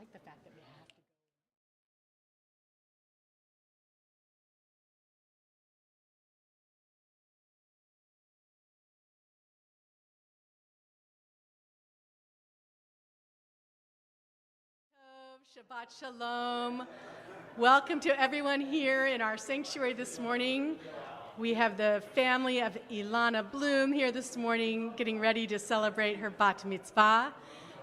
like the fact that we have to go. Shabbat Shalom. Welcome to everyone here in our sanctuary this morning. We have the family of Ilana Bloom here this morning getting ready to celebrate her bat mitzvah.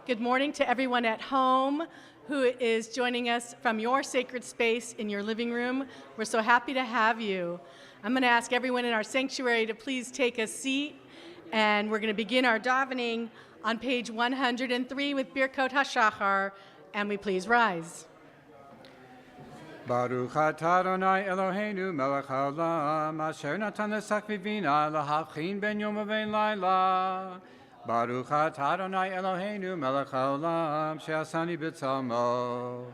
Good morning to everyone at home who is joining us from your sacred space in your living room. We're so happy to have you. I'm going to ask everyone in our sanctuary to please take a seat, and we're going to begin our davening on page 103 with Birkot HaShachar, and we please rise. Baruch atah Adonai Eloheinu melech haolam asher natan lesak vivina lahavchin ben yom uven laila. Baruch atah Adonai Eloheinu melech haolam she'asani b'tzalmo.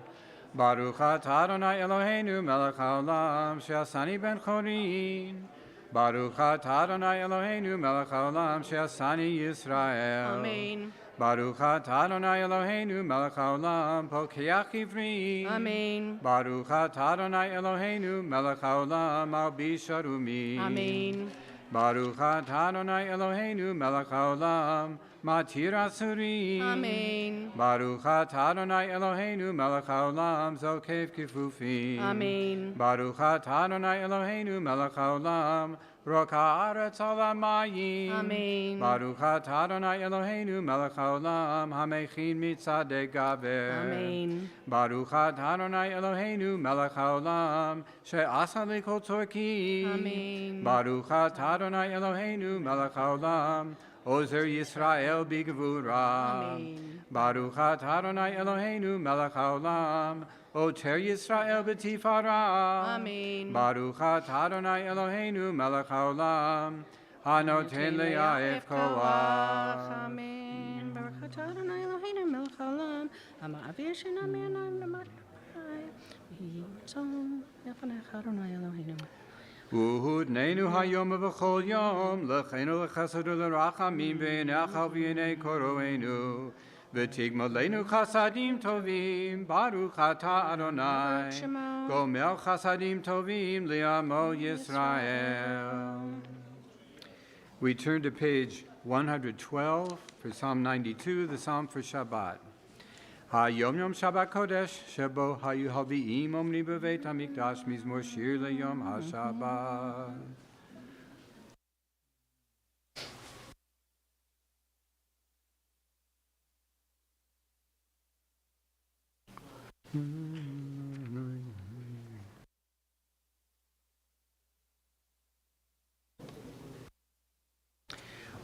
Baruch atah Adonai Eloheinu melech haolam she'asani ben chorin. Baruch atah Adonai Eloheinu melech haolam she'asani Yisrael. Amen. Baruch atah Adonai Eloheinu melech haolam pokeach ivri. Amen. Baruch atah Adonai Eloheinu melech haolam malbish harumi. Amen. Baruch atah Adonai Eloheinu melech haolam matir asurim. Amen. Baruch atah Adonai Eloheinu melech haolam zokef kifufim. Amen. Baruch atah Adonai Eloheinu melech haolam roka haaretz al hamayim. Amen. Baruch atah Adonai Eloheinu melech haolam hamechin mitzadei gaver. Amen. Baruch atah Adonai Eloheinu melech haolam she'asa likol tzorkim. Amen. Baruch atah Adonai Eloheinu melech haolam ozer Yisrael b'gevura. Amen. Baruch atah Adonai Eloheinu melech haolam oter Yisrael b'tifara. Amen. Baruch atah Adonai Eloheinu melech haolam hanoten le'aef koach. Amen. Baruch atah Adonai Eloheinu melech haolam ha'ma'avir shena me'anayim l'matchai v'hi tzom lefanecha Adonai Eloheinu. Uhudneinu hayom v'chol yom l'cheinu l'chesed u'l'rachamim v'yinecha v'yinei koroenu v'tigmalenu chasadim tovim Baruch atah Adonai gomel chasadim tovim li'amo Yisrael. We turn to page 112 for Psalm 92, the Psalm for Shabbat. Hayom Yom Shabbat Kodesh, Shebo Hayu Halvi'im Omni B'Veit HaMikdash Mizmor Shir LeYom HaShabbat.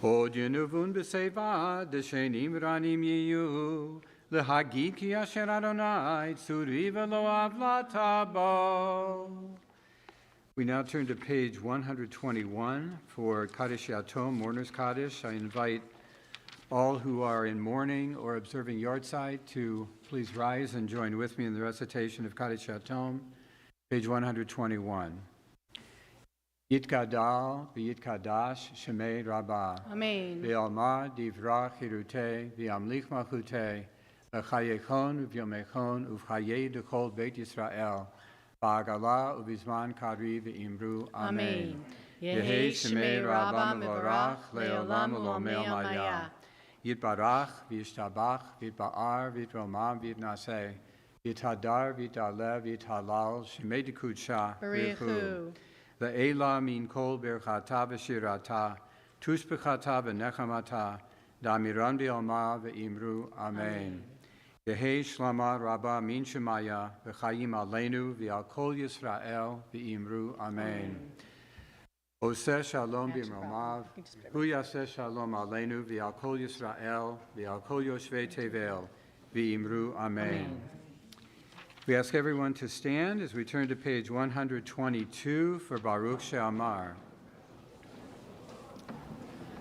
Od Yenuvun B'Seva, Deshenim Ranim Yiyu, L'Hagid Ki Asher Adonai, Tzuri V'Lo Avlata Bo. We now turn to page 121 for Kaddish Yatom, Mourner's Kaddish. I invite all who are in mourning or observing yahrzeit to please rise and join with me in the recitation of Kaddish Yatom, page 121. Yitgadal v'yitkadash shemei Rabba. Amen. V'alma divrach hirutei v'amlich malchutei v'chayechon v'yomechon uv'chayei d'chol Beit Yisrael v'agala uv'izman kari v'imru. Amen. Yehi shemei Rabba mevorach le'olam u'lomei almaya. Yitbarach v'yishtabach v'yitba'ar v'yitromam v'yitnaseh v'yithadar v'yitalev v'yithalal shemei d'kudsha Barichu. Ve'ela min kol berchata v'shirata, tushbechata v'nechamata, damiran v'alma v'imru. Amen. Yehi shlama rabba min shemaya, v'chayim aleinu v'al kol Yisrael v'imru. Amen. Oseh shalom b'imromav, hu yaseh shalom aleinu v'al kol Yisrael v'al kol yoshvei tevel v'imru. Amen. We ask everyone to stand as we turn to page 122 for Baruch She'amar.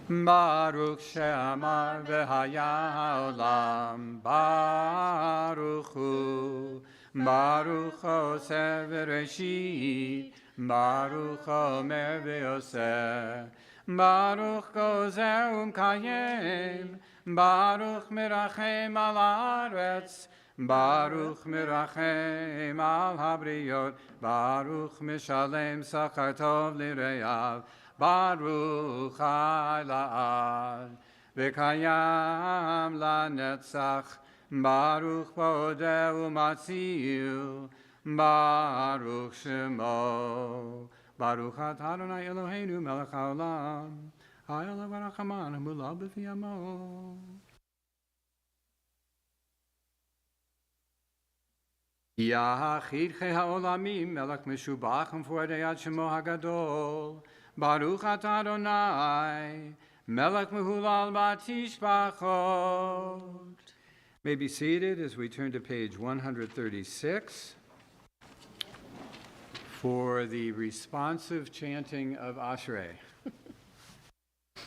Baruch She'amar v'haya ha'olam, Baruch Hu, Baruch Oser v'reshit, Baruch Omer v'yoseh, Baruch Gozer u'mkayem, Baruch merachem al haaretz, Baruch merachem al habriyot, Baruch mishalem sachar tov lireyav, Baruch chai la'ad, v'kayam lanetzach, Baruch bodeh u'matziyu, Baruch shemo, Baruch atah Adonai Eloheinu melech haolam, ha'elav ha'rachaman ha'mulav b'fiyamo. Yachid chei ha'olamim, melech meshubach v'fordei ad shemo hagadol. Baruch atah Adonai, melech mehulal b'tishbachot. May be seated as we turn to page 136 for the responsive chanting of Ashrei.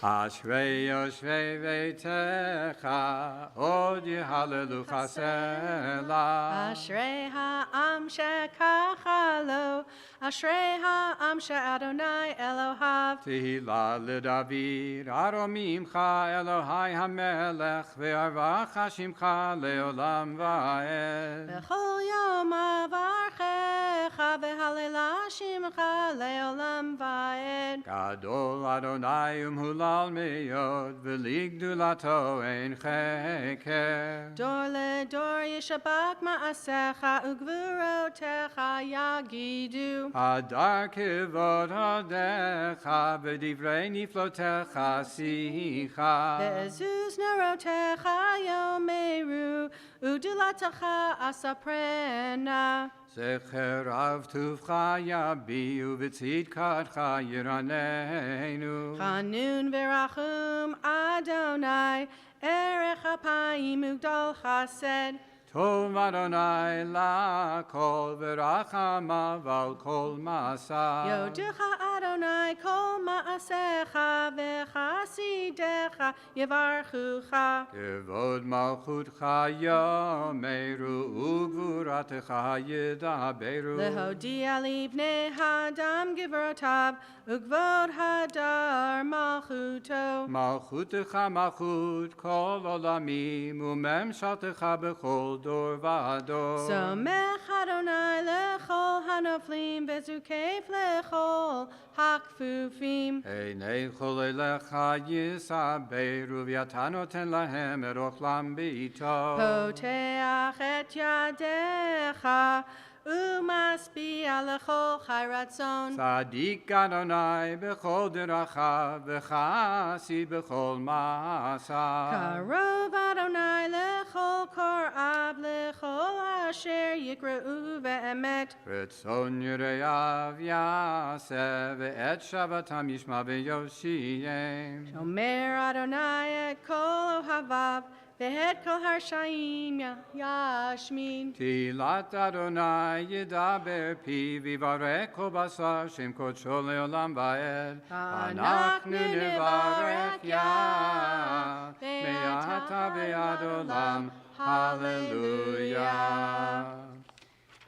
Ashrei yoshvei veitecha, od yehallelu chasela. Ashrei ha'am shekachalo, Ashrei ha'am she'Adonai Elohav. Tehillah leDavid, aromimcha Elohai hamelech, ve'arvacha shimcha leolam va'ed. B'chol yom avarchecha, v'halela shimcha leolam va'ed. Gadol Adonai umhulal meyod, v'ligdulato ein cheker. Dor ledor yishabak ma'asecha, ugvurotecha yagidu. Adar kivod hadecha, v'divrei niflotecha sicha. Ve'ezuz nerotecha yomeru, udulatacha asaprena. Zecher av tuvcha yabi, uvitzidkatcha yiraneinu. Chanun verachum Adonai, erech apayim ugdal chesed. Tov Adonai lakol, v'rachamav al kol masa. Yodecha Adonai kol ma'asecha, v'chasidecha yevarchucha. Kevod malchutcha yomeru, ugvuratecha yedaberu. Lehodia libnei hadam givrotav, ugvod hadar malchuto. Malchutecha malchut kol olamim, umemshaltecha bechol dor v'ador. Somech Adonai lechol hanoflim, bezukef lechol hakfufim. Einei chol elecha yisaberu, v'yatanoten lahem erochlam b'ito. Poteach et yadecha, umaspi alechol chayratzon. Tzadik Adonai b'chol derachav, v'chasi b'chol ma'asav. Karov Adonai lechol korav, lechol asher yikra'u ve'emet. Ritzon yireyav yaseh, ve'et shavatam yishma v'yoshiyem. Shomer Adonai et kol ohavav, ve'et kol harshaim yashmin. Tilat Adonai yedaber pi, v'varech kol basar, shem kodsho leolam va'ed. Anachnu nevarech yah, me'ata ve'ad olam. Hallelujah.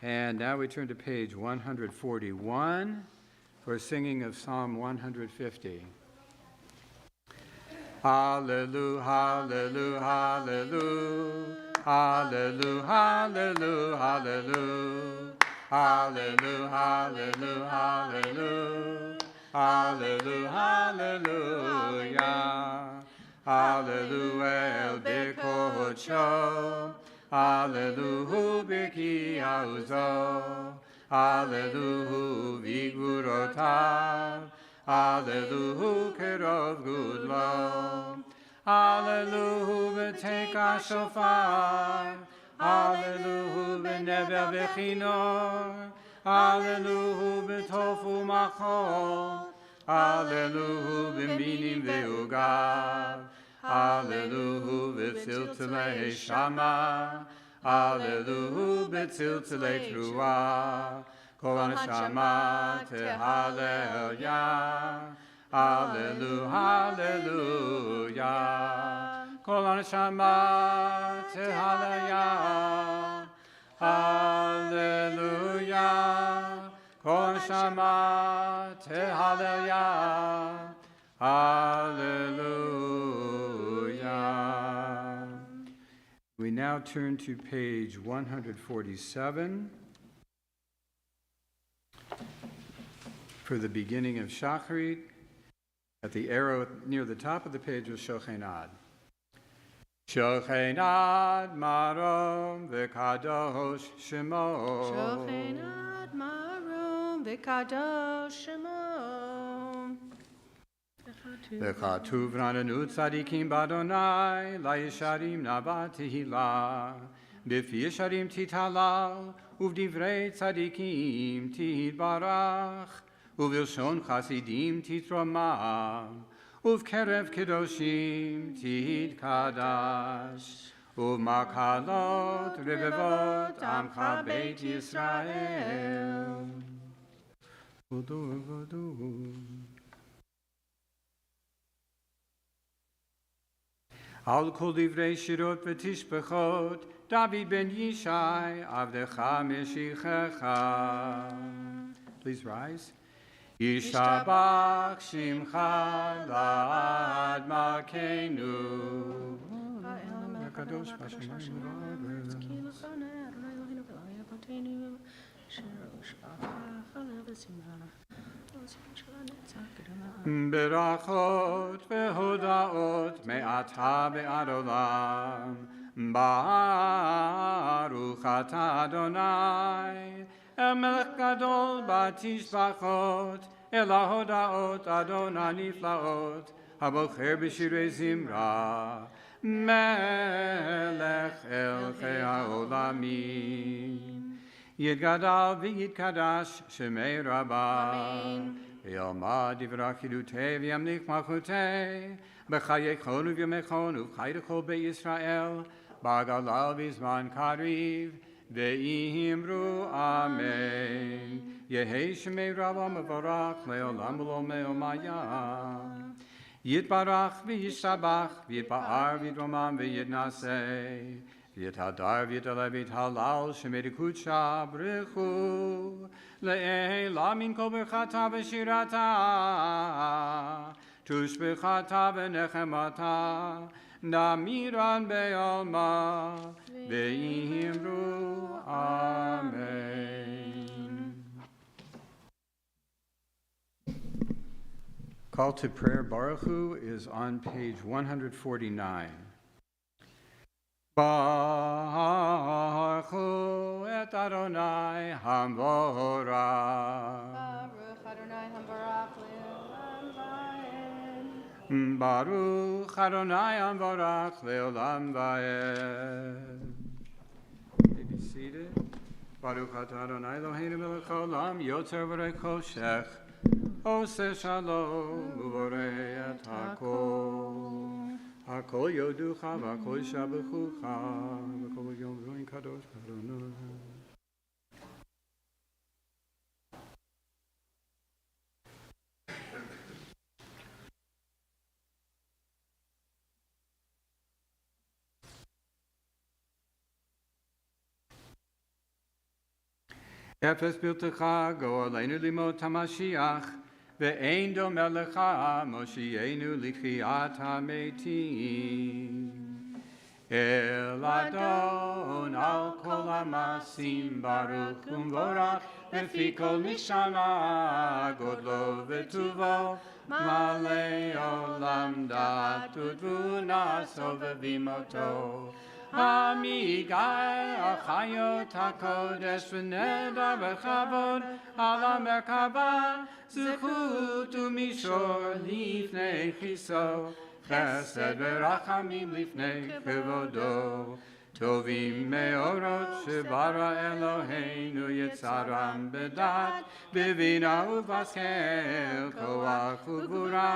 And now we turn to page 141 for singing of Psalm 150. Hallelujah, hallelujah, hallelujah, hallelujah, hallelujah, hallelujah, hallelujah, hallelujah, hallelujah, hallelujah, hallelujah, el bekocho, hallelujah, birki hauzo, hallelujah, vigurotav, hallelujah, kerov gudlo, hallelujah, v'teka shofar, hallelujah, v'nevel v'chinor, hallelujah, v'tofu machol, hallelujah, v'minim v'ugav, hallelujah, v'tziltzilei shama, hallelujah, v'tziltzilei truah, kol haneshama tehallel yah, hallelujah, hallelujah, kol haneshama tehallel yah, hallelujah, kol haneshama tehallel yah, hallelujah. We now now turn to page 147 for the beginning of Shacharit. At the arrow near the top of the page was Shochenad. Shochenad marom v'kadosh shemo. Shochenad marom v'kadosh shemo. V'chatuv rananu tzadikim b'Adonai la'yesharim naba tehila b'fi yesharim tithalal uv'divrei tzadikim titbarach uv'ilshon chasidim titroma uv'kerev kedoshim titkadash uv'makalot revevot amcha beit Yisrael. Al kol divrei shirot v'tishbechot, David ben Yishai, avdecha meshichecha. Please rise. Yishtabach shimcha la'ad makenu. Hakadosh b'shamayim v'aretz. Berachot vehodaot me'ata be'ad olam Baruch ata Adonai El melech gadol batishbachot El ahodaot Adonai niflaot Habocher b'shirei zimra Melech elchei ha'olamim Yitgadal v'yitkadash shemei Rabbi Yomad divrachidutei v'yamlich malchutei b'chayechon u'vyamechon u'chayechol be'Yisrael b'galal v'zman kariv ve'imru amen Yehei shemei Rabbi mevorach le'olam v'lo me'omayam Yitbarach v'yishtabach v'yitba'ar v'yidromam v'yidnasei V'yitadar v'yitalev v'yithalal shemei kutsha b'rechu Le'ela min kol berchata v'shirata Tushbechata v'nechemata Namiran be'alma Ve'imru Amen. Call to prayer Baruch Hu is on page 149. Baruch Hu et Adonai Hamvorach. Baruch Adonai Hamvorach le'olam va'ed. Baruch Adonai Hamvorach le'olam va'ed. May be seated. Baruch atah Adonai Eloheinu melech haolam yotzer v'rei choshech oseh shalom uvorei et hakol. Hakol yoducha v'akol shabechucha v'kol yom v'roin kadosh Adonai. Efes biltecha go aleinu limot hamashiach ve'ein domeh lecha moshienu litchiat hametim. El Adon al kol hamasim baruch umvorach lefi kol nishama godlo v'tuvo malei olam dat u'tvuna sovevimoto. Amigai achayot hakodesh v'nedar v'chavod ala merkava zechut u'mishor lifnei chiso chesed v'rachamim lifnei kevodo tovim meorot shebara Eloheinu yitzaram bedat bevina uvaskel koach ugvura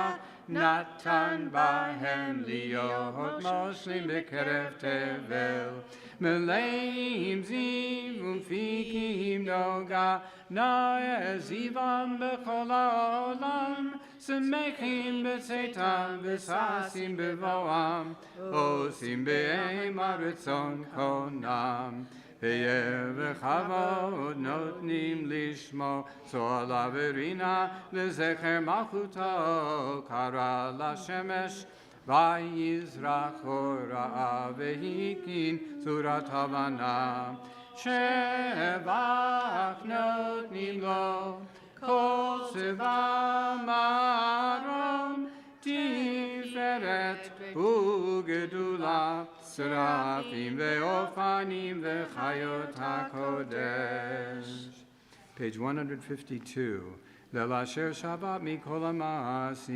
Natan bahem liot moshlim bekerev tevel meleim ziv umfikim noga naezivam bechol haolam semechim betzeitam v'sasim bevoam osim be'em haritzon konam V'chavod notnim lishmo Zo'ala v'rina L'zecher malchuto Kara l'shemesh ויזרח הוראה והקים צורת הבנה, שבח נותנים לו כל צבא מרום, תפארת וגדולה, שרפים ואופנים וחיות הקודש. Page 152, ליל אשר שבת מכל המעשים.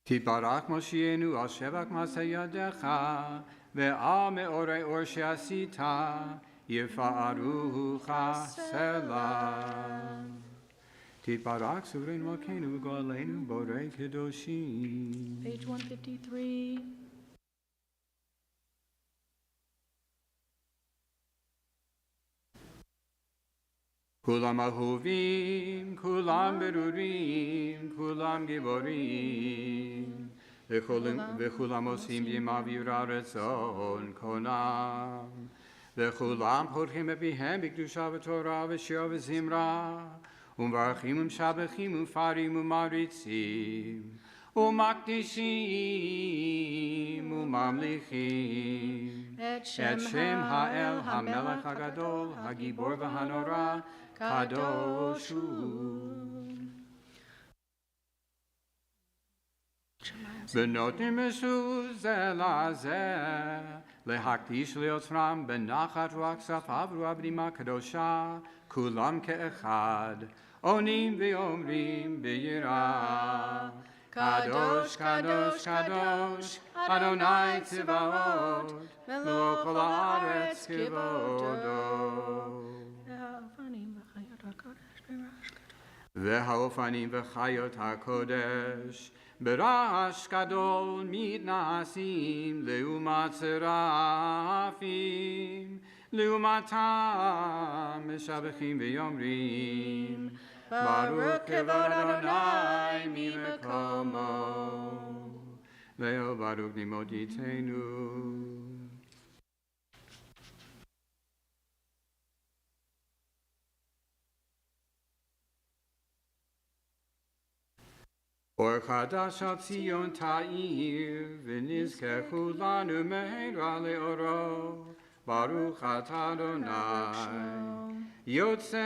תברך מושיענו על שבח מעשה ידיך, ועל מאורי אור שעשית, יפארוך סלע. תתברך סורנו מלכנו וגואלנו בורא קדושים. Page 153. כולם אהובים, כולם ברורים, כולם גיבורים, וכולם עושים בימה ויראה רצון קונם, וכולם פורחים בפיהם בקדושה ותורה ושירה וזמרה, ומברכים ומשבחים ומפארים ומעריצים, ומקדישים וממליכים את שם האל המלך הגדול, הגיבור והנורא, קדוש הוא. ונותנים משוש זה לזה, להקדיש ליוצרם בנחת רוח שפה ורוח בנימה קדושה, כולם כאחד, עונים ואומרים ביראה. קדוש, קדוש, קדוש, אדוני צבאות, מלוא כל הארץ כבודו. והאופנים וחיות הקודש, ברעש גדול מתנשאים לעומת שרפים, לעומתם משבחים ואומרים, ברוך כבוד אדוני ממקומו. ואל ברוך נמותיתנו. אור חדש על ציון תאיר, ונזכה כולנו מהרה לאורו. ברוך אתה אדוני, יוצר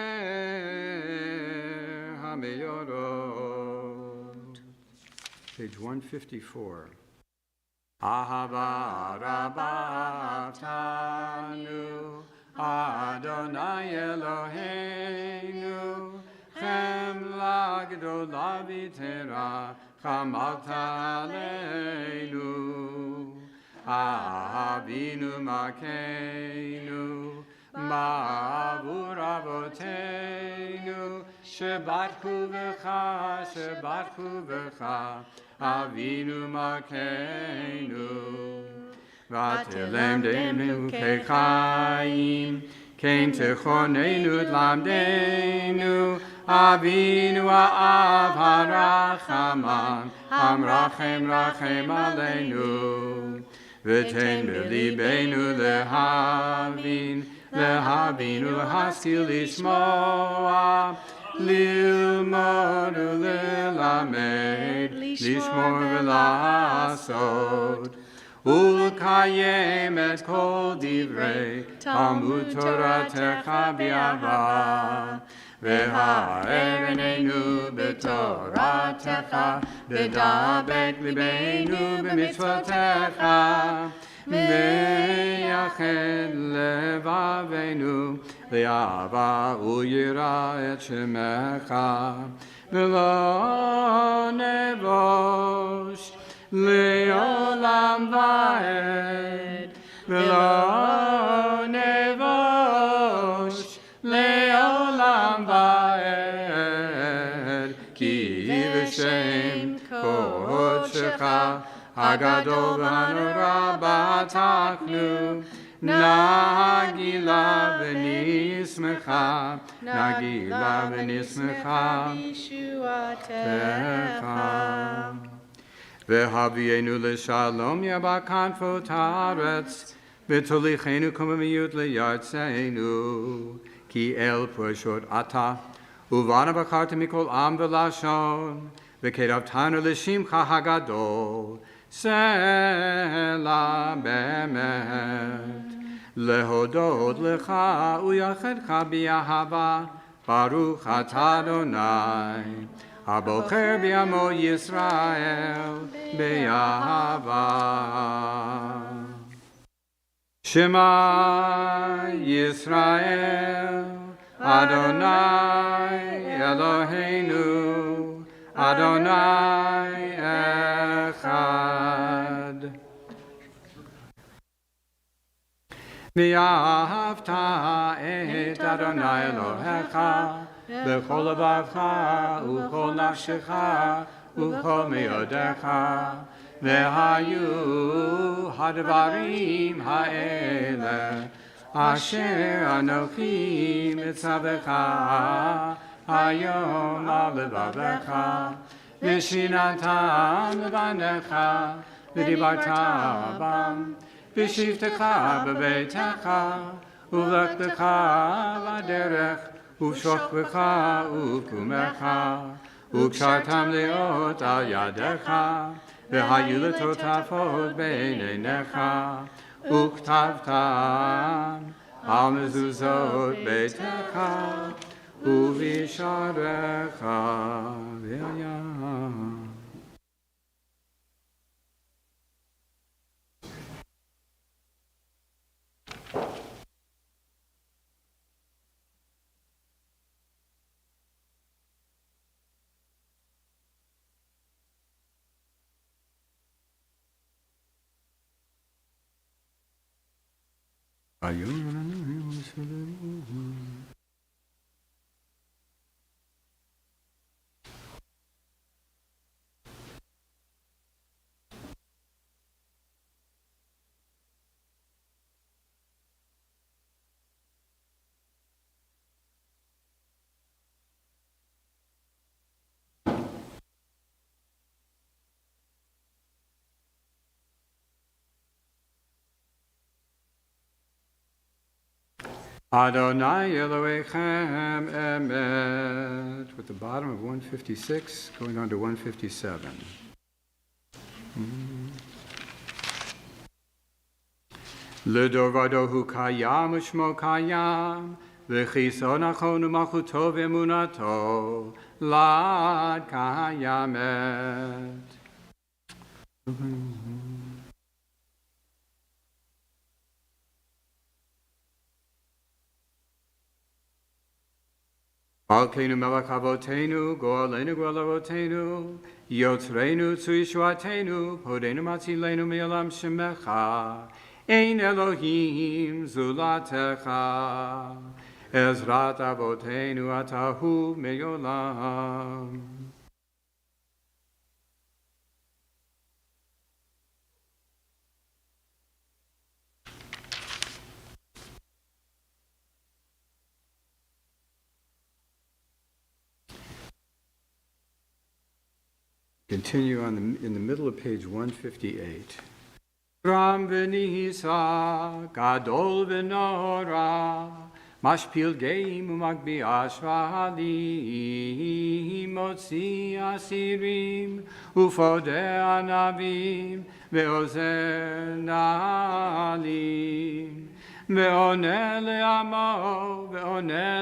המאורות. Page 154. אהבה רבה אהבתנו, אדוני אלוהינו, חמלה גדולה ויתרה, חמלת עלינו. אבינו מלכנו, בעבור אבותינו, שבטחו בך, שבטחו בך, אבינו מלכנו. ותלמדנו כחיים, כן תכוננו תלמדנו, אבינו האב הרחמן, המרחם רחם עלינו. ותן בליבנו להבין, להבין ולהשכיל לשמוע, ללמוד וללמד, לשמור ולעשות, ולקיים את כל דברי תלמוד תורתך באהבה. והאר עינינו בתורתך, ודבק ליבנו במצוותיך, ויחד לבבינו לאהבה וליראה את שמך, ולא נבוש לעולם ועד, ולא נבוש לעולם ועד, כי בשם קודשך הגדול והנורא בטחנו, נגילה ונשמחה, נגילה ונשמחה בישועתך. והביאנו לשלום בכנפות הארץ, ותוליכנו קוממיות לארצנו, כי אל פרשות אתה, ובנו בחרת מכל עם ולשון, וקרבתנו לשמך הגדול, סלע באמת. להודות לך ויחדך באהבה, ברוך אתה אדוני, הבוחר בעמו ישראל באהבה. שמע ישראל, אדוני אלוהינו, אדוני אחד. ואהבת את אדוני אלוהיך בכל לבבך ובכל נפשך ובכל מאודיך, והיו הדברים האלה אשר אנוכי מצווך היום על לבבך, ושיננתם לבניך ודיברת בם, בשבתך בביתך ובלכתך בדרך ובשוכבך ובקומך, וקשרתם להיות על ידך, והיו לטוטפות בין עיניך, וכתבתם על מזוזות ביתך ובשעריך והיה. Adonai Elohechem Emet, with the bottom of 156 going on to 157. L'dor vadohu kayam u'shmo kayam, v'chiso nachon u'malchuto v'emunato, lad kayamet. Malkeinu melech avotenu, go'alenu go'al avotenu, yotzreinu tzu yeshuatenu, podenu matzilenu me'olam shemecha, ein Elohim zulatecha, ezrat avotenu atahu me'olam. Continue in the middle of page 158. Ram v'nisa, gadol v'nora, mashpil geim u'magbi ashvalim, motzi asirim, ufodeh anavim, ve'ozer na'alim, ve'oneh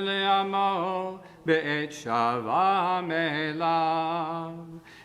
le'amo, be'et shava me'elav.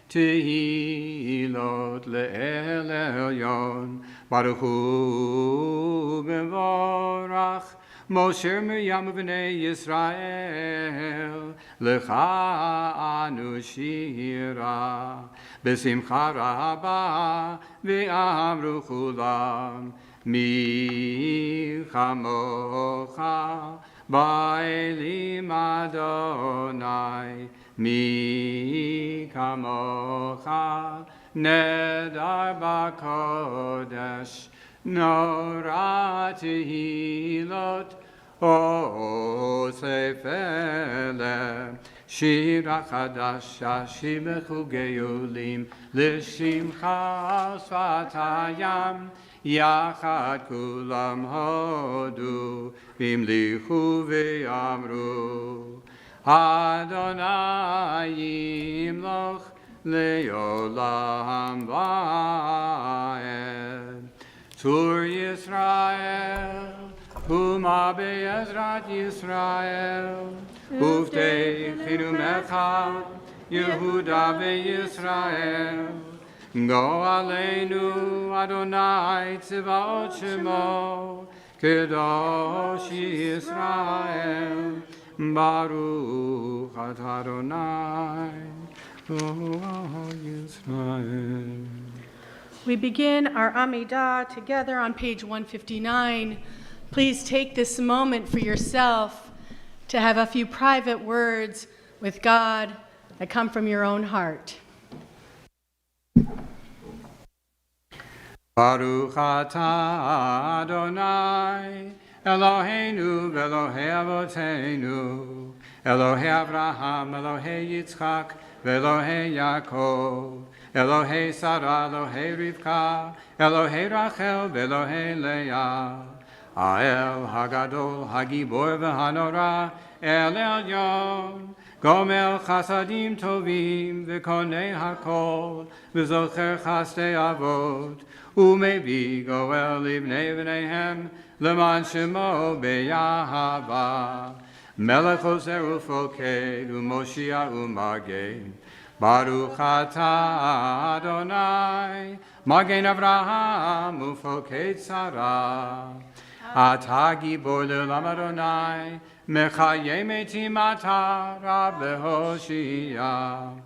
Tehilot le'el elyon, Baruch hu mevorach, Moshe Miriam v'nei Yisrael, Lecha anu shira, Besimcha rabba, Ve'amru chulam, Mi chamocha, Ba'elim Adonai, Mi kamocha nedar b'kodesh nora tehilot o sefele שיר החדשה, שיר בחוגי עולים, לשמחה שפת הים, יחד כולם הודו, והמליכו ואמרו, אדוני ימלוך לעולם ועד. צור ישראל, ומה בעזרת ישראל, ובטחנו מך, יהודה וישראל. גואלנו אדוני צבאות שמו, קדוש ישראל, ברוך אתה אדוני, all Israel. We begin our Amidah together on page 159. Please take this moment for yourself to have a few private words with God that come from your own heart. Baruch atah Adonai, Eloheinu v'Elohei Avoteinu, Elohei Avraham, Elohei Yitzchak, v'Elohei Yaakov, Elohei Sarah, Elohei Rivka, Elohei Rachel, v'Elohei Leah, Ha'el Hagadol, Hagibor v'Hanora, El Elyon, Gomel Chasadim Tovim, v'Konei Hakol, v'Zocher Chasdei Avot, Umevi Goel Livnei V'neihem, Leman Shemo B'Yahava, Melech Ozer Ufoked, Umoshia Umaged, Baruch atah Adonai, Magen Avraham Ufoked Sarah, Atah Gibor Le'olam Adonai, Mechayei Metim Atah Rab Lehoshia,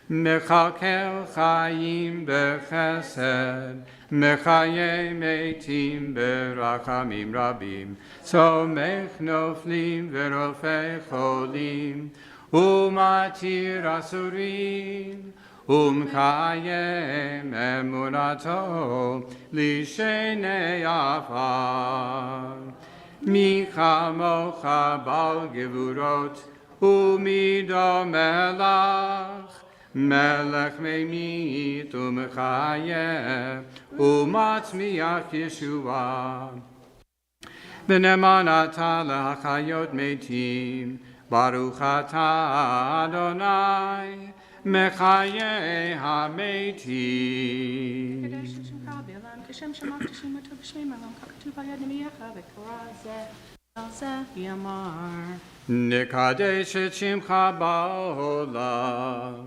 Mechakel Chaim Bechesed, Mechayei Metim Berachamim Rabim, Somech Noflim Verofei Cholim, Umatir Asurim, Umkayem Emunato, Lishenei Afar, Micha Mocha Bal Gevurot, Umido Melach, Melech Meimit Umechayeh, Umatzmiach Yeshua, B'neman atah leHachayot Metim, Baruch atah Adonai, Mechayeh HaMetim. Nekadesh et Shimcha ba'olam,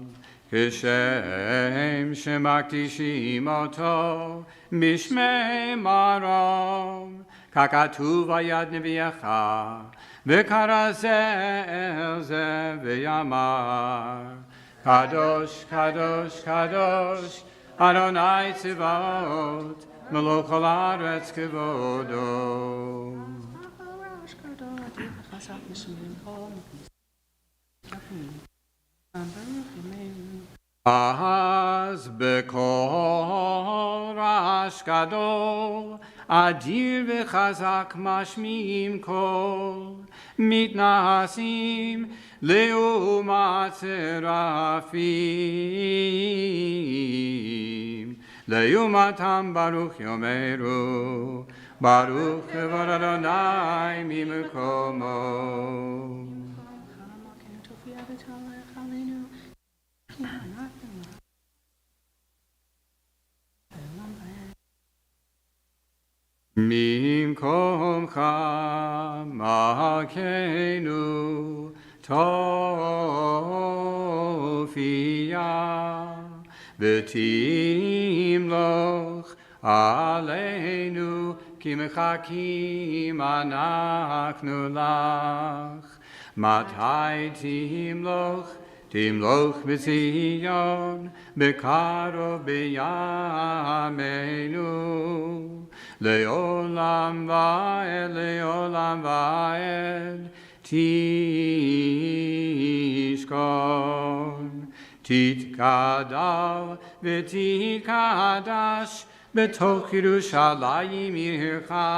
Kishem shemakdishim oto, Mishmei marom, Kakatuv ayad neviyacha, V'karazel ze v'yamar, Kadosh, Kadosh, Kadosh, Adonai Tzivot, Melech kol haaretz kevodo. Az bekol rash gadol, adir v'chazak mashmiim kol, mitnahasim leumat serafim, leumatam baruch yomeru, baruch kevod Adonai mimekomo. Mimkomcha makenu tofia v'timloch aleinu ki mechakim anachnu lach matai timloch b'Zion b'karov b'yameinu Le'olam va'ed, tishkon, titkadal v'titkadash, b'toch Yerushalayim yircha,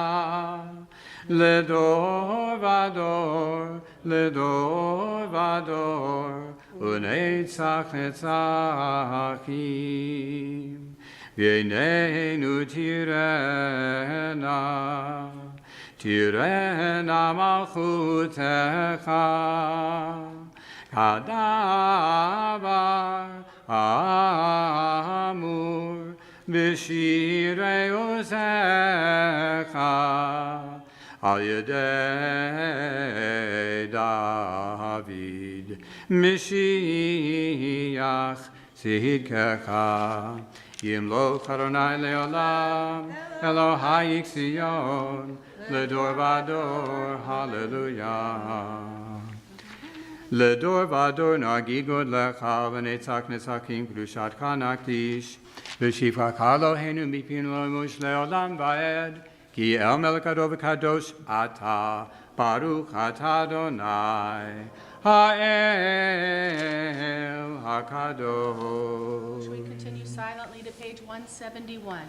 ledor vador, vador, unetzach netzachim. V'einenu tirena, tirena malchutecha, kadavar amur, v'shirei ozecha, al yedei David, Mashiach tzidkecha. Yimloch Adonai leolam, Elohai Sion, ledor vador, hallelujah. Ledor vador nagigod lecha, v'netzach netzakim kedushat kanakdish, v'shifach Eloheinu mipin lomush leolam va'ed, ki el melech adov kadosh ata, baruch ata Adonai, ha'el hakadosh. Should we continue silently to page 171?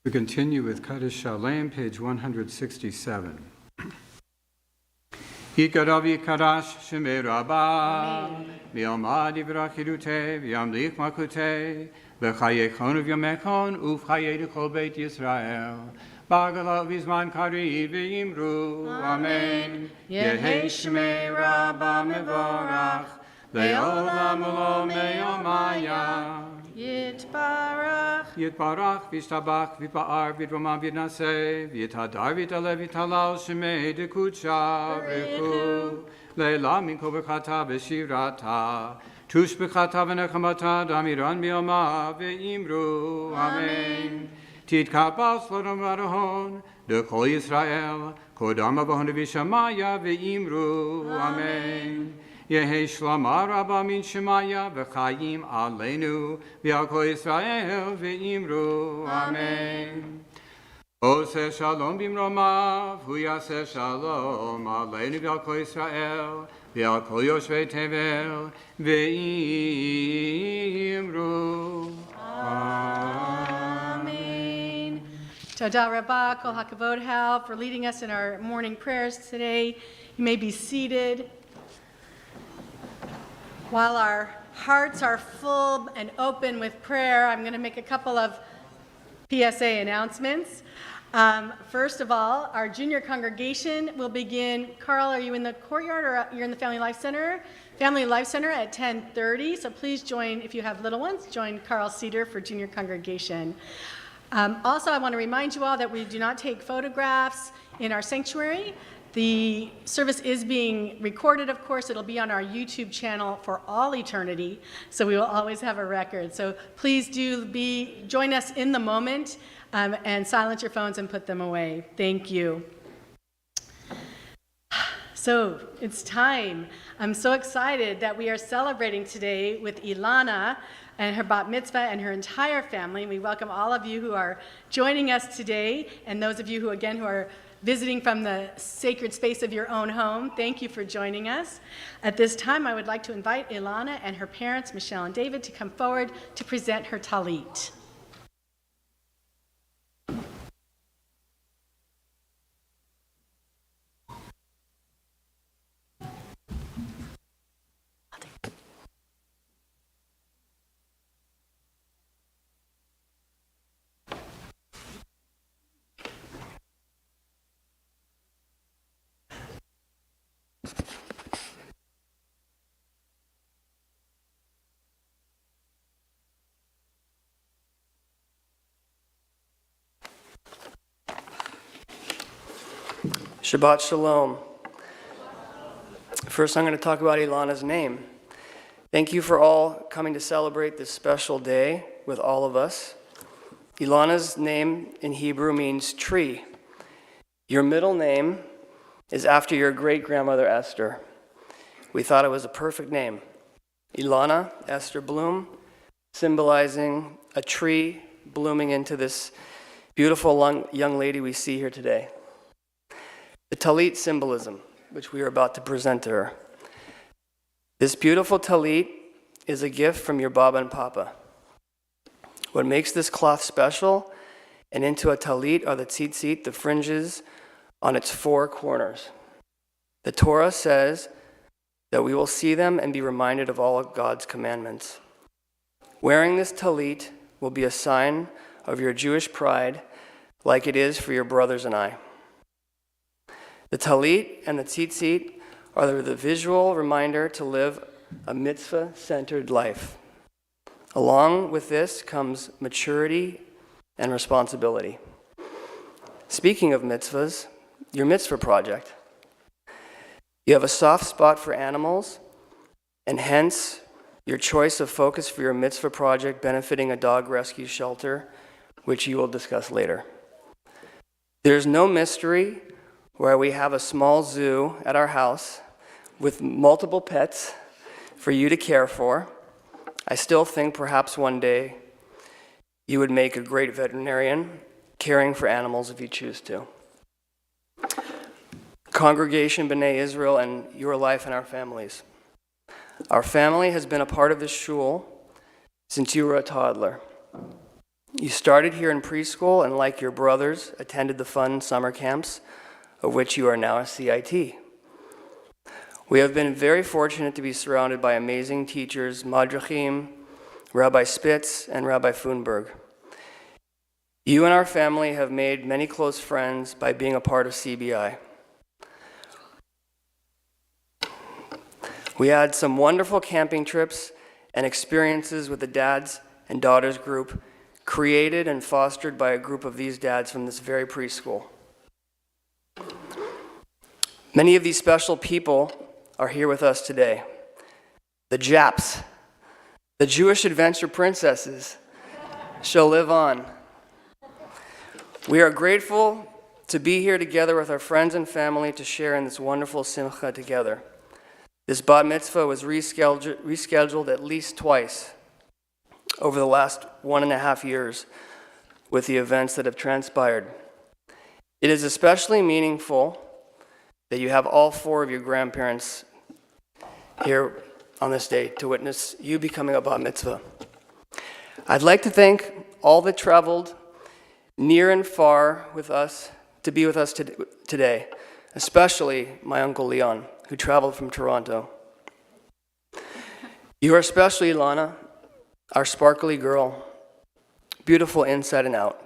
We continue with Kaddish Shalem, page 167. Yikarav yikarash shemei Rabbi, v'yamad yivrach yidute, v'yamlich makute, v'chayechon v'yamechon, uv'chayei d'chol beit Yisrael. Bagalav v'zman kari v'yimru, Amen. Yehei shemei Rabbi mevorach, le'olam u'lo me'yomaya. Yitbarach, v'ishtabach, v'pa'ar, v'dromam, v'naseh, v'yitadar, v'yitalev, v'yitalal, shemei dekutsha, v'chu, le'la minko v'chata v'shirata, tush v'chata v'nechamata, damiran b'yoma, v'imru, Amen. Titkabal slodom v'arahon, d'kol Yisrael, kodam avahon v'shamaya, v'imru, Amen. Yehei shlama rabba min shemaya v'chayim aleinu v'al kol Yisrael v'imru Amen. Oseh shalom b'mromav hu yaseh shalom aleinu v'al kol Yisrael v'al kol yoshvei tevel v'imru Amen. Todah Rabbah, Kol HaKavod Hal, for leading us in our morning prayers today. You may be seated. While our hearts are full and open with prayer, I'm going to make a couple of PSA announcements. First of all, our junior congregation will begin. Carl, are you in the courtyard or you're in the Family Life Center? Family Life Center at 10:30. So please join, if you have little ones, join Carl Cedar for junior congregation. Also, I want to remind you all that we do not take photographs in our sanctuary. The service is being recorded, of course. It'll be on our YouTube channel for all eternity, so we will always have a record. So please do join us in the moment and silence your phones and put them away. Thank you. So it's time. I'm so excited that we are celebrating today with Ilana and her bat mitzvah and her entire family. We welcome all of you who are joining us today, and those of you who are visiting from the sacred space of your own home. Thank you for joining us. At this time, I would like to invite Ilana and her parents, Michelle and David, to come forward to present her talit. Shabbat Shalom. First, I'm going to talk about Ilana's name. Thank you for all coming to celebrate this special day with all of us. Ilana's name in Hebrew means tree. Your middle name is after your great-grandmother Esther. We thought it was a perfect name. Ilana, Esther Bloom, symbolizing a tree blooming into this beautiful young lady we see here today. The talit symbolism, which we are about to present to her. This beautiful talit is a gift from your Baba and Papa. What makes this cloth special and into a talit are the tzitzit, the fringes on its four corners. The Torah says that we will see them and be reminded of all of God's commandments. Wearing this talit will be a sign of your Jewish pride, like it is for your brothers and I. The talit and the tzitzit are the visual reminder to live a mitzvah-centered life. Along with this comes maturity and responsibility. Speaking of mitzvahs, your mitzvah project. You have a soft spot for animals, and hence your choice of focus for your mitzvah project benefiting a dog rescue shelter, which you will discuss later. There's no mystery where we have a small zoo at our house with multiple pets for you to care for. I still think perhaps one day you would make a great veterinarian caring for animals if you choose to. Congregation B'nai Israel and your life and our families. Our family has been a part of this shul since you were a toddler. You started here in preschool and, like your brothers, attended the fun summer camps, of which you are now a CIT. We have been very fortunate to be surrounded by amazing teachers, Madrachim, Rabbi Spitz, and Rabbi Foonberg. You and our family have made many close friends by being a part of CBI. We had some wonderful camping trips and experiences with the dads and daughters group created and fostered by a group of these dads from this very preschool. Many of these special people are here with us today. The Japs, the Jewish adventure princesses, shall live on. We are grateful to be here together with our friends and family to share in this wonderful simcha together. This bat mitzvah was rescheduled at least twice over the last 1.5 years with the events that have transpired. It is especially meaningful that you have all 4 of your grandparents here on this day to witness you becoming a bat mitzvah. I'd like to thank all that traveled near and far with us to be with us today, especially my Uncle Leon, who traveled from Toronto. You are especially Ilana, our sparkly girl, beautiful inside and out.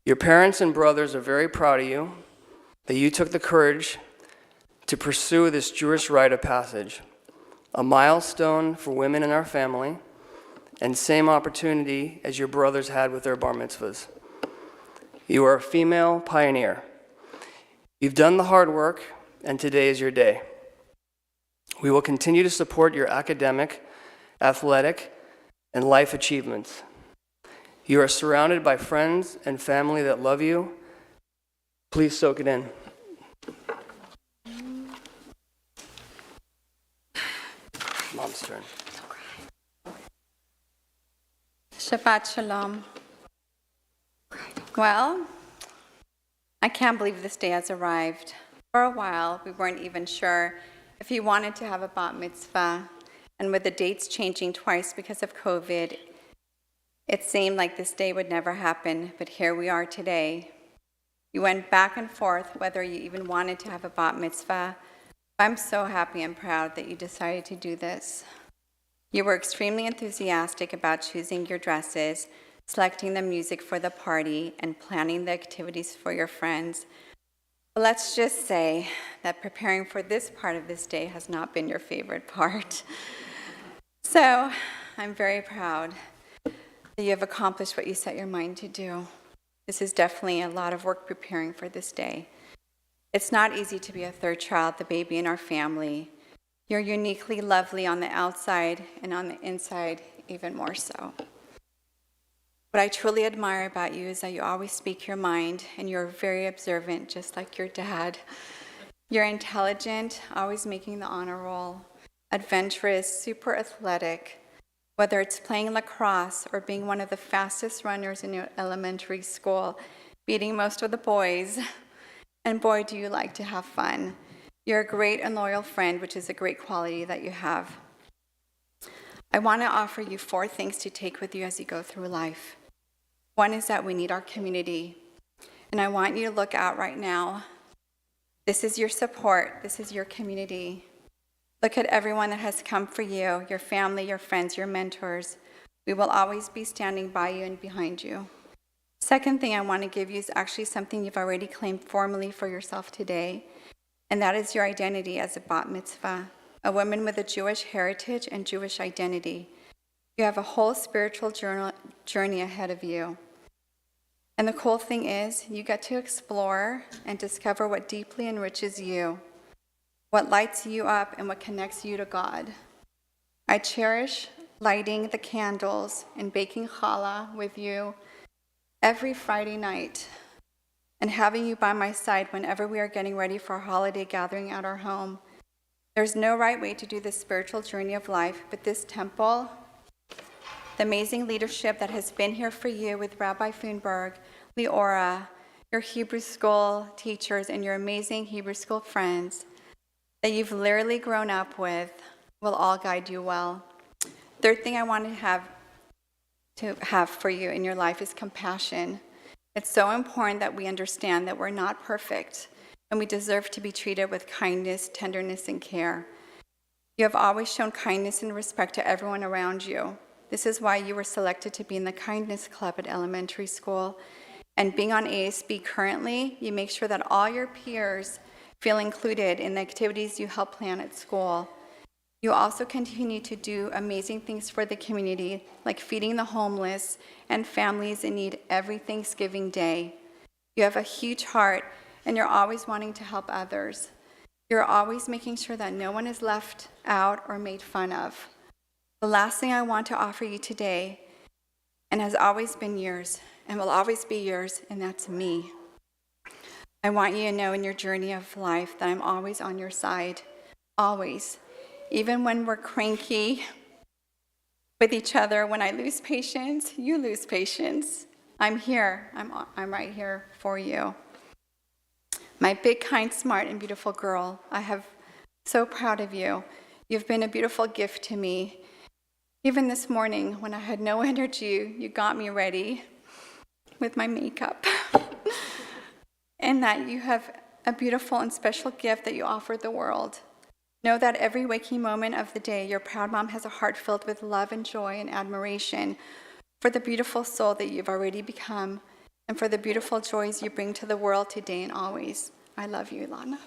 Your parents and brothers are very proud of you that you took the courage to pursue this Jewish rite of passage, a milestone for women in our family, and same opportunity as your brothers had with their bar mitzvahs. You are a female pioneer. You've done the hard work, and today is your day. We will continue to support your academic, athletic, and life achievements. You are surrounded by friends and family that love you. Please soak it in. Mom's turn. Shabbat Shalom. Well, I can't believe this day has arrived. For a while, we weren't even sure if you wanted to have a bat mitzvah, and with the dates changing twice because of COVID, it seemed like this day would never happen, but here we are today. You went back and forth whether you even wanted to have a bat mitzvah. I'm so happy and proud that you decided to do this. You were extremely enthusiastic about choosing your dresses, selecting the music for the party, and planning the activities for your friends. But let's just say that preparing for this part of this day has not been your favorite part. So I'm very proud that you have accomplished what you set your mind to do. This is definitely a lot of work preparing for this day. It's not easy to be a third child, the baby in our family. You're uniquely lovely on the outside, and on the inside, even more so. What I truly admire about you is that you always speak your mind, and you're very observant, just like your dad. You're intelligent, always making the honor roll, adventurous, super athletic. Whether it's playing lacrosse or being one of the fastest runners in your elementary school, beating most of the boys, and boy, do you like to have fun. You're a great and loyal friend, which is a great quality that you have. I want to offer you 4 things to take with you as you go through life. One is that we need our community, and I want you to look out right now. This is your support. This is your community. Look at everyone that has come for you, your family, your friends, your mentors. We will always be standing by you and behind you. Second thing I want to give you is actually something you've already claimed formally for yourself today, and that is your identity as a bat mitzvah, a woman with a Jewish heritage and Jewish identity. You have a whole spiritual journey ahead of you. And the cool thing is, you get to explore and discover what deeply enriches you, what lights you up, and what connects you to God. I cherish lighting the candles and baking challah with you every Friday night, and having you by my side whenever we are getting ready for a holiday gathering at our home. There's no right way to do this spiritual journey of life, but this temple, the amazing leadership that has been here for you with Rabbi Foonberg, Leora, your Hebrew school teachers, and your amazing Hebrew school friends that you've literally grown up with will all guide you well. Third thing I want to have for you in your life is compassion. It's so important that we understand that we're not perfect, and we deserve to be treated with kindness, tenderness, and care. You have always shown kindness and respect to everyone around you. This is why you were selected to be in the Kindness Club at elementary school. And being on ASB currently, you make sure that all your peers feel included in the activities you help plan at school. You also continue to do amazing things for the community, like feeding the homeless and families in need every Thanksgiving Day. You have a huge heart, and you're always wanting to help others. You're always making sure that no one is left out or made fun of. The last thing I want to offer you today, and has always been yours, and will always be yours, and that's me. I want you to know in your journey of life that I'm always on your side, always. Even when we're cranky with each other, when I lose patience, you lose patience. I'm here. I'm right here for you. My big, kind, smart, and beautiful girl, so proud of you. You've been a beautiful gift to me. Even this morning, when I had no energy, you got me ready with my makeup. And that you have a beautiful and special gift that you offer the world. Know that every waking moment of the day, your proud mom has a heart filled with love and joy and admiration for the beautiful soul that you've already become. and for the beautiful joys you bring to the world today and always. I love you, Ilana.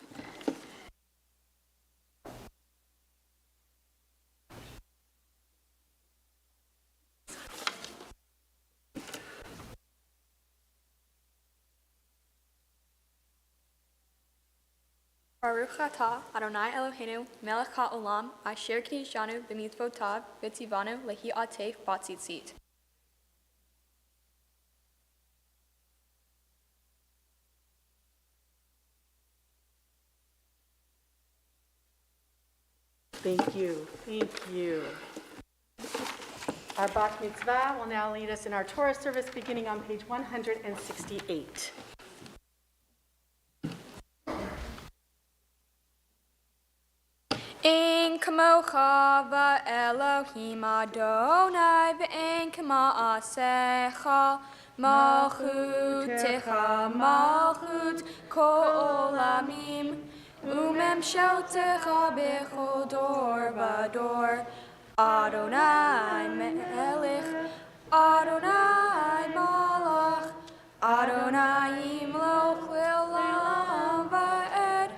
Baruch atah Adonai Eloheinu melech ha'olam asher kiddushanu b'mitzvotav v'tzivanu lehi atef batzitzit. Thank you. Thank you. Our Bat Mitzvah will now lead us in our Torah service beginning on page 168. Ein kamocha va'Elohim Adonai v'ein kama'asecha malchutecha malchut kol olamim umemsheltecha b'chol dor v'dor Adonai melech Adonai malach Adonai imloch le'olam va'ed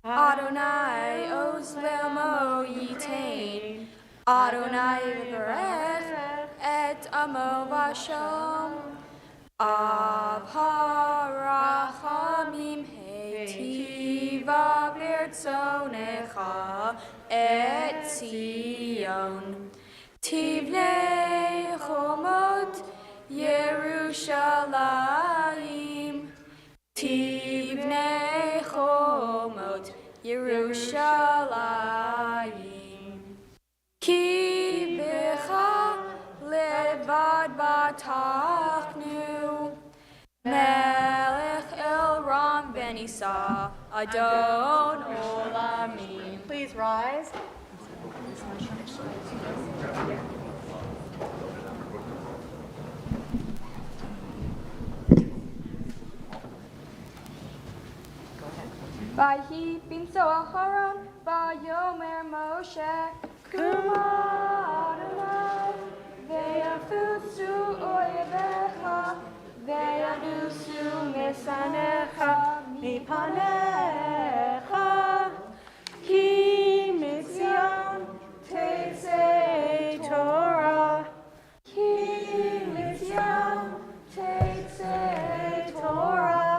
Adonai oz le'amo yitain Adonai v'rech et amo v'shalom Av harachamim heitiva b'rtzonecha et Zion Tivnei chomot Yerushalayim Tivnei chomot Yerushalayim Ki becha levad batachnu Melech El Ram Ben Isa Adon Olamim. Please rise. Vahi bimso Aharon Vayomer Moshe Kuma Adonai Ve'afutsu oyevecha Ve'anusu mesanecha Mipanecha Ki mitzion Tetzei Torah Ki mitzion Tetzei Torah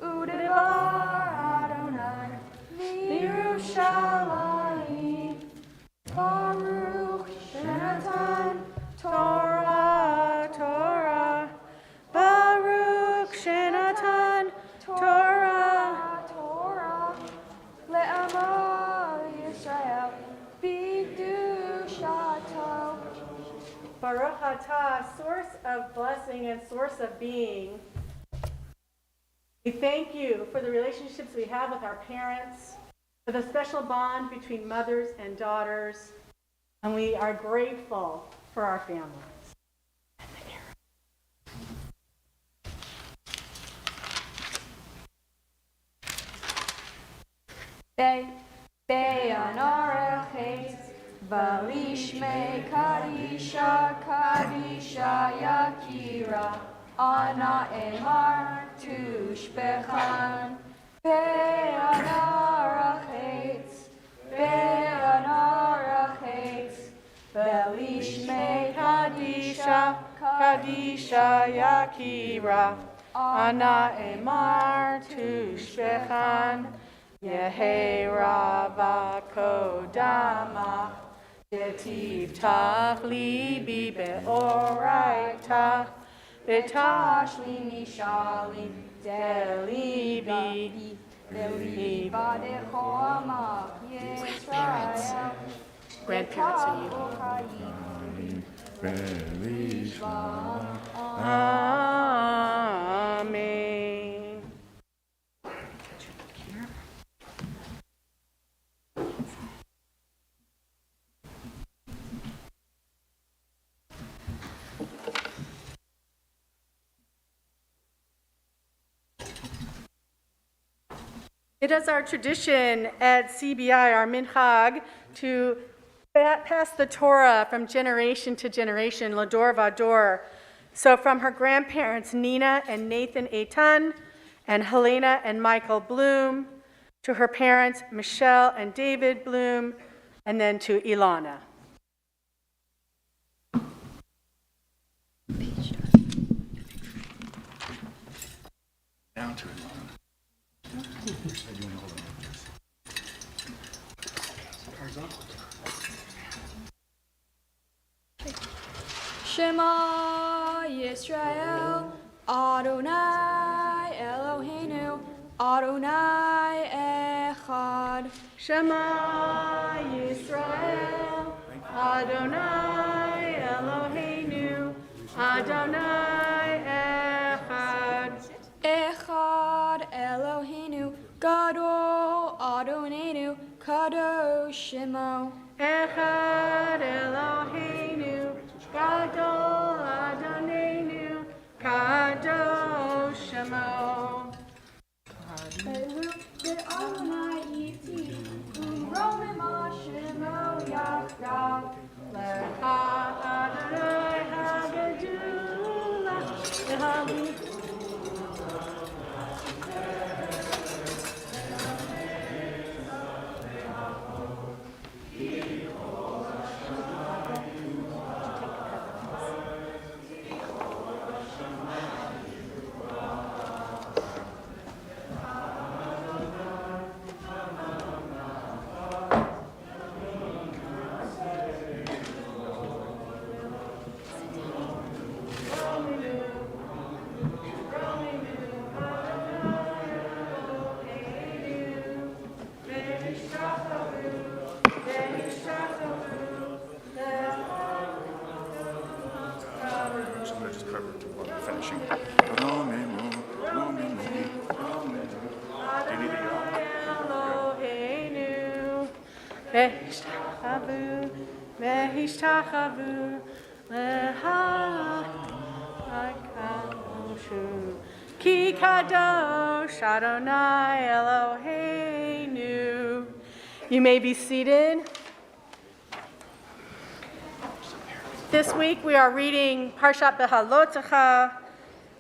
Udevar Adonai V'Yerushalayim Baruch Shenatan Torah Torah Baruch Shenatan Torah Torah Le'amo Yisrael B'Kedushato. Baruch atah, source of blessing and source of being. We thank you for the relationships we have with our parents, for the special bond between mothers and daughters, and we are grateful for our families. Be'anarechet Valishme Kadisha Kadisha Yakira Ana Emar Tushbechan Be'anarechet Be'anarechet Valishme Kadisha Kadisha Yakira Ana Emar Tushbechan Yehi Rava Kodama Yetivtach Libi Be'oraitach Betashli Mishali Delibi Deliba Dechoamach Yisrael Grandparents and Amen. It is our tradition at CBI, our minhag, to pass the Torah from generation to generation, lador vador. So from her grandparents, Nina and Nathan Eitan, and Helena and Michael Bloom, to her parents, Michelle and David Bloom, and then to Ilana. Down to it. Shema Yisrael, Adonai Eloheinu, Adonai Echad. Shema Yisrael, Adonai Eloheinu, Adonai Echad. Echad Eloheinu, Gadol Adonenu, Kadosh Shemo. Echad Eloheinu, Gadol Adonenu, Kadosh Shemo. Adonai iti, Uromim Shemo Yachdav. Lecha Adonai Hagedula, Lehalim. So I'm going to just cover it while we're finishing. Do you need Eloheinu, Vehishtachavu, Vehishtachavu, Lehakadoshu, Ki Kadosh Adonai Eloheinu. You may be seated. This week we are reading Parshat Behalotecha.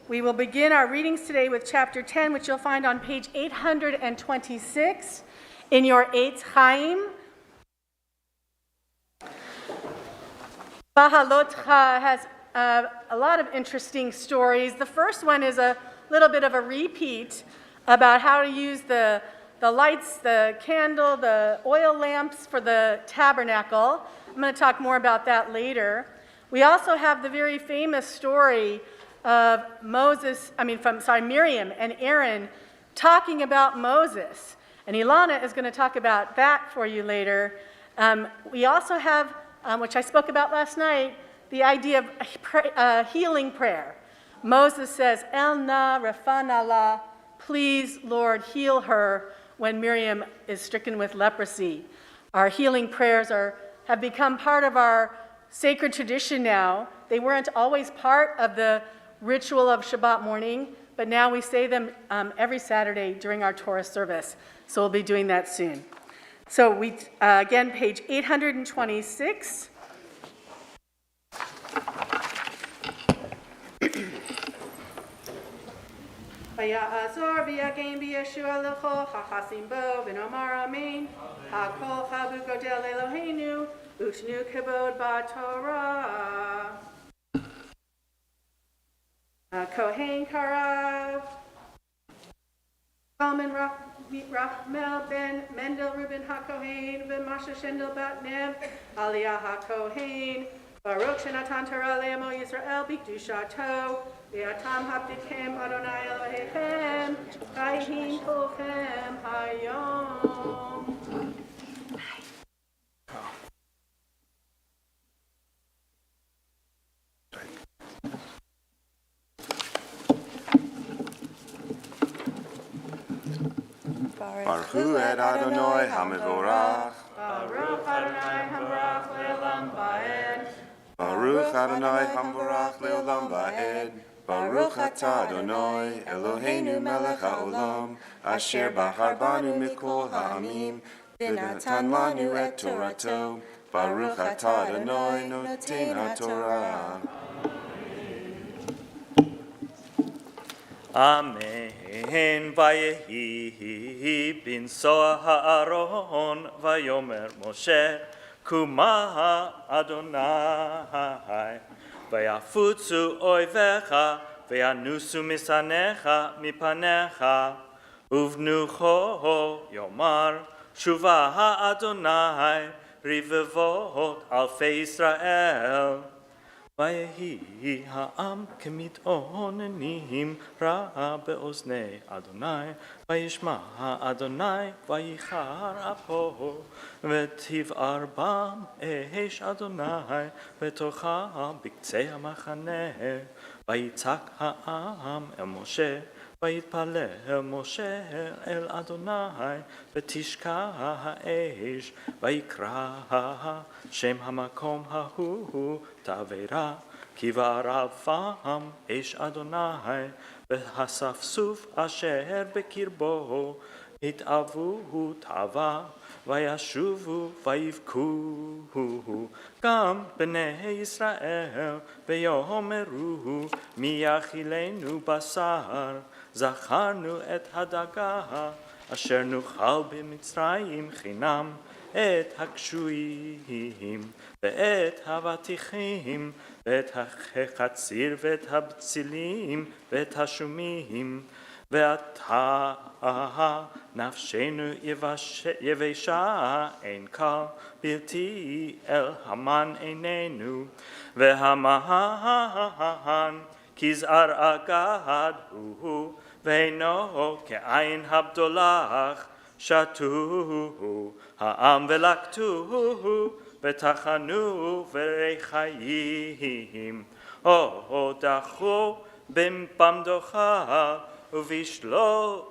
We will begin our readings today with chapter 10, which you'll find on page 826 in your Eitz Chaim. Behalotecha has a lot of interesting stories. The first one is a little bit of a repeat about how to use the lights, the candle, the oil lamps for the tabernacle. I'm going to talk more about that later. We also have the very famous story of Miriam and Aaron talking about Moses. And Ilana is going to talk about that for you later. We also have, which I spoke about last night, the idea of healing prayer. Moses says, El na refana la, please, Lord, heal her when Miriam is stricken with leprosy. Our healing prayers have become part of our sacred tradition now. They weren't always part of the ritual of Shabbat morning, but now we say them every Saturday during our Torah service. So we'll be doing that soon. So we, again, page 826. Vaya'azor v'yagein v'yeshua lecho chachasim bo v'nomar amen hakol chavu godel Eloheinu utnu kavod b'Torah Kohen Karav Kalman Rachmel ben Mendel Reuben HaKohen ben Masha Shendel bat Nem Aliyah HaKohen Baruch Shenatan Torah Le'amo Yisrael B'Kedushato V'atam Habdikem Adonai Elohechem Vayhin Kolchem Hayom. Baruch Hu et Adonai HaMevorach. Baruch Adonai Hamrach Le'olam Ba'ed. Baruch Adonai HaMevorach Le'olam Ba'ed. Baruch Atah Adonai Eloheinu Melech HaOlam Asher Bahar Banu Mikol Ha'amim V'natan Lanu et Torato. Baruch Atah Adonai Noten HaTorah. Amen. Vayehi binsoa ha'aron vayomer Moshe Kuma Adonai Vayafutsu oivecha Vayanusu misanecha mipanecha Uvnucho yomar Shuva ha'Adonai Rivevot alfei Israel Vayehi ha'am kemitonenim ra be'oznei Adonai Vayishma ha'Adonai vayichar apo v'tiv'ar bam ehesh Adonai v'tocha b'ktzei ha'machaneh Vayitzak ha'am el Moshe ויתפלל משה אל אדוני ותשקע האש ויקרא שם המקום ההוא תבערה כי בערפם אש אדוני והספסוף אשר בקרבו התאוו תאווה וישובו ויבכו גם בני ישראל ויאמרו מי יאכילנו בשר זכרנו את הדגה אשר נאכל במצרים חינם את הקשויים ואת האבטיחים ואת החציר ואת הבצילים ואת השומים ועתה נפשנו יבשה אין קל בלתי אל המן עינינו והמן כזער אגד הוא ואינו כעין הבדולח שתו העם ולקטו וטחנו ורחיים או דחו במדוחה ובישלו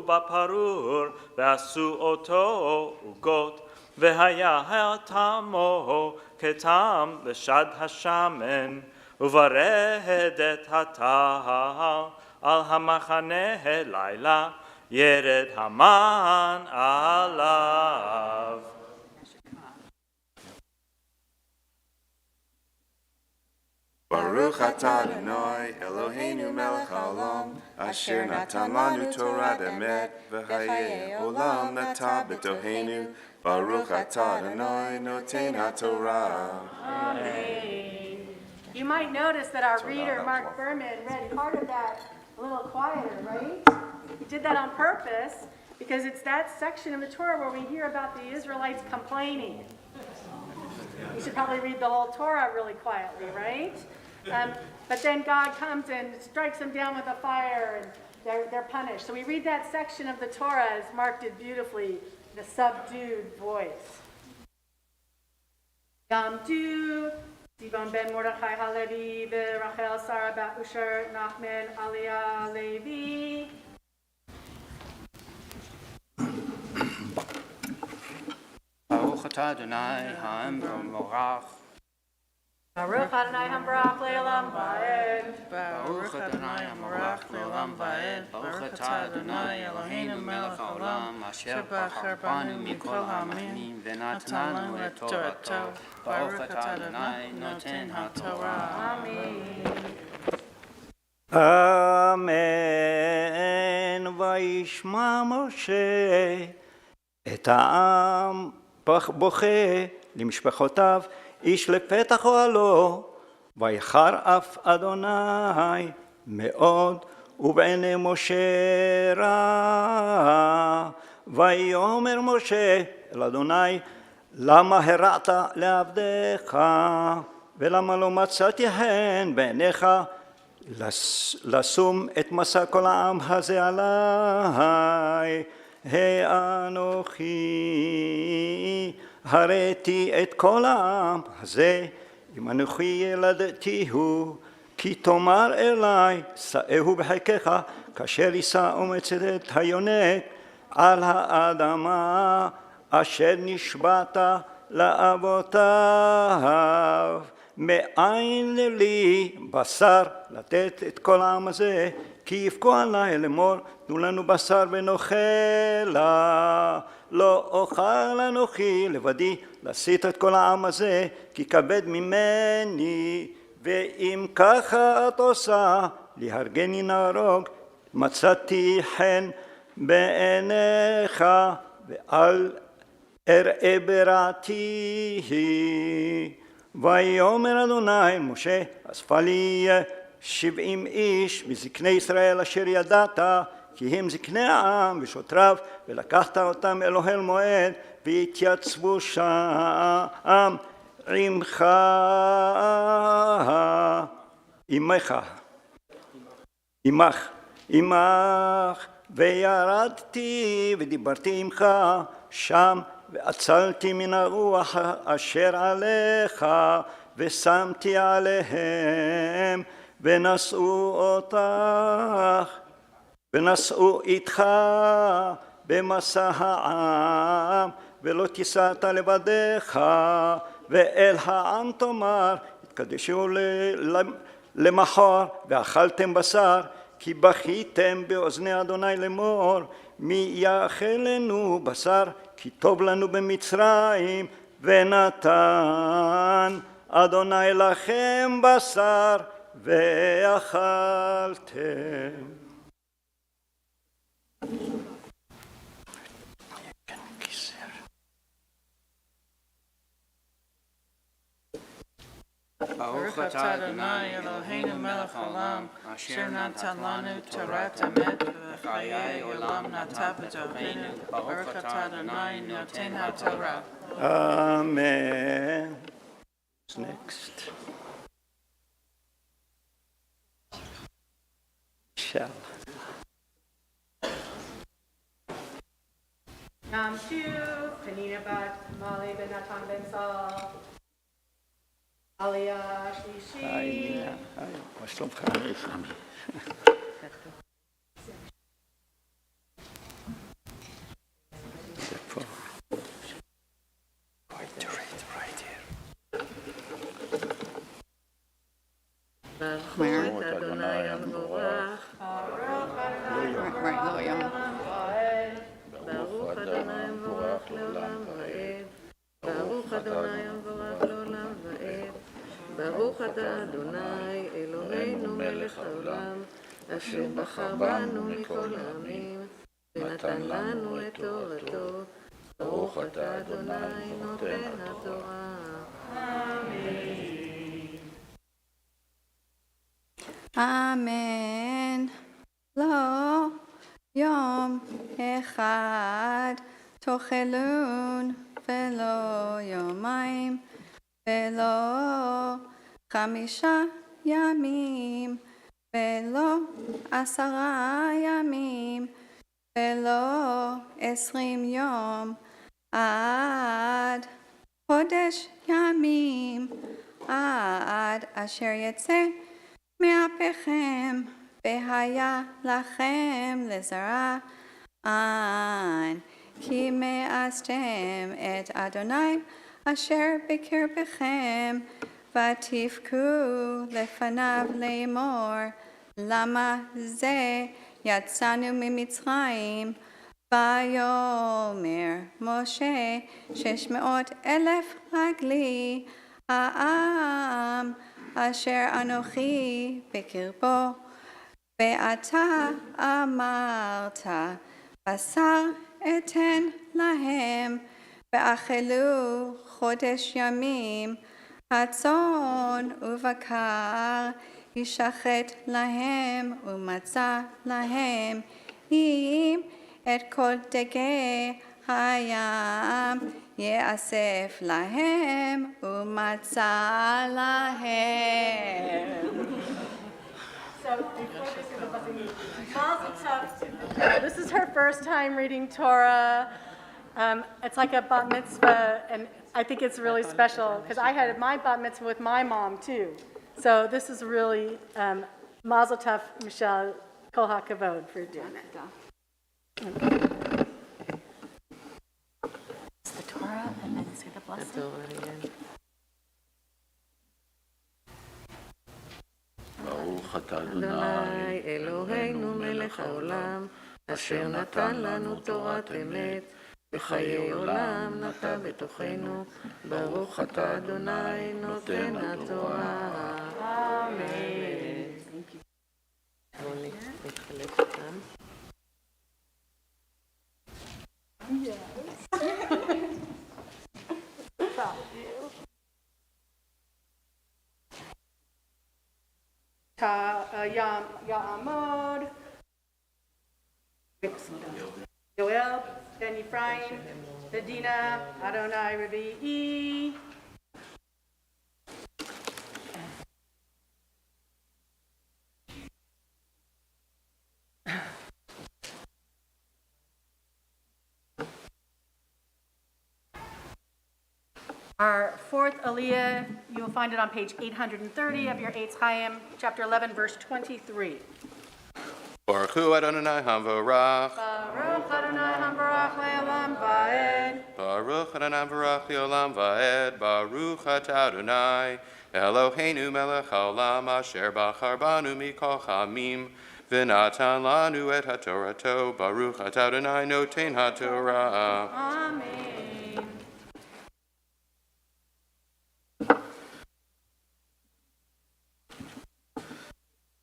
בפרור ועשו אותו עוגות והיה טעמו כטעם לשד השמן וברדת הטל על המחנה לילה ירד המן עליו. Baruch atah Adonai Eloheinu melech haolam asher natan lanu Torah emet v'hayei olam nata b'toheinu Baruch atah Adonai noten haTorah. Amen. You might notice that our reader, Mark Berman, read part of that a little quieter, right? He did that on purpose because it's that section of the Torah where we hear about the Israelites complaining. You should probably read the whole Torah really quietly, right? But then God comes and strikes them down with a fire, and they're punished. So we read that section of the Torah, as Mark did beautifully, in a subdued voice. Gamdu, Sivan ben Mordechai Halevi, Rachel Sarah bat Usher, Nachman Aliyah Levi. ברוך אתה אדוני העם והמבורך. Baruch Adonai Hambarach Le'olam Va'ed. ברוך אדוני המבורך לעולם ועד. ברוך אתה אדוני אלוהינו מלך העולם אשר בחר בנו מכל העמים ונתן לנו את תורתו. ברוך אתה אדוני נותן התורה. אמן. וישמע משה את העם בוכה למשפחותיו איש לפתח אוהלו ויחר אף אדוני מאוד ובעיני משה רע ויאמר משה אל אדוני למה הרעת לעבדיך ולמה לא מצאתי חן בעיניך לשום את מסע כל העם הזה עלי האנוכי הראתי את כל העם הזה אם אנוכי ילדתיהו כי תאמר אלי שאהו בחיקך כאשר יישא אומץ את היונק על האדמה אשר נשבעת לאבותיו מאין לי בשר לתת את כל העם הזה כי יבכו עלי לאמור תנו לנו בשר ונאכלה לא אוכל אנוכי לבדי להסית את כל העם הזה כי כבד ממני ואם ככה את עושה להרגני נהרוג, מצאתי חן בעיניך, ואל אראה ברעתי. ויאמר אדוני אל משה, אספה לי 70 איש מזקני ישראל אשר ידעת, כי הם זקני העם ושוטריו, ולקחת אותם אל אוהל מועד, והתייצבו שם עמך, עמך, וירדתי ודיברתי עמך שם, ועצלתי מן הרוח אשר עליך, ושמתי עליהם, ונשאו איתך במסע העם, ולא תיסעת לבדך, ואל העם תאמר, התקדשו למחר, ואכלתם בשר, כי בכיתם באוזני אדוני לאמור, מי יאכלנו בשר, כי טוב לנו במצרים, ונתן אדוני לכם בשר, ואכלתם. ברוך אתה אדוני אלוהינו מלך העולם, אשר נתן לנו תורת אמת, וחיי עולם נטע בתוכנו. ברוך אתה אדוני נותן התורה. Amen. What's next? Shall. Yom Tov, Penina Bat, Mali Ben Natan Ben Saul, Aliyah Shlishi. היי, מה שלומך? זה פה. ברוך אתה אדוני המבורך. Right, לא יום. ברוך אדוני המבורך לעולם ועד. ברוך אדוני המבורך לעולם ועד. ברוך אתה אדוני אלוהינו מלך העולם, אשר בחר בנו מכל העמים, ונתן לנו את תורתו. ברוך אתה אדוני נותן התורה. אמן. לא יום אחד תאכלון, ולא יומיים, ולא 5 ימים, ולא 10 ימים, ולא 20 יום, עד חודש ימים, עד אשר יצא מאפיכם, והיה לכם לזרע, כי מאסתם את אדוני אשר בקרבכם, ותבכו לפניו לאמור, למה זה יצאנו ממצרים? ויאמר משה 600,000 רגלי העם אשר אנוכי בקרבו, ואתה אמרת בשר אתן להם, ואכלו חודש ימים, הצאן ובקר ישחט להם, ומצא להם, אם את כל דגי הים יאסף להם, ומצא להם. So before we say the blessing, Mazel Tov. This is her first time reading Torah. It's like a bat mitzvah, and I think it's really special because I had my bat mitzvah with my mom too. So this is really Mazel Tov, Michelle, Kol HaKavod for doing it. It's the Torah, and then say the blessing. ברוך אתה אדוני אלוהינו מלך העולם, אשר נתן לנו תורת אמת, וחיי עולם נטע בתוכנו. ברוך אתה אדוני נותן התורה. אמן. להתחלק איתם. Ya'amod, Yoel, Ben Ephraim, Medina, Adonai, Rabbi. Our fourth Aliyah, you will find it on page 830 of your Eitz Chaim, chapter 11, verse 23. Baruch Hu Adonai Hamvarach. Baruch Adonai Hamvarach le'olam va'ed. Baruch Adonai Hamvarach le'olam va'ed. Baruch atah Adonai Eloheinu melech haolam asher bachar banu mikol chamim v'natan lanu et hatorato. Baruch atah Adonai noten hatorah. Amen.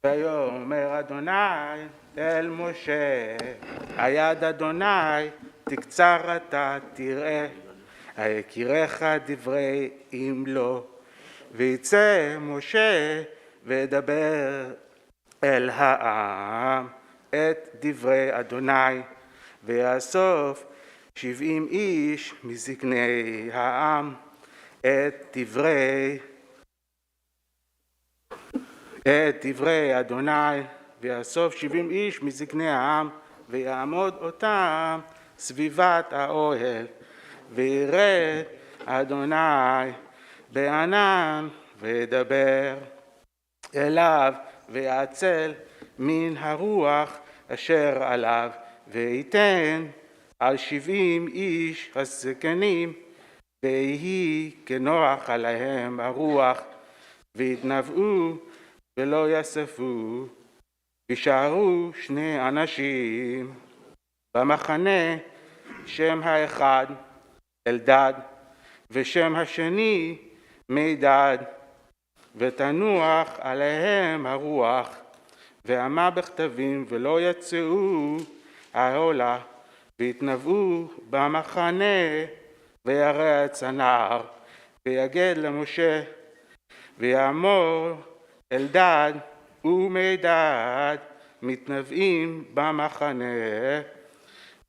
ויאמר אדוני אל משה, היד אדוני תקצר אתה תראה, היקירך דברי אם לא. ויצא משה וידבר אל העם את דברי אדוני, ויאסוף 70 איש מזקני העם את דברי אדוני, ויאסוף 70 איש מזקני העם, ויעמוד אותם סביבת האוהל, וירד אדוני בענן, וידבר אליו, ויעצל מן הרוח אשר עליו, וייתן על 70 איש הזקנים, ויהי כנוח עליהם הרוח, ויתנבאו ולא יספו, וישארו 2 אנשים במחנה, שם האחד אלדד ושם השני מידד, ותנוח עליהם הרוח, ואמה בכתבים ולא יצאו העולה, ויתנבאו במחנה, וירץ הנער, ויגד למשה, ויאמור אלדד ומידד מתנבאים במחנה,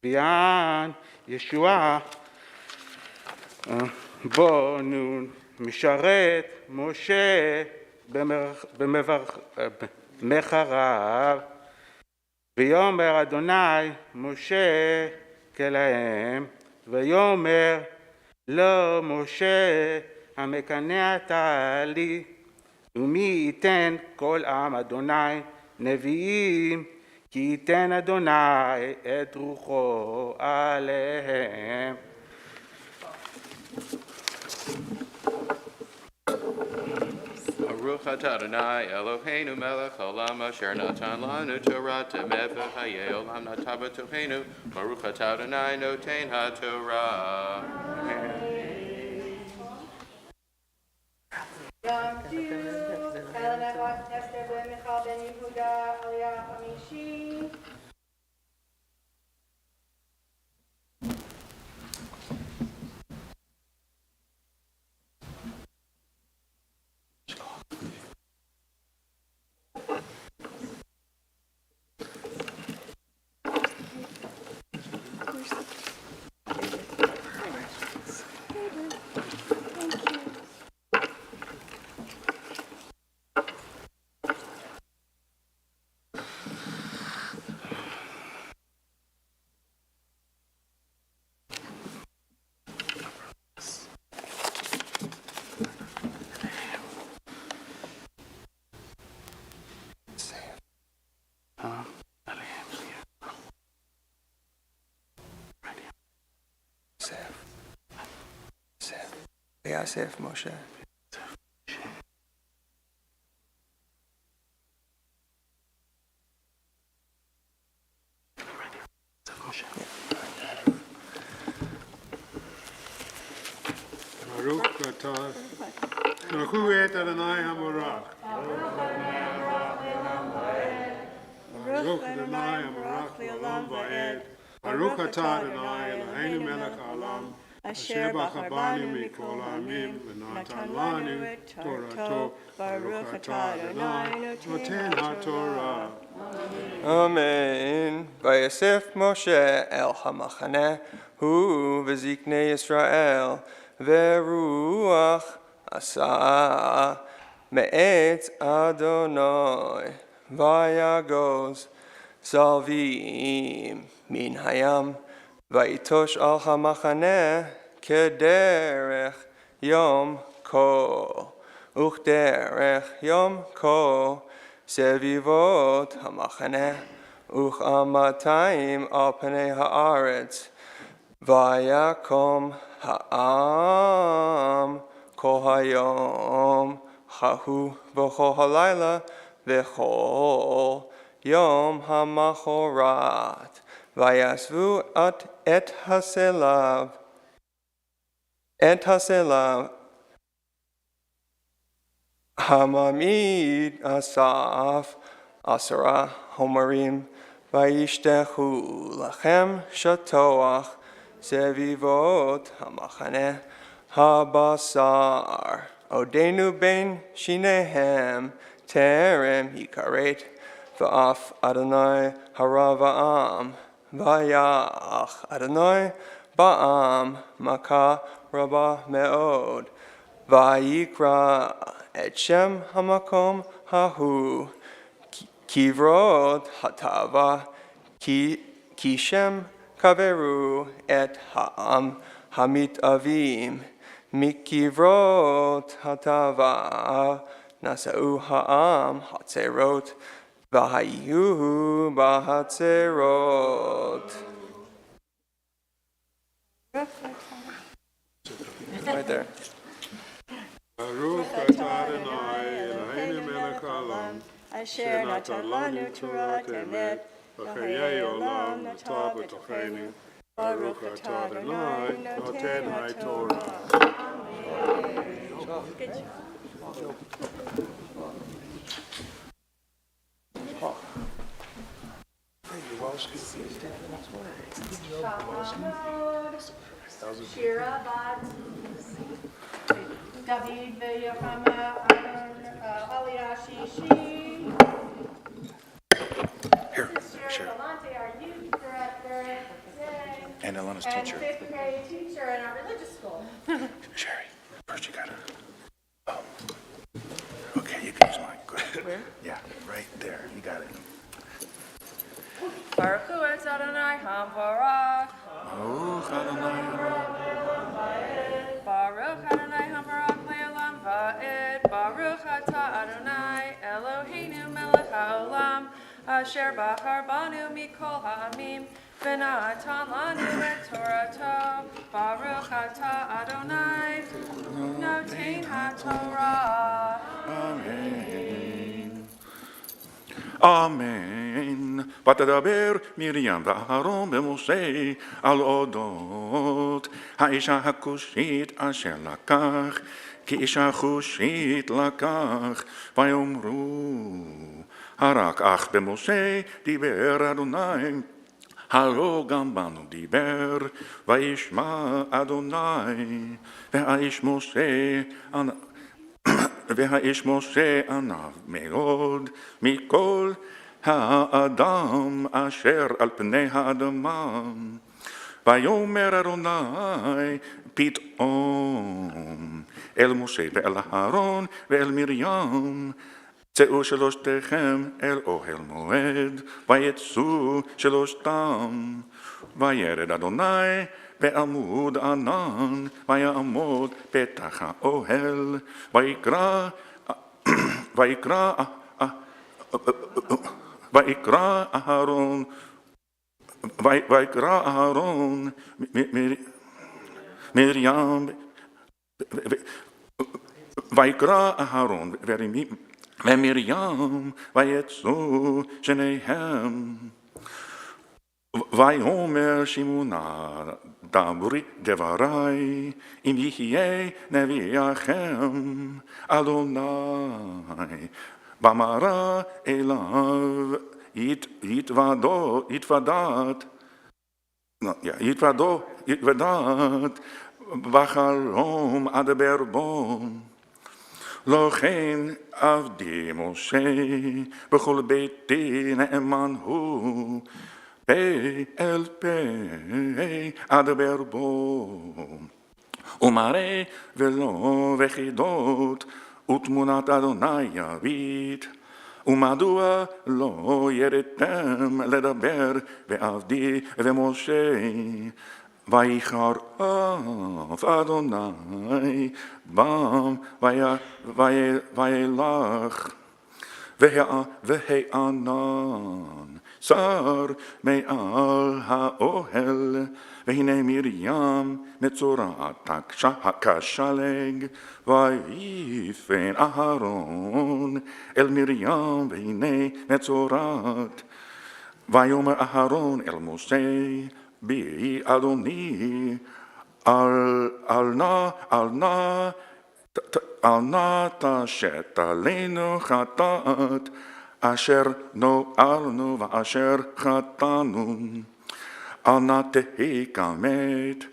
ויען ישועה בו נון משרת משה במחריו, ויאמר אדוני משה כלהם, ויאמר לא משה המקנא אתה לי, ומי ייתן כל עם אדוני נביאים, כי ייתן אדוני את רוחו עליהם. Baruch atah Adonai Eloheinu melech haolam asher natan lanu Torah temet v'chayei olam natan b'tochenu. Baruch atah Adonai noten haTorah. Yom Tov, Elena Bat Esther Ben Michal Ben Yehuda Aliyah Hamishi. Yasef Moshe. Baruch atah Baruch Hu et Adonai Hamvarach. Baruch Adonai Amarach Le'olam Va'ed. Baruch atah Adonai Eloheinu melech haolam, asher b'chabanu mikol ha'amim, v'natan lanu et Torato. Baruch atah Adonai noten ha'torah. Amen. Vayasef Moshe el hamachaneh hu v'ziknei Yisrael v'ruach asa me'etz Adonai vayagos salvim min hayam vayitosh al hamachaneh kederech yom ko uchderech yom ko Sevivot hamachaneh uchamatim al pnei haaretz vayakom ha'am kol hayom chahu v'chol halayla v'chol yom hamachorat vayasvu et haselav Hamamid asaf asara homarim vayishtechu lachem shatoach sevivot hamachaneh habasar odenu ben shinehem terem hikaret va'af Adonai harava'am vayach Adonai ba'am makah rabah me'od vayikra et Shem hamakom hahu kivrot hatava ki Shem kaveru et ha'am hamit avim mikivrot hatava nasa'u ha'am hatzerot v'hayu b'hatzerot. Right there. Baruch atah Adonai Eloheinu melech haolam, asher natan lanu Torah emet, v'chayei olam nata b'tochenu. Baruch atah Adonai noten ha'torah. Good job. Shira bat David v'Yochama Aliashi Shi. Here, Shira Galante, our youth director, and Elena's and teacher. fifth grade teacher in our religious school. Sherry, first you gotta. Okay, you can use mine. Good. Where? Yeah, right there. You got it. Baruch Hurwitz Adonai Hamvarach. Baruch Adonai Baruch Adonai Hamvarach Le'olam Va'ed. Baruch Atah Adonai Eloheinu melech haolam, asher bachar banu mikol ha'amim, v'natan lanu et Torato. Baruch Atah Adonai noten ha'torah. Amen. Amen. ותדבר מרים ואהרון במשה על אודות האישה הכושית אשר לקח, כי אישה כושית לקח, ויאמרו הרק אך במשה דיבר אדוני, הלא גם בנו דיבר, וישמע אדוני, והאיש משה עניו מאוד מכל האדם אשר על פני האדמה. ויאמר אדוני פתאום אל משה ואל אהרון ואל מרים, צאו שלושתכם אל אוהל מועד, ויצאו שלושתם. וירד אדוני בעמוד ענן, ויעמוד פתח האוהל, ויקרא אהרון מרים, ויקרא אהרון ומרים, ויצאו שניהם. ויאמר שמעונה דברי דברי, אם יחיה נביאכם אדוני, ואמרה אליו יתוודות בחלום אדבר בו. לא כן עבדי משה, בכל ביתי נאמן הוא, פה אל פה אדבר בו. ומראה ולא וחידות, ותמונת אדוני יביט. ומדוע לא ירדתם לדבר בעבדי ומשה? ויחרף אדוני בם וילך, והענן שר מעל האוהל, והנה מרים מצורעת כשלג, ויפן אהרון אל מרים, והנה מצורעת. ויאמר אהרון אל משה, בי אדוני, אל נא תשת עלינו חטאת, אשר נוערנו ואשר חטאנו. אל נא תהי כמת,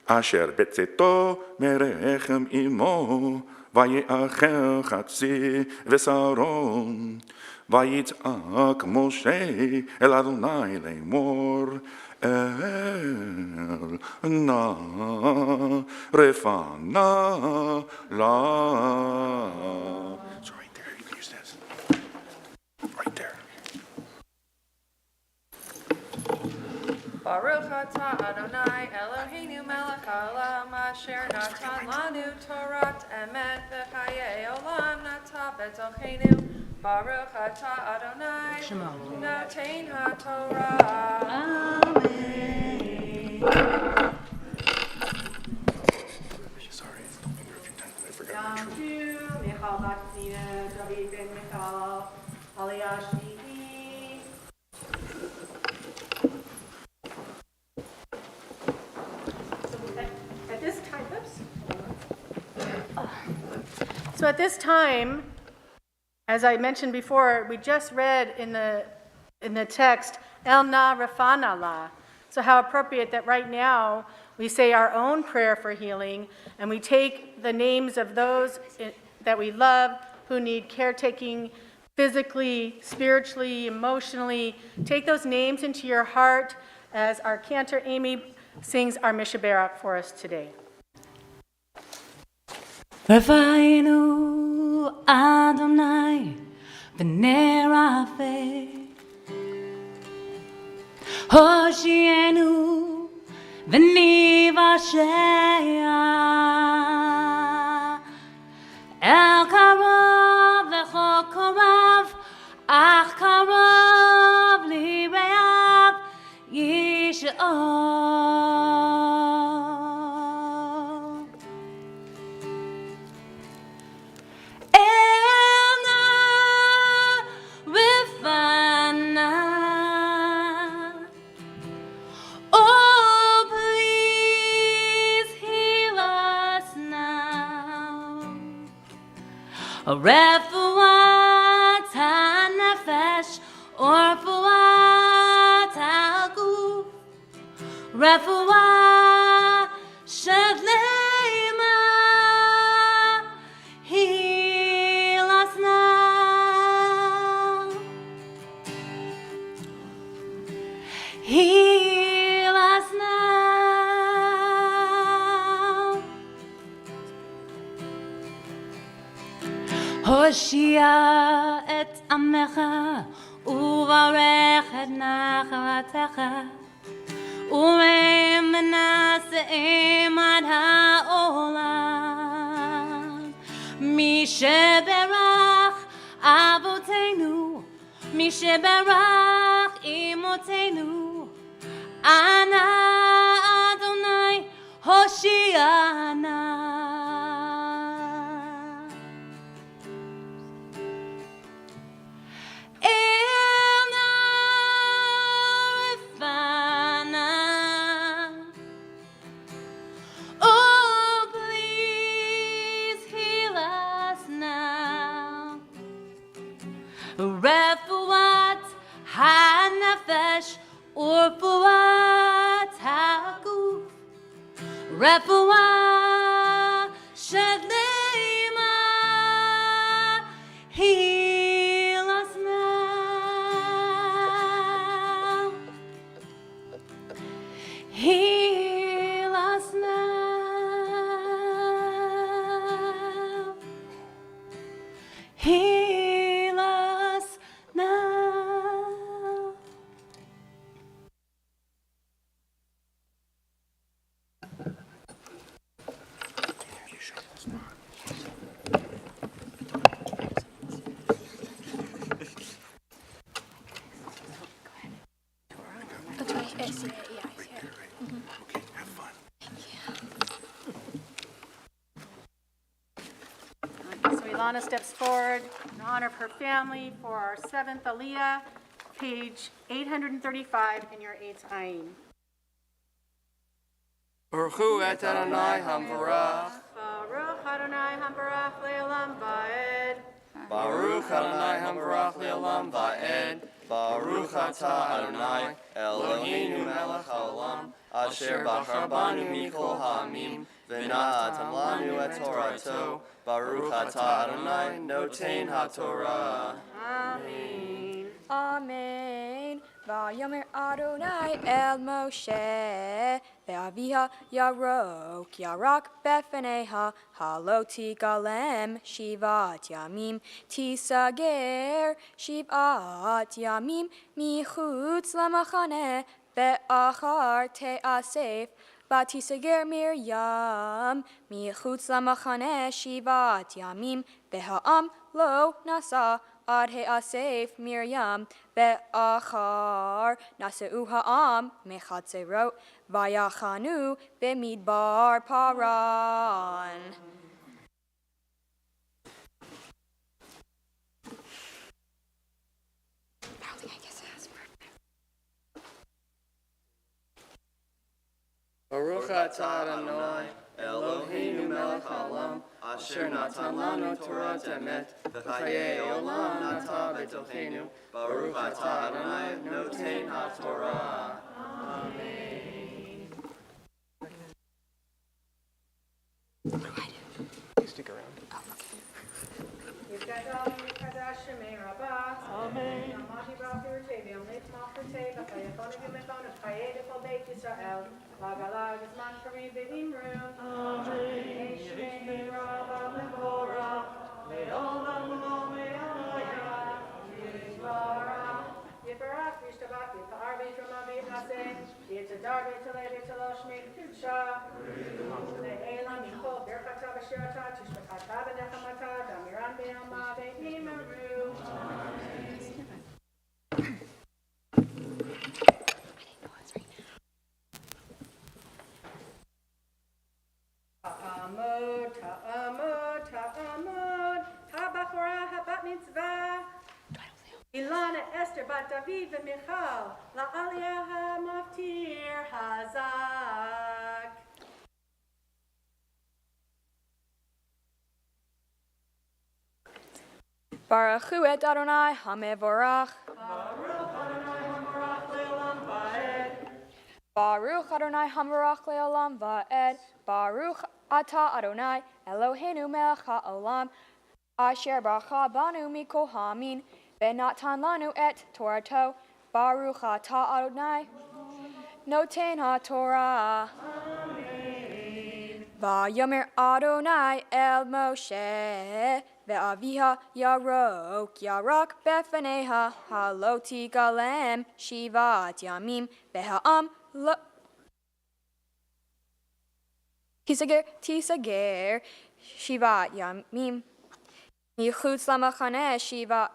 אשר בצאתו מרחם אמו, ויאכל חצי בשרו. ויצעק משה אל אדוני לאמור, אל נא רפנה לה. It's right there. You can use this. Right there. Baruch atah Adonai Eloheinu melech haolam asher natan lanu Torat emet v'chayei olam nata betochenu. Baruch atah Adonai noten haTorah. Amen. Sorry, don't mean her a few times, but I forgot Yom my truth. Hu Michal Batzina Rabbi ben Michal Aliashti. So at this time, as I mentioned before, we just read in the text, El na rafana la. So how appropriate that right now we say our own prayer for healing, and we take the names of those that we love who need caretaking physically, spiritually, emotionally. Take those names into your heart as our cantor Amy sings our Mishaberak for us today. Rafa'inu Adonai v'nerafe Hoshienu v'nivashea El karov v'chol korav ach karov lireav yish'or. Refuat ha-nefesh or refuat ha-guf, refuat shleima, heal us now, heal us now. Hoshia et amecha, uvarech et nachalatecha, urem menaseim ad ha'olam. Misheberach avotenu, misheberach imotenu, ana Adonai Hoshiana. Refuat ורפואת הגוף, רפואה שלמה, heal us now, heal us now, heal us now. So Ilana steps forward in honor of her family for our 7th Aliyah, page 835 in your 8th Ayin. Baruch Hu et Adonai Hamvarach. Baruch Adonai Hambarach Le'olam Va'ed. Baruch Adonai Hamvarach Le'olam Va'ed. Baruch Atah Adonai Eloheinu melech haolam asher bachar banu mikol ha'amim v'natan lanu et Torato. Baruch Atah Adonai noten haTorah. Amen. Amen. Vayomer Adonai el Moshe, ve'aviha yarok, yarak befeneha, haloti galem, shivat yamim, tisager, shivat yamim, michutz lamachane, ve'achar te'asef, vatisager Miriam, michutz lamachane, shivat yamim, ve'ha'am lo nasa, Ad he'asef Miriam ve'achar naseu ha'am mechatzerot vayachanu b'midbar paran. Baruch atah Adonai Eloheinu melech haolam asher natan lanu Torah emet v'chayei olam nata b'tochenu. Baruch atah Adonai noten haTorah. Amen. Stick around. Ta'amod, ta'amod, ta'amod, ha'bachora ha'bat mitzvah. Ilana Esther bat David v'Michal, la'aliyah ha'maftir hazak. Baruch Hu et Adonai hamevorach. Baruch Adonai hamevorach le'olam va'ed. Baruch atah Adonai Eloheinu melech ha'olam asher bracha banu mikol ha'amin v'natan lanu et Torato. Baruch atah Adonai noten haTorah. Vayomer Adonai el Moshe ve'aviha yarok yarak befeneha haloti galem shivat yamim ve'ha'am lo tisager shivat yamim michutz lamachane shivat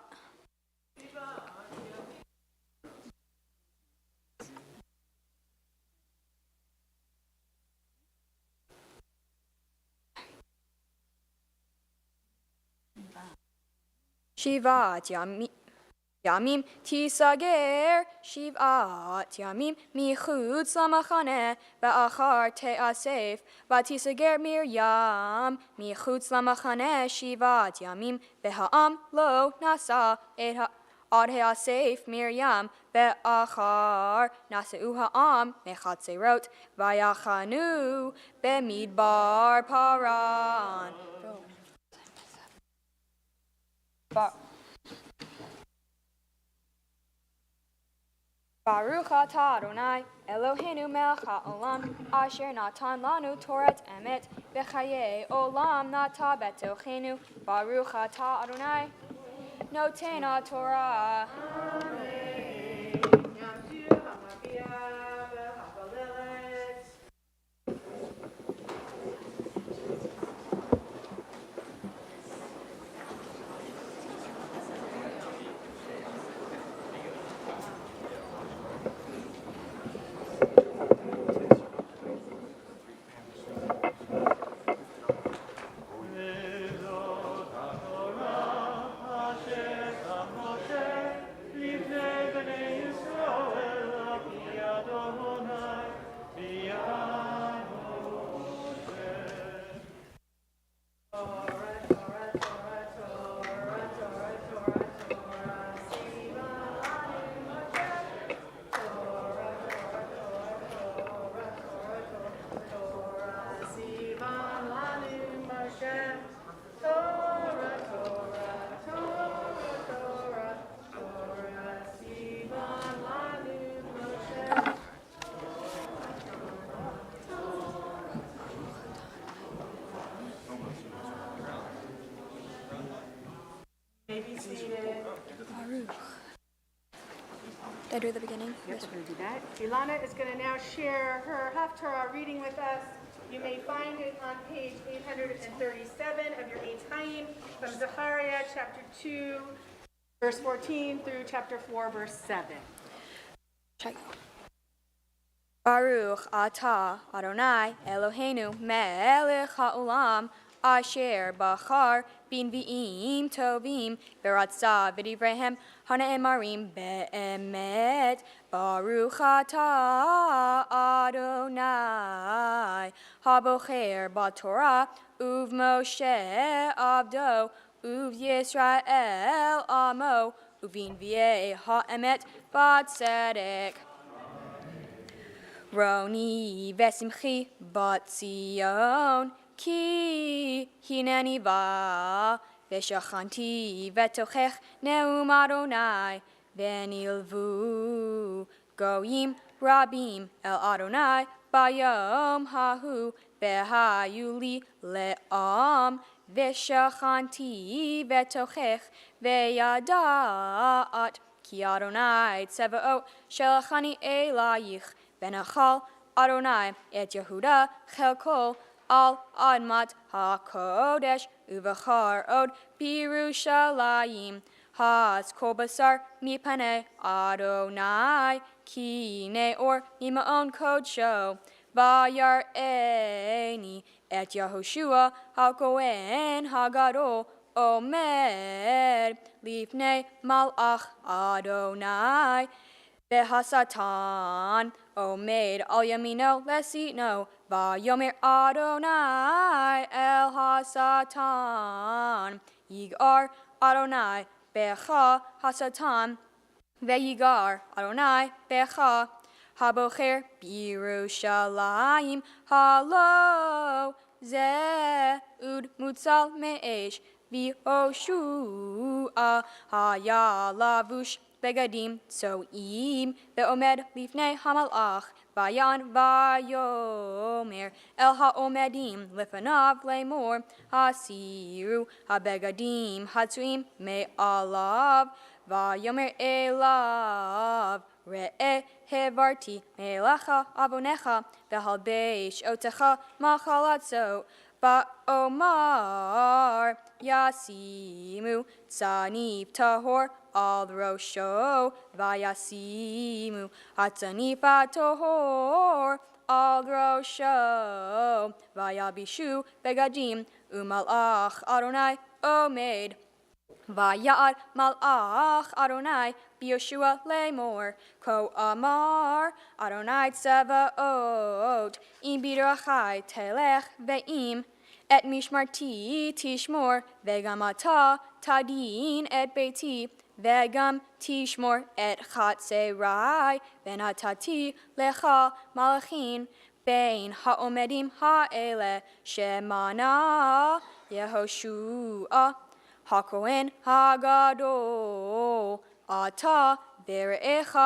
Shivat yamim tisager shivat yamim michutz lamachane ve'achar te'asef vatisager Miriam michutz lamachane shivat yamim ve'ha'am lo nasa et Ad Seif Miriam Be'achar Naseu Ha'am Mechatzerot Vayachanu Bemidbar Paran. Baruch atah Adonai Eloheinu melech haolam asher natan lanu Torat emet v'chayei olam nata betochenu. Baruch atah Adonai noten haTorah. Did I do the beginning? Yes, we're going to do that. Ilana is going to now share her Haftarah reading with us. You may find it on page 837 of your Eitz Chaim from Zechariah chapter 2, verse 14 through chapter 4, verse 7. Baruch atah Adonai Eloheinu melech haolam asher bachar bin vi'im tovim v'ratzah v'divrehem hanaemarim be'emet. Baruch atah Adonai habocher b'Torah uv Moshe avdo uv Yisrael amo uvin v'yeh ha'emet b'tzedek. Roni vesimchi bat Zion ki hineni va veshachanti vetochech neum Adonai venilvu goyim rabim el Adonai bayom hahu behayuli le'am veshachanti vetochech veyadat ki Adonai tzeva'ot shelachani elayich Benachal Adonai et Yehuda Chelko al Admat HaKodesh Uvachar od Birushalayim Has Kobasar Mipane Adonai Ki Neor Mimaon Kodsho Vayar Eni et Yehoshua HaKohen Hagadol Omer Lifnei Malach Adonai Behasatan Omed al yamino lesino vayomer Adonai el hasatan yigar Adonai becha hasatan veyigar Adonai becha habocher birushalayim halo ze ud mutzal me'esh vihoshua hayalavush Begadim so'im ve'omed lifnei hamalach vayan vayomer el ha'omedim lefanav lemor hasiru habegadim hatzuim me'alav vayomer elav re'eh hevarti me'elacha avonecha ve'halbeish otecha machalatzo va'omar yasimu tzanif tahor al rosho vayasimu hatzanif tohor al rosho vayabishu begadim umalach Adonai omed vayad malach Adonai Yoshua lemor ko amar Adonai tzevaot im bidrachai telech ve'im et mishmarti tishmor vegamata tadin et beiti וגם תשמור את חצרי, ונתתי לך מלאכים בין העומדים האלה שמנה יהושע הכהן הגדול, אתה ורעך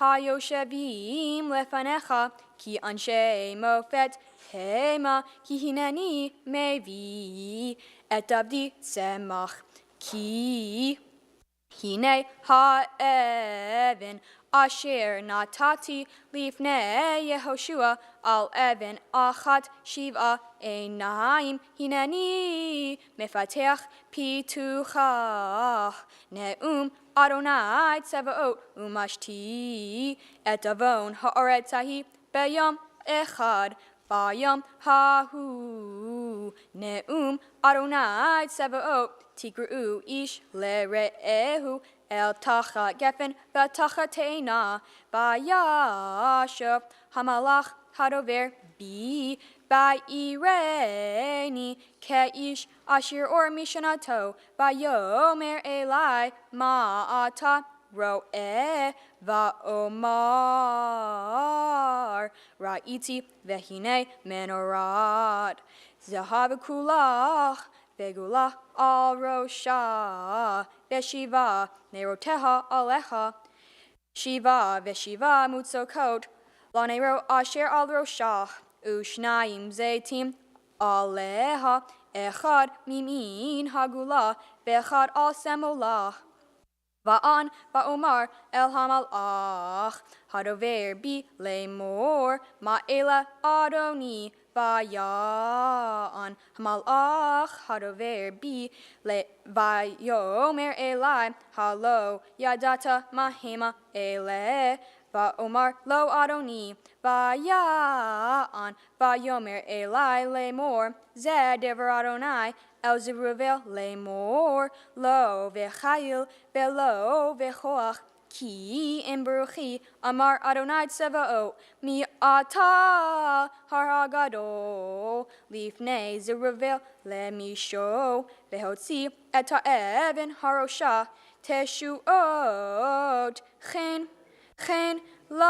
היושבים לפניך, כי אנשי מופת המה, כי הנני מביא את עבדי צמח, כי הנה האבן אשר נתתי לפני יהושע על אבן אחת 7 עיניים, הנני מפתח פיתוחה, נאום אדוני צבאות ומשתי את עוון הארץ ההיא ביום אחד, ביום ההוא נאום אדוני צבאות, תקראו איש לרעהו אל תחת גפן ותחת תאנה, וישב המלאך הדובר בי, ויראני כאיש אשר אור משנתו, ויאמר אלי מה אתה רואה, ואומר ראיתי והנה מנורת זהב כולך וגולה על ראשה, ושבעה נרותיה עליך, 7 מוצקות לנרו אשר על ראשה, ו2 זיתים עליה, 1 מימין הגולה ואחד על שמאלה. ואומר אל המלאך הדובר בי לאמור, מה אלה אדוני? ויען המלאך הדובר בי ויאמר אלי, הלא ידעת מה המה אלה? ואומר לא אדוני. ויען ויאמר אלי לאמור, זה דבר אדוני אל זרובבל לאמור, לא בחיל ולא בכוח, כי אם ברוחי, אמר אדוני צבאות, מעתה הר הגדול לפני זרובבל למישו, והוציא את האבן הראשה תשועות, כן לך.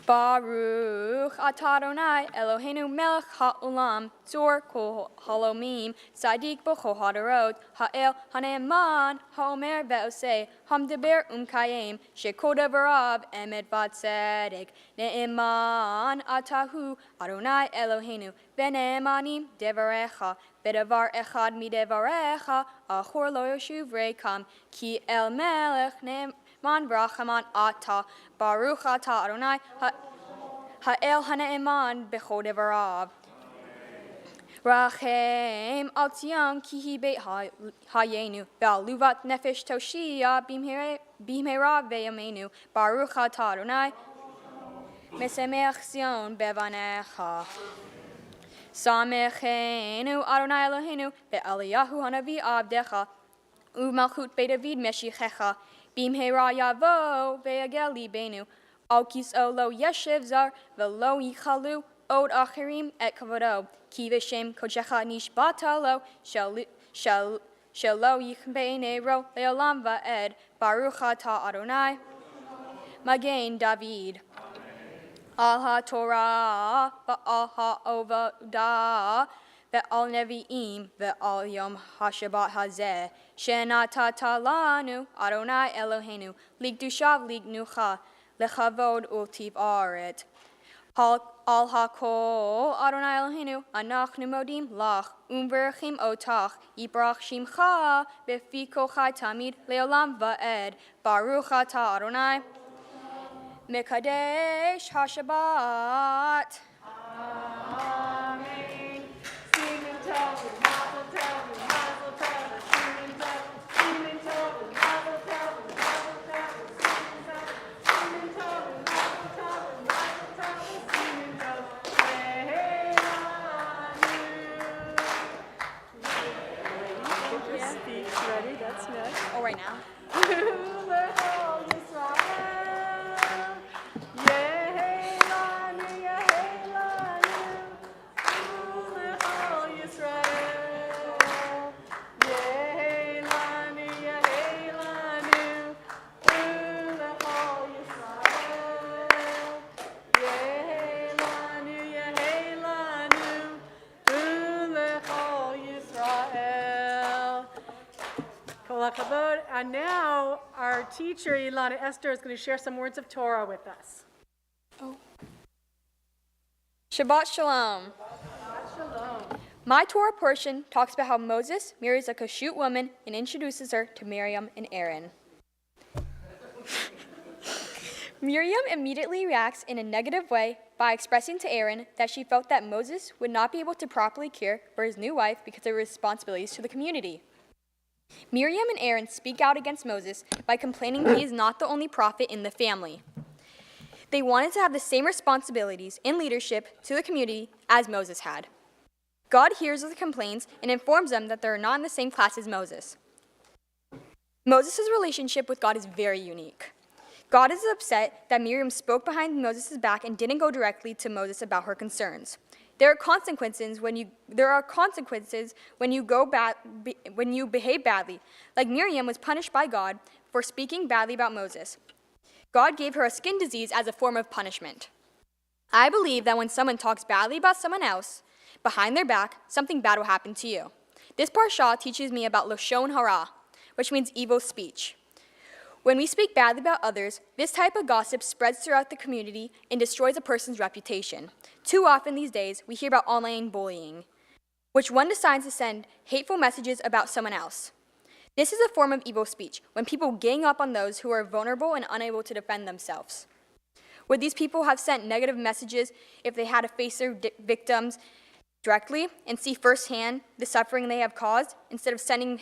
Baruch atah Adonai Eloheinu melech ha'olam, tzor kol halomim, tzadik b'chol hadarot, ha'el ha'ne'eman, ha'omer ve'oseh, hamdeber umkayem, shekol devarav emet v'tzedek, ne'eman atahu Adonai Eloheinu, v'ne'emanim devarecha, v'devar echad midevarecha, achor lo yoshuv rekam, ki el melech ne'eman v'rachaman atah, Baruch atah Adonai ha'el ha'ne'eman b'chol devarav. Rachem al Tzion ki hi beit hayenu, ve'al luvat nefesh toshia b'mehera ve'yamenu. Baruch atah Adonai mesemech Zion bevanecha. Samechenu Adonai Eloheinu ve'Eliyahu hanavi abdecha, u'malchut beit David meshichecha. Bimhera yavo ve'yagel libenu, al kis'o lo yeshiv zar ve'lo yichalu od achirim et kavodo, ki v'shem kodecha nishbata lo shelo yichbeinei ro le'olam va'ed. Baruch atah Adonai Magen David. Al ha'Torah ve'al ha'ovodah ve'al nevi'im ve'al yom ha'shabbat hazeh, shenatata lanu Adonai Eloheinu, likdushav liknucha, lechavod ultivaret. Al hakol Adonai Eloheinu, anachnu modim lach, umverchim otach, yibrach shimcha, befi kochai tamid leolam va'ed. Baruch atah Adonai mekadesh ha'shabbat. Amen. Simen tov, mazel tov, mazel tov, simen tov, simen tov, mazel tov, mazel tov, simen tov, mazel tov, mazel tov, simen tov, le'anu. Kol HaKavod. And now our teacher, Ilana Esther, is going to share some words of Torah with us. Shabbat Shalom. My Torah portion talks about how Moses marries a Kashut woman and introduces her to Miriam and Aaron. Miriam immediately reacts in a negative way by expressing to Aaron that she felt that Moses would not be able to properly care for his new wife because of her responsibilities to the community. Miriam and Aaron speak out against Moses by complaining he is not the only prophet in the family. They wanted to have the same responsibilities in leadership to the community as Moses had. God hears the complaints and informs them that they are not in the same class as Moses. Moses' relationship with God is very unique. God is upset that Miriam spoke behind Moses' back and didn't go directly to Moses about her concerns. There are consequences when you behave badly. Like Miriam was punished by God for speaking badly about Moses. God gave her a skin disease as a form of punishment. I believe that when someone talks badly about someone else behind their back, something bad will happen to you. This parsha teaches me about Lashon Hara, which means evil speech. When we speak badly about others, this type of gossip spreads throughout the community and destroys a person's reputation. Too often these days, we hear about online bullying, which one decides to send hateful messages about someone else. This is a form of evil speech, when people gang up on those who are vulnerable and unable to defend themselves. Would these people have sent negative messages if they had to face their victims directly and see firsthand the suffering they have caused, instead of sending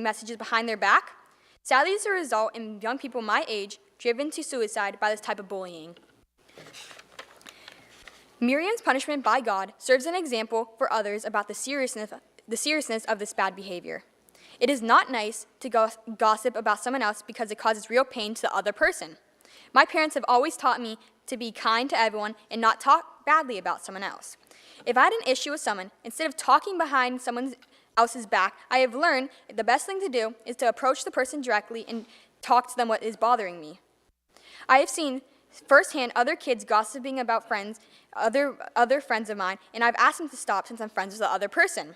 messages behind their back? Sadly, this is a result in young people my age driven to suicide by this type of bullying. Miriam's punishment by God serves an example for others about the seriousness of this bad behavior. It is not nice to gossip about someone else because it causes real pain to the other person. My parents have always taught me to be kind to everyone and not talk badly about someone else. If I had an issue with someone, instead of talking behind someone else's back, I have learned the best thing to do is to approach the person directly and talk to them what is bothering me. I have seen firsthand other kids gossiping about other friends of mine, and I've asked them to stop since I'm friends with the other person.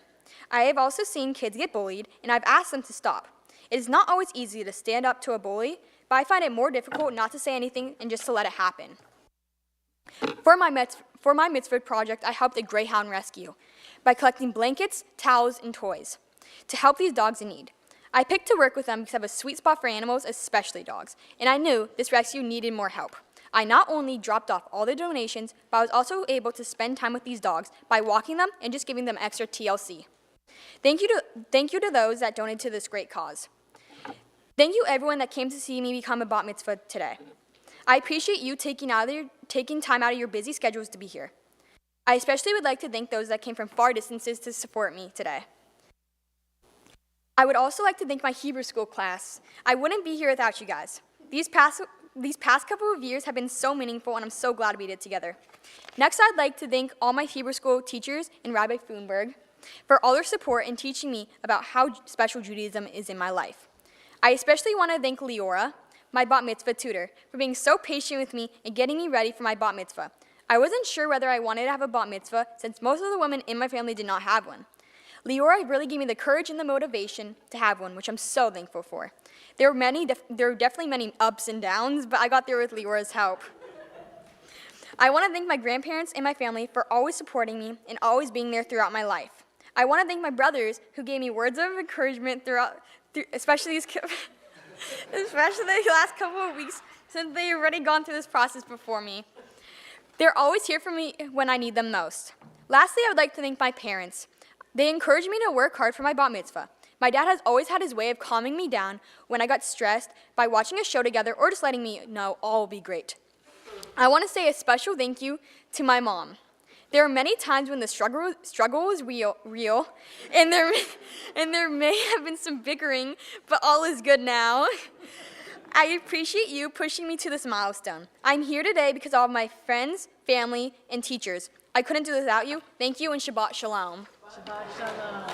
I have also seen kids get bullied, and I've asked them to stop. It is not always easy to stand up to a bully, but I find it more difficult not to say anything and just to let it happen. For my mitzvah project, I helped a greyhound rescue by collecting blankets, towels, and toys to help these dogs in need. I picked to work with them because I have a sweet spot for animals, especially dogs, and I knew this rescue needed more help. I not only dropped off all the donations, but I was also able to spend time with these dogs by walking them and just giving them extra TLC. Thank you to those that donated to this great cause. Thank you everyone that came to see me become a bat mitzvah today. I appreciate you taking time out of your busy schedules to be here. I especially would like to thank those that came from far distances to support me today. I would also like to thank my Hebrew school class. I wouldn't be here without you guys. These past couple of years have been so meaningful, and I'm so glad we did together. Next, I'd like to thank all my Hebrew school teachers and Rabbi Foonberg for all their support in teaching me about how special Judaism is in my life. I especially want to thank Leora, my bat mitzvah tutor, for being so patient with me and getting me ready for my bat mitzvah. I wasn't sure whether I wanted to have a bat mitzvah since most of the women in my family did not have one. Leora really gave me the courage and the motivation to have one, which I'm so thankful for. There were definitely many ups and downs, but I got there with Leora's help. I want to thank my grandparents and my family for always supporting me and always being there throughout my life. I want to thank my brothers who gave me words of encouragement especially the last couple of weeks, since they've already gone through this process before me. They're always here for me when I need them most. Lastly, I would like to thank my parents. They encouraged me to work hard for my bat mitzvah. My dad has always had his way of calming me down when I got stressed by watching a show together or just letting me know all will be great. I want to say a special thank you to my mom. There are many times when the struggle was real, and there may have been some bickering, but all is good now. I appreciate you pushing me to this milestone. I'm here today because of all my friends, family, and teachers. I couldn't do this without you. Thank you, and Shabbat Shalom. Shabbat Shalom.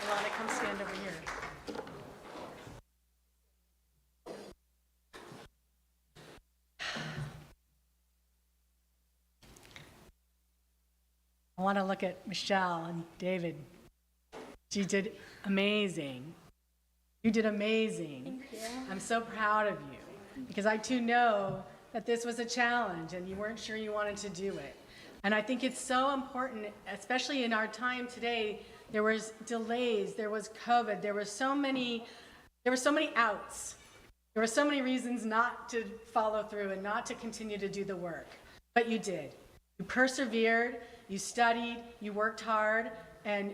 Ilana, come stand over here. I want to look at Michelle and David. She did amazing. You did amazing. Thank you. I'm so proud of you because I too know that this was a challenge and you weren't sure you wanted to do it. And I think it's so important, especially in our time today. There was delays, there was COVID, there were so many outs. There were so many reasons not to follow through and not to continue to do the work. But you did. You persevered, you studied, you worked hard, and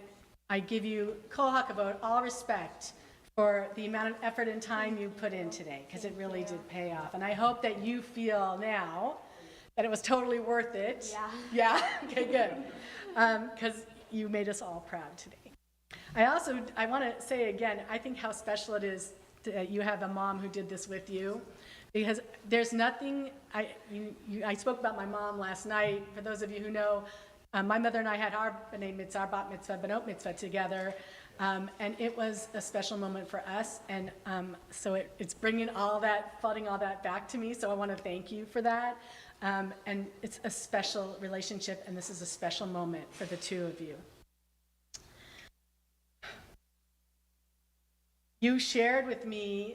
I give you kol hakavod, all respect for the amount of effort and time you put in today, because it really did pay off. And I hope that you feel now that it was totally worth it. Yeah. Yeah? Okay, good. Because you made us all proud today. I want to say again, I think how special it is that you have a mom who did this with you, because there's nothing, I spoke about my mom last night. For those of you who know, my mother and I had our b'nai mitzvah, our bat mitzvah, benot mitzvah together, and it was a special moment for us, and so it's bringing all that, flooding all that back to me, so I want to thank you for that, and it's a special relationship, and this is a special moment for the two of you. You shared with me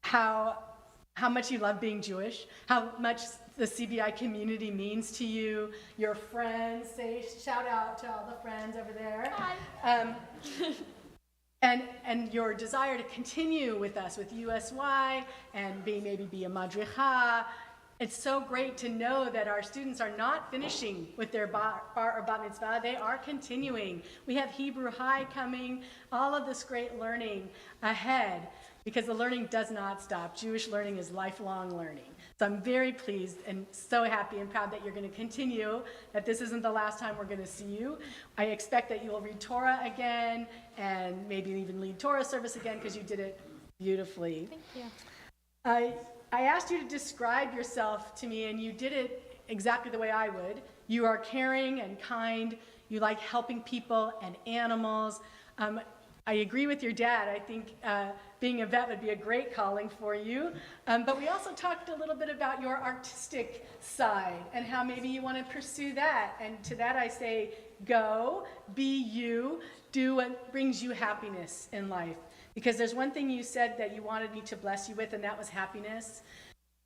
how much you love being Jewish, how much the CBI community means to you, your friends, say shout out to all the friends over there. Hi. And your desire to continue with us with USY and maybe be a madricha. It's so great to know that our students are not finishing with their bar or bat mitzvah. They are continuing. We have Hebrew High coming, all of this great learning ahead, because the learning does not stop. Jewish learning is lifelong learning. So I'm very pleased and so happy and proud that you're going to continue, that this isn't the last time we're going to see you. I expect that you will read Torah again and maybe even lead Torah service again, because you did it beautifully. Thank you. I asked you to describe yourself to me, and you did it exactly the way I would. You are caring and kind. You like helping people and animals. I agree with your dad. I think being a vet would be a great calling for you. But we also talked a little bit about your artistic side and how maybe you want to pursue that. And to that I say, go, be you, do what brings you happiness in life. Because there's one thing you said that you wanted me to bless you with, and that was happiness.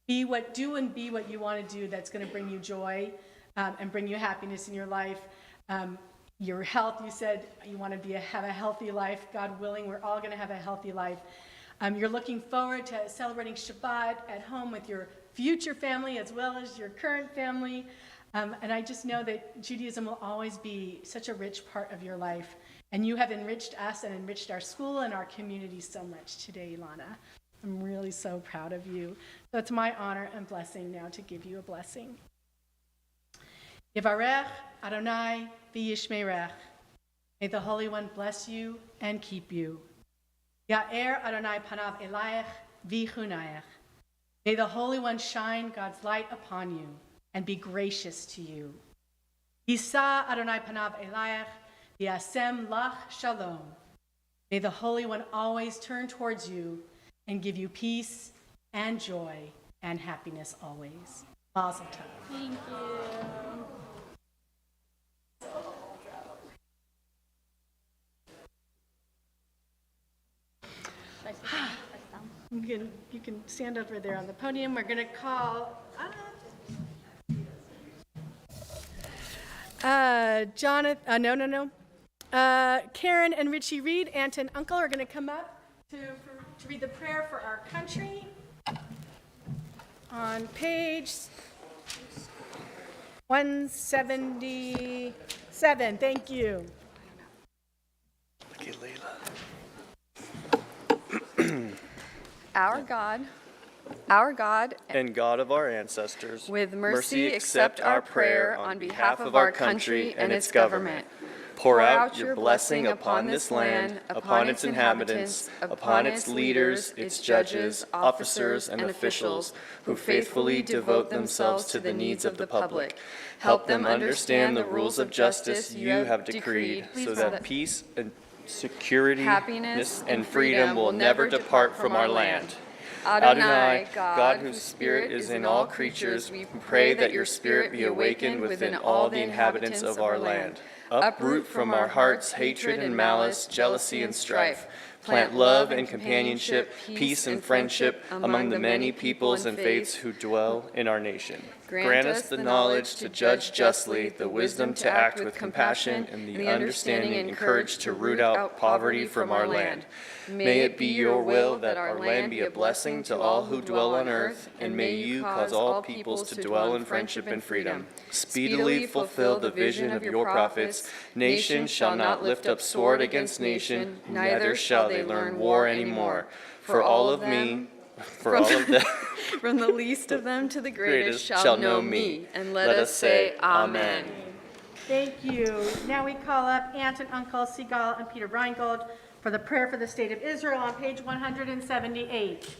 Do and be what you want to do that's going to bring you joy and bring you happiness in your life. Your health, you said you want to have a healthy life. God willing, we're all going to have a healthy life. You're looking forward to celebrating Shabbat at home with your future family as well as your current family. And I just know that Judaism will always be such a rich part of your life. And you have enriched us and enriched our school and our community so much today, Ilana. I'm really so proud of you. So it's my honor and blessing now to give you a blessing. Yivarech Adonai v'yishmerech. May the Holy One bless you and keep you. Ya'er Adonai panav elayech v'chunayech. May the Holy One shine God's light upon you and be gracious to you. Yisa Adonai panav elayech v'yasem lach shalom. May the Holy One always turn towards you and give you peace and joy and happiness always. Mazel tov. Thank you. You can stand over there on the podium. We're going to call Jonathan. No. Karen and Richie Reed, aunt and uncle, are going to come up to read the prayer for our country on page 177. Thank you. Look at Layla. Our God, and God of our ancestors, with mercy accept our prayer on behalf of our country and its government. Pour out your blessing upon this land, upon its inhabitants, upon its leaders, its judges, officers, and officials, who faithfully devote themselves to the needs of the public. Help them understand the rules of justice you have decreed, so that peace and security, happiness, and freedom will never depart from our land. Adonai, God whose spirit is in all creatures, we pray that your spirit be awakened within all the inhabitants of our land. Uproot from our hearts hatred and malice, jealousy and strife. Plant love and companionship, peace and friendship among the many peoples and faiths who dwell in our nation. Grant us the knowledge to judge justly, the wisdom to act with compassion, and the understanding and courage to root out poverty from our land. May it be your will that our land be a blessing to all who dwell on earth, and may you cause all peoples to dwell in friendship and freedom. Speedily fulfill the vision of your prophets. Nation shall not lift up sword against nation, neither shall they learn war anymore. For all of them, from the least of them to the greatest shall know me. And let us say, Amen. Thank you. Now we call up Aunt and Uncle Sigal and Peter Reingold for the prayer for the state of Israel on page 178.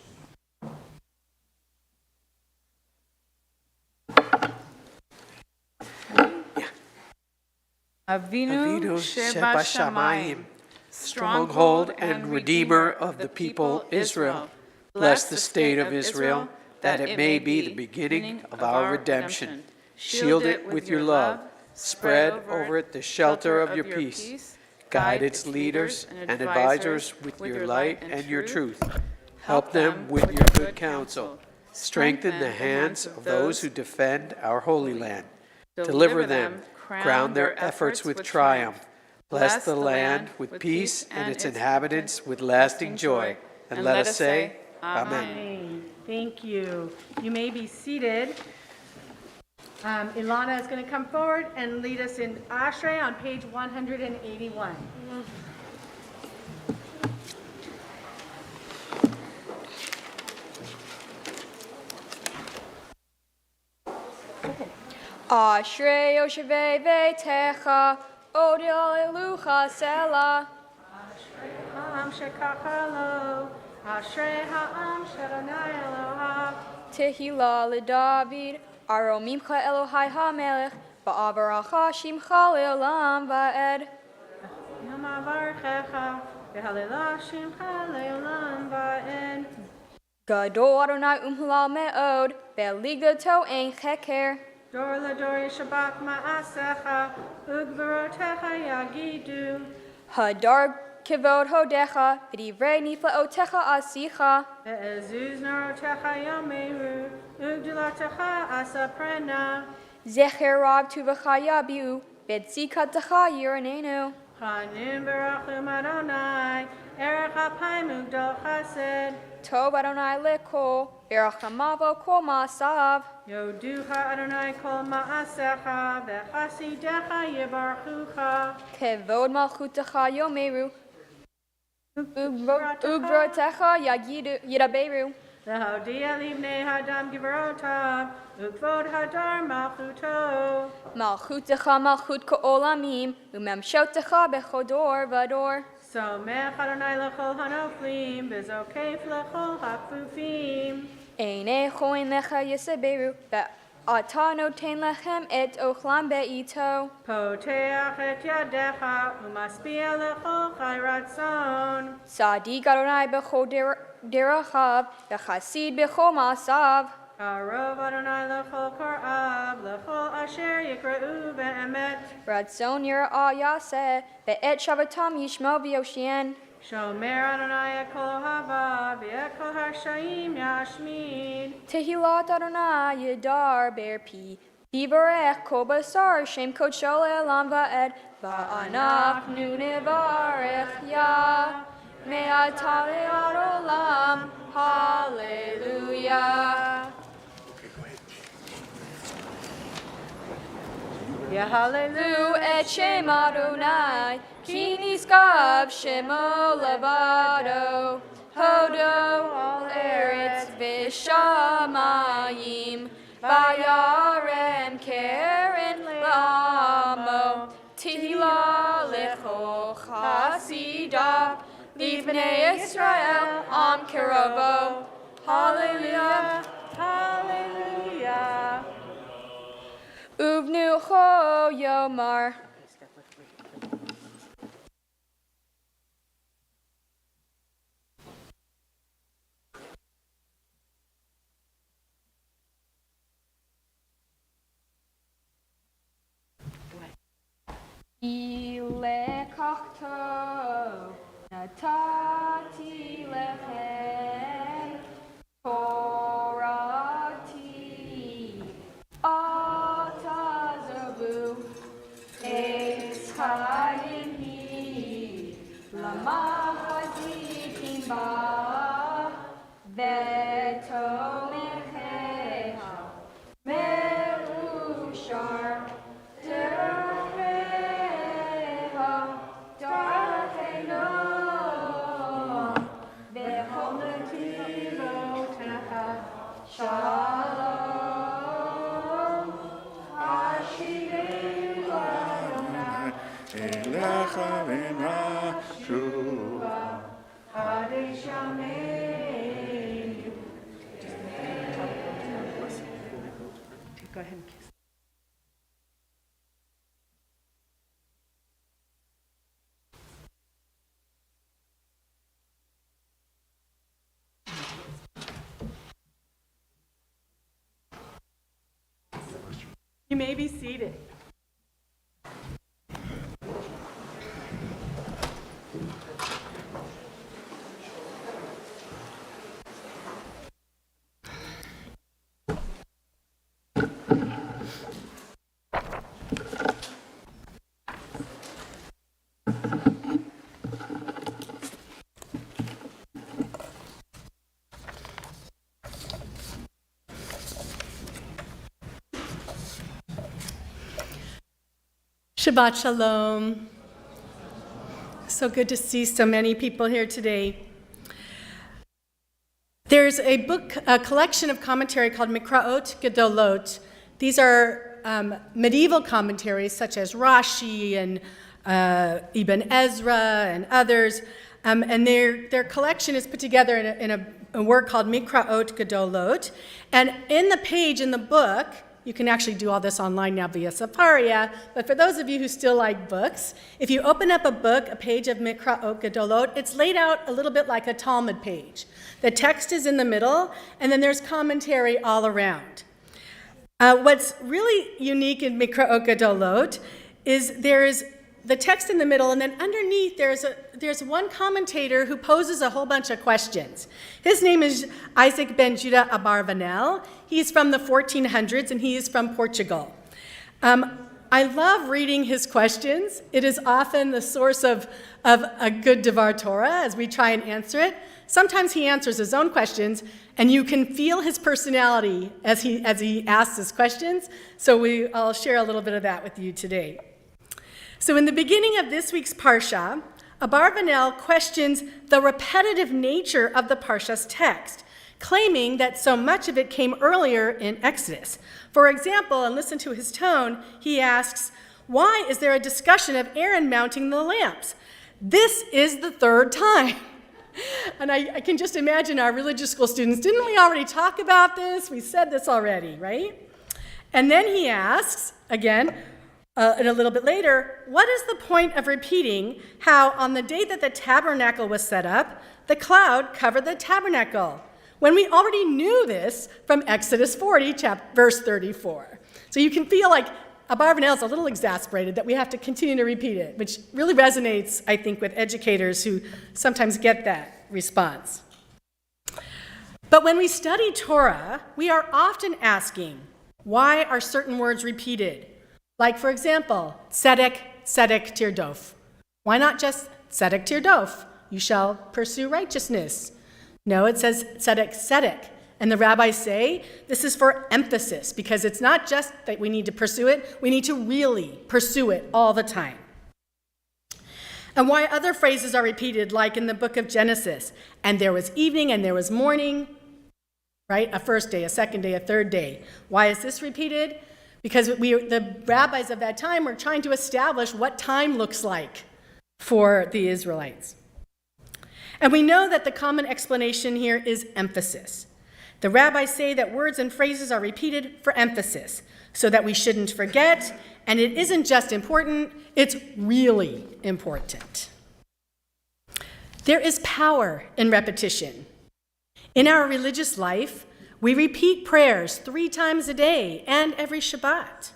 Avinu Shebashamayim, stronghold and redeemer of the people Israel, bless the state of Israel, that it may be the beginning of our redemption. Shield it with your love, spread over it the shelter of your peace, guide its leaders and advisors with your light and your truth. Help them with your good counsel. Strengthen the hands of those who defend our Holy Land. Deliver them, crown their efforts with triumph. Bless the land with peace and its inhabitants with lasting joy. And let us say, Amen. Thank you. You may be seated. Ilana is going to come forward and lead us in Ashrei on page 181. Ashrei Yoshevei Veitecha, Odil Alelucha Selah. Ashrei Ha'am Shekachalo, Ashrei Ha'am Shadonai Eloha. Tehillah LeDavid, Aromimcha Elohai HaMelech, Ba'avaracha Shimcha Le'olam Va'ed. Yom Avarchecha, V'Halelah Shimcha Le'olam Va'ed. Gadol Adonai Umhlal Me'od, Be'ligdato Ein Cheker. Dor LaDor Shabbat Ma'asecha, Ugvarotecha Yagidu. Hadar Kivod Hodecha, V'divrei Niflaotecha Asicha. Ve'ezuz Narotecha Yomeru, Ugdulatecha Asaprena. Zecher Rab Tuvacha Yabiu, Betzikatecha Yiranenu. Chanim Barachum Adonai, Erech HaPaim Ugdal Chesed. Tov Adonai Lekol, Berachamavo Kol Ma'asav. Yoducha Adonai Kol Ma'asecha, Ve'chasidecha Yebarchucha. Kevod Malchutecha Yomeru, Ugvrotecha Yidaberu. Ve'hodia Livnei Hadam Givarotav, Ugvod Hadar Malchuto. Malchutecha Malchut Ka'olamim, Umemshotecha Bechodor Vador. Somech Adonai L'chol Hanoflim, V'zokef L'chol Hafufim. Eine Choin Lecha Yeseberu, Ve'ata Noten Lechem Et Ochlam Be'ito. Poteach et Yadecha, Umaspia L'chol Chai Ratzon. Sadiq Adonai Bechol Derachav, Ve'chasid Bechol Ma'asav. Arov Adonai L'chol Kor'av, L'chol Asher Yikra'u Be'emet. Ratzon Yira'ah Yaseh, Ve'et Shavatam Yishmo V'yoshien. Shomer Adonai et Kol Ohava, V'et Kol Harshaim Yashmid. Tehillat Adonai Yedar Ber Pi. Yivarech Kol Basar Shem Kodsho Le'olam Va'ed. Va'anachnu Nevarech Yah. Me'ata le'ad olam. Hallelujah. Yehallelu et Shem Adonai, Ki niskav Shemo levado, Hodo al eretz v'shamayim, Vayarem keren la'amo, Tihila lecho chasida, Livnei Israel am kerovo. Hallelujah, hallelujah. Uvnu Cho Yomar. Ilekachto natati lechem Torati atazavu es hayini lama hazikim ba vetomecheha merushar derecha darcheino vehomekivotecha shalom hashivim Adonai Elecha v'nashu. Kadesh Yameinu. Go ahead and kiss. You may be seated. Shabbat Shalom. So good to see so many people here today. There's a book, a collection of commentary called Mikraot Gedolot. These are medieval commentaries such as Rashi and Ibn Ezra and others. And their collection is put together in a work called Mikraot Gedolot. And in the page in the book, you can actually do all this online now via Safaria, but for those of you who still like books, if you open up a book, a page of Mikraot Gedolot, it's laid out a little bit like a Talmud page. The text is in the middle, and then there's commentary all around. What's really unique in Mikraot Gedolot is there's the text in the middle, and then underneath there's one commentator who poses a whole bunch of questions. His name is Isaac ben Judah Abarvanel. He's from the 1400s, and he is from Portugal. I love reading his questions. It is often the source of a good Devar Torah as we try and answer it. Sometimes he answers his own questions, and you can feel his personality as he asks his questions. So I'll share a little bit of that with you today. So in the beginning of this week's Parsha, Abarvanel questions the repetitive nature of the Parsha's text, claiming that so much of it came earlier in Exodus. For example, and listen to his tone, he asks, why is there a discussion of Aaron mounting the lamps? This is the third time. And I can just imagine our religious school students, didn't we already talk about this? We said this already, right? And then he asks, again, and a little bit later, what is the point of repeating how on the day that the tabernacle was set up, the cloud covered the tabernacle, when we already knew this from Exodus 40, verse 34. So you can feel like Abarvanel is a little exasperated that we have to continue to repeat it, which really resonates, I think, with educators who sometimes get that response. But when we study Torah, we are often asking, why are certain words repeated? Like, for example, tzedek, tzedek tirdof. Why not just tzedek tirdof? You shall pursue righteousness. No, it says tzedek, tzedek. And the rabbis say this is for emphasis, because it's not just that we need to pursue it, we need to really pursue it all the time. And why other phrases are repeated, like in the book of Genesis, and there was evening and there was morning, right? A first day, a second day, a third day. Why is this repeated? Because the rabbis of that time were trying to establish what time looks like for the Israelites. And we know that the common explanation here is emphasis. The rabbis say that words and phrases are repeated for emphasis, so that we shouldn't forget, and it isn't just important, it's really important. There is power in repetition. In our religious life, we repeat prayers 3 times a day and every Shabbat.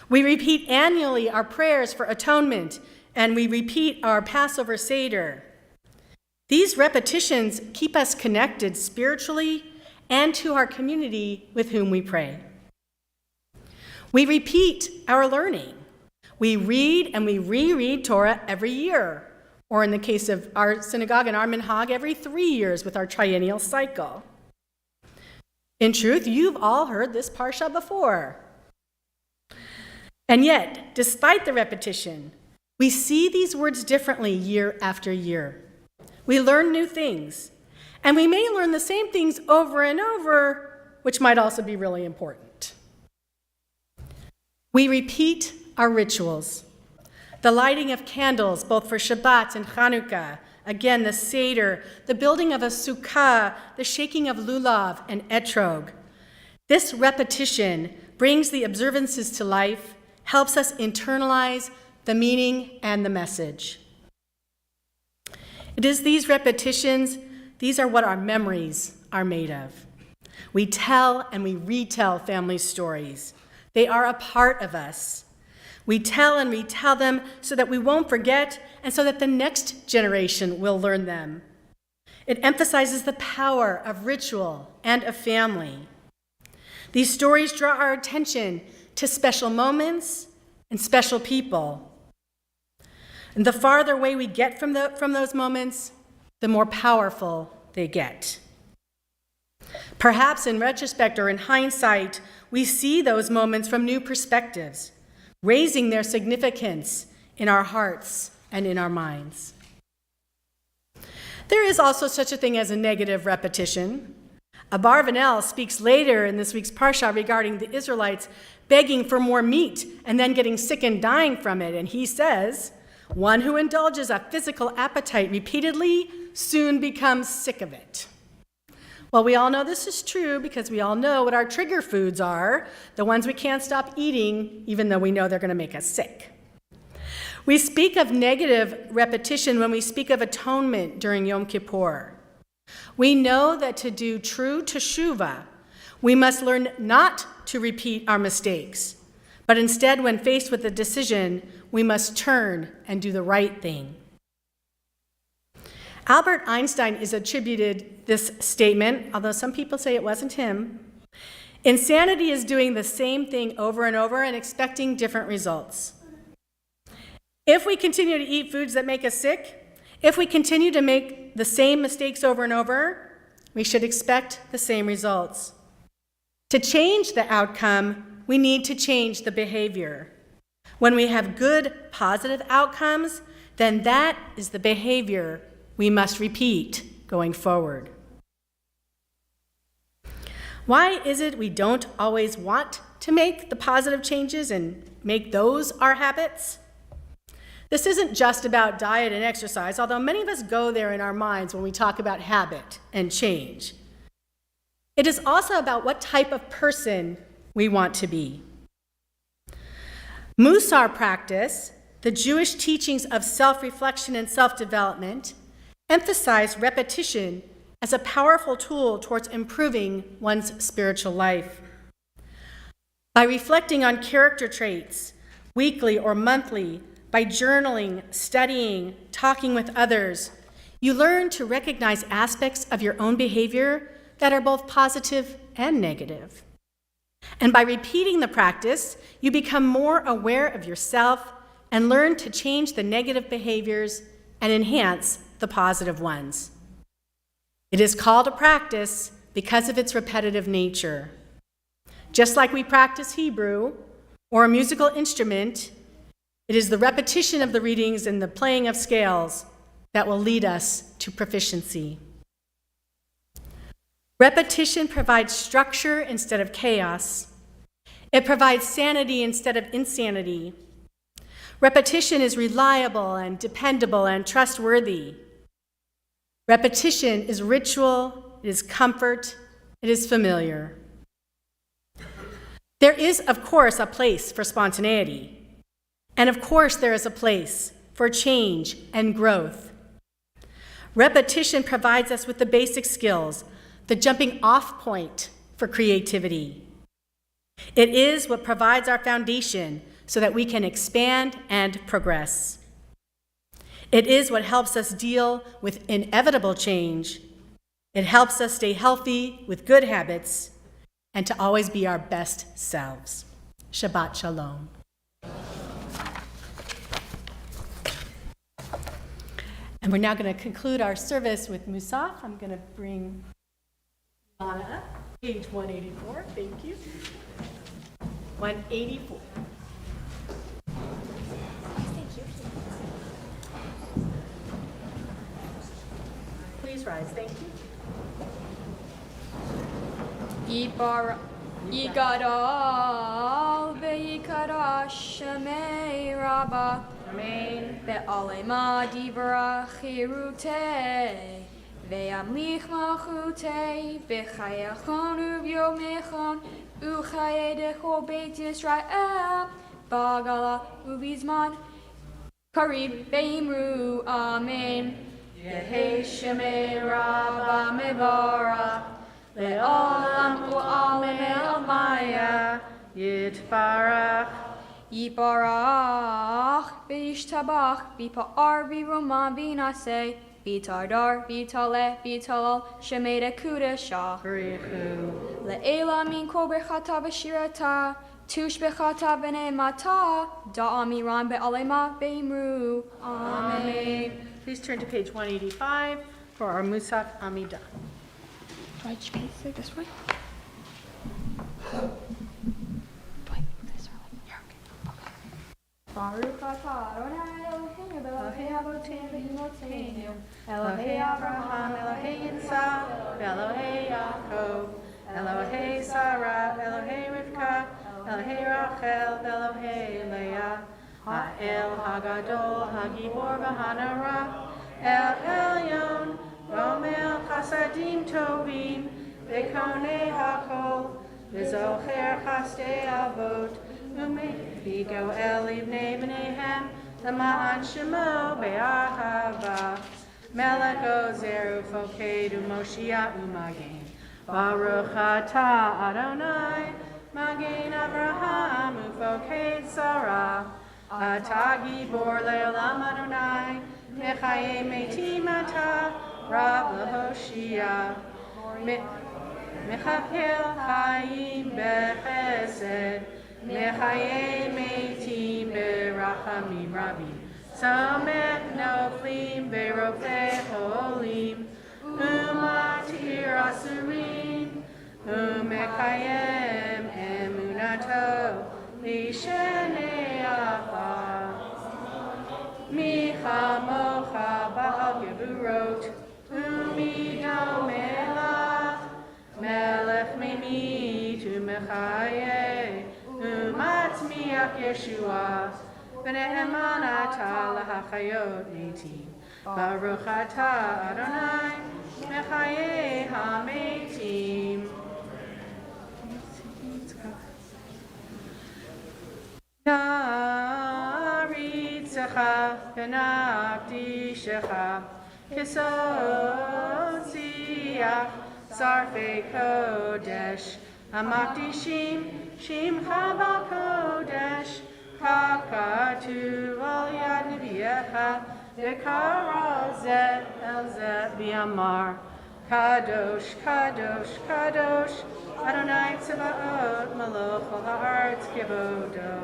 We repeat annually our prayers for atonement, and we repeat our Passover Seder. These repetitions keep us connected spiritually and to our community with whom we pray. We repeat our learning. We read and we reread Torah every year, or in the case of our synagogue and our minhag, every 3 years with our triennial cycle. In truth, you've all heard this parsha before. And yet, despite the repetition, we see these words differently year after year. We learn new things, and we may learn the same things over and over, which might also be really important. We repeat our rituals, the lighting of candles, both for Shabbat and Chanukah, again, the Seder, the building of a sukkah, the shaking of lulav and etrog. This repetition brings the observances to life, helps us internalize the meaning and the message. It is these repetitions, these are what our memories are made of. We tell and we retell family stories. They are a part of us. We tell and retell them so that we won't forget and so that the next generation will learn them. It emphasizes the power of ritual and of family. These stories draw our attention to special moments and special people. And the farther away we get from those moments, the more powerful they get. Perhaps in retrospect or in hindsight, we see those moments from new perspectives, raising their significance in our hearts and in our minds. There is also such a thing as a negative repetition. Abarvanel speaks later in this week's parsha regarding the Israelites begging for more meat and then getting sick and dying from it. And he says, one who indulges a physical appetite repeatedly soon becomes sick of it. Well, we all know this is true because we all know what our trigger foods are, the ones we can't stop eating, even though we know they're going to make us sick. We speak of negative repetition when we speak of atonement during Yom Kippur. We know that to do true teshuvah, we must learn not to repeat our mistakes, but instead, when faced with a decision, we must turn and do the right thing. Albert Einstein is attributed this statement, although some people say it wasn't him. Insanity is doing the same thing over and over and expecting different results. If we continue to eat foods that make us sick, if we continue to make the same mistakes over and over, we should expect the same results. To change the outcome, we need to change the behavior. When we have good, positive outcomes, then that is the behavior we must repeat going forward. Why is it we don't always want to make the positive changes and make those our habits? This isn't just about diet and exercise, although many of us go there in our minds when we talk about habit and change. It is also about what type of person we want to be. Musar practice, the Jewish teachings of self-reflection and self-development, emphasize repetition as a powerful tool towards improving one's spiritual life. By reflecting on character traits, weekly or monthly, by journaling, studying, talking with others, you learn to recognize aspects of your own behavior that are both positive and negative. And by repeating the practice, you become more aware of yourself and learn to change the negative behaviors and enhance the positive ones. It is called a practice because of its repetitive nature. Just like we practice Hebrew or a musical instrument, it is the repetition of the readings and the playing of scales that will lead us to proficiency. Repetition provides structure instead of chaos. It provides sanity instead of insanity. Repetition is reliable and dependable and trustworthy. Repetition is ritual, it is comfort, it is familiar. There is, of course, a place for spontaneity. And of course, there is a place for change and growth. Repetition provides us with the basic skills, the jumping off point for creativity. It is what provides our foundation so that we can expand and progress. It is what helps us deal with inevitable change. It helps us stay healthy with good habits and to always be our best selves. Shabbat Shalom. And we're now going to conclude our service with Musaf. I'm going to bring Ilana up, page 184. Thank you. 184. Please rise. Thank you. Yigadal ve'yikara shemei Rabba. Amen. Ve'alema dibra chirute. Ve'amlich malchute. V'chayachon u'vyomechon. U'chayedecho beit Yisrael. Bagala u'bizman. Karib ve'imru. Amen. Yehi shemei Rabba mevarach. Le'olam u'alim el-maya yitbarach. Yibarach v'yishtabach v'pa'ar v'roman v'naseh v'tardar v'taleh v'talal shemeda kudashah. Le'ela min kol berchata v'shirata tush bechata v'ne'mata da'amiran be'alema ve'imru. Amen. Please turn to page 185 for our Musaf Amidah. Do I face it this way? Baruch atah Adonai Eloheinu Elohei Avotenu Elohei Abraham, Elohei Yitzhak, Elohei Yaakov, Elohei Sarah, Elohei Rivka, Elohei Rachel, Elohei Leah, Ha'el Hagadol, Hagibor v'Hanara, El Elyon, Romel Chasadim Tovim, V'konei Hakol, V'zocher Chastei Avot, Vigo El Ibnei B'neihem, L'ma'an Shemo Be'ahava, Melech Ozer Ufoked U'Moshia U'Magen, Baruch Atah Adonai, Magen Avraham Ufoked Sarah, Atah Gibor Le'olam Adonai, Mechaye Metim Atah, Rav L'Hoshia, Mechakel Chaim B'Chesed, Mechaye Metim Berachamim Rabbi, Samech Noflim Beropeh Holim, Umatir Asurim, Umekayem Emunato, Lishenei Achar, Micha Mocha Ba'al Geburot, Umido Melach, Melech Mimit Umechaye, Umatzmiach Yeshua, V'ne'eman atah lahachayot metim, Baruch atah Adonai, Mechaye hametim. Naritzecha v'nakdishecha, Kisotziach Sarfei Kodesh, Hamakdishim Shimcha B'Kodesh, Kakatu Al Yad Nevi'echa, V'kara Zeh El Zeh V'yamar, Kadosh, Kadosh, Kadosh, Adonai Tzevaot, Maloch Al Ha'aretz Kivodo.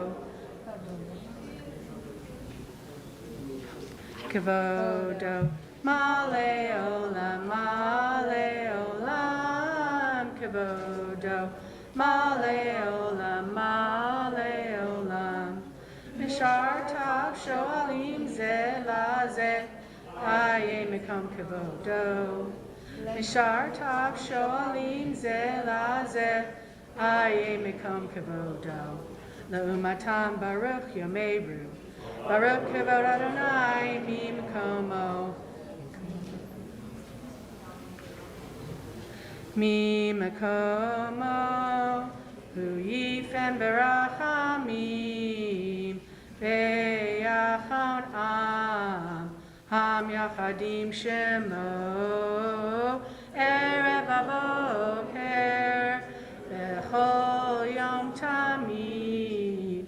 Kivodo. Male Olam, Male Olam, Kivodo. Male Olam, Male Olam. Mishar Tav Shoalim Zeh Lazeh, Aye Mekom Kivodo. Mishar Tav Shoalim Zeh Lazeh, Aye Mekom Kivodo. La'umatam Baruch Yomeru, Baruch Kivod Adonai Mimkomo. Mimakomo, Hu Yifem Berachamim, Be'yachon Am, Ham Yachadim Shemo, Erev Avoker, Bechol Yom Tamid,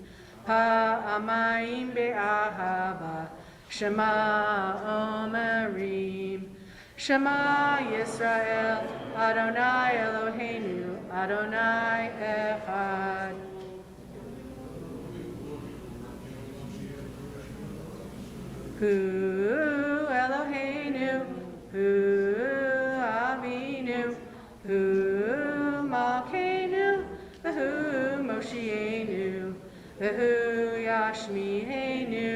Hamayim be'ahava. Shema Omerim. Shema Yisrael, Adonai Eloheinu, Adonai Echad. Hu Eloheinu, Hu Avinu, Hu Malkeinu, Hu Moshienu, Hu Yashmienu,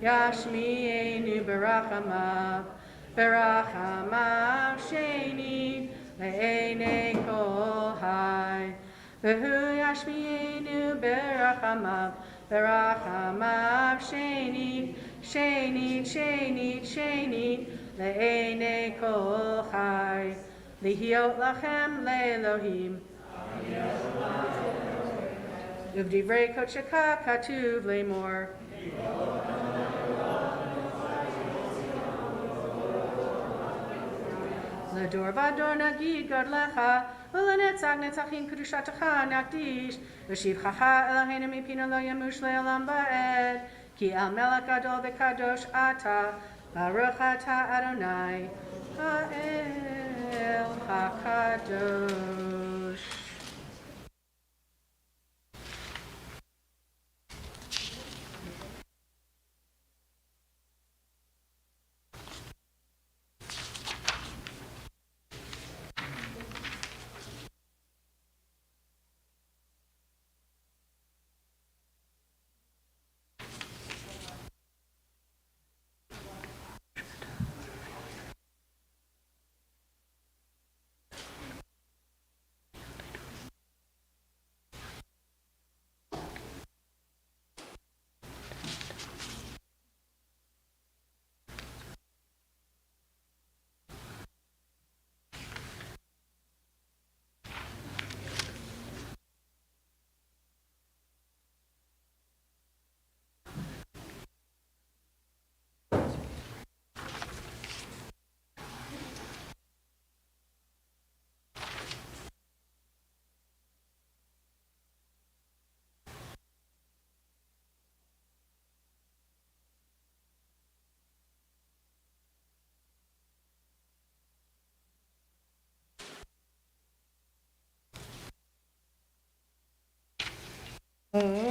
Yashmienu Barachamav. Berachamav sheni le'enei kol hai. V'hu yashmienu berachamav sheni le'enei kol hai. Lihiot lachem le'Elohim. Uvdivrei kocheka katuv le'mor. L'dor vador nagid godlecha, v'lenetzach netzachim kedushatecha nakdish, v'shivchacha Eloheinu mipina lo yamush le'olam ba'ed, ki el melech gadol v'kadosh ata, baruch ata Adonai, ha'el hakadosh.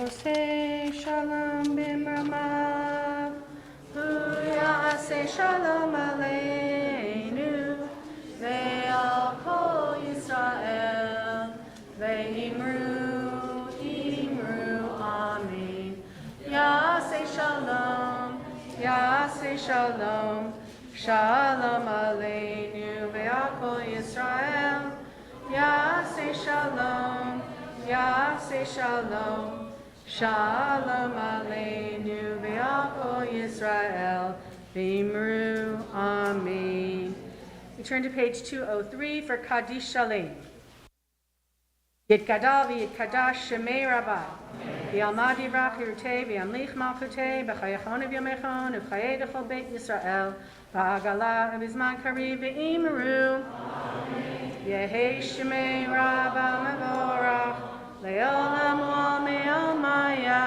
Say shalom b'mramav, hu ya'aseh shalom aleinu, ve'al kol Yisrael, ve'imru, amen. Ya'aseh shalom, shalom aleinu, ve'al kol Yisrael, ya'aseh shalom, shalom aleinu ve'al kol Yisrael v'imru, amen. We turn to page 203 for Kaddish Shalem. Yitgadal v'yitkadash shemei Rabbi v'yalmad yivrach yirutei v'yamlich malchutei b'chayachon v'yamechon v'chayei d'chol beit Yisrael v'agala v'zman kariv v'imru. Yehei shemei Rabbi mevorach le'olam u'me'omaya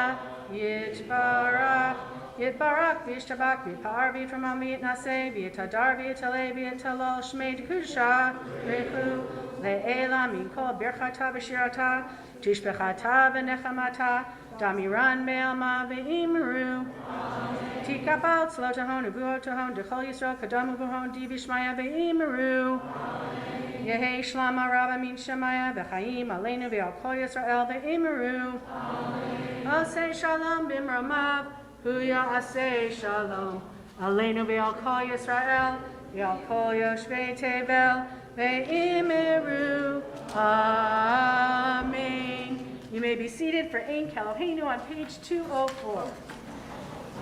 yitbarach v'yishtabak v'yipar v'yitramam v'yitnaseh v'yitadar v'yitaleh v'yitalol shmei d'kudusha v'chu le'ela min kol birchata v'shirata tishbechata v'nechamata damiran me'alma v'imru tikapal tzlotahon u'vuotahon d'chol Yisrael kadam u'vuhon divishmaya v'imru. Yehei shlama rabba min shemaya v'chaim aleinu v'al kol Yisrael v'imru. Aseh shalom b'mramav, hu ya'aseh shalom aleinu v'al kol Yisrael v'al kol yoshvei tevel v'imru. Amen. You may be seated for Ein Keloheinu on page 204.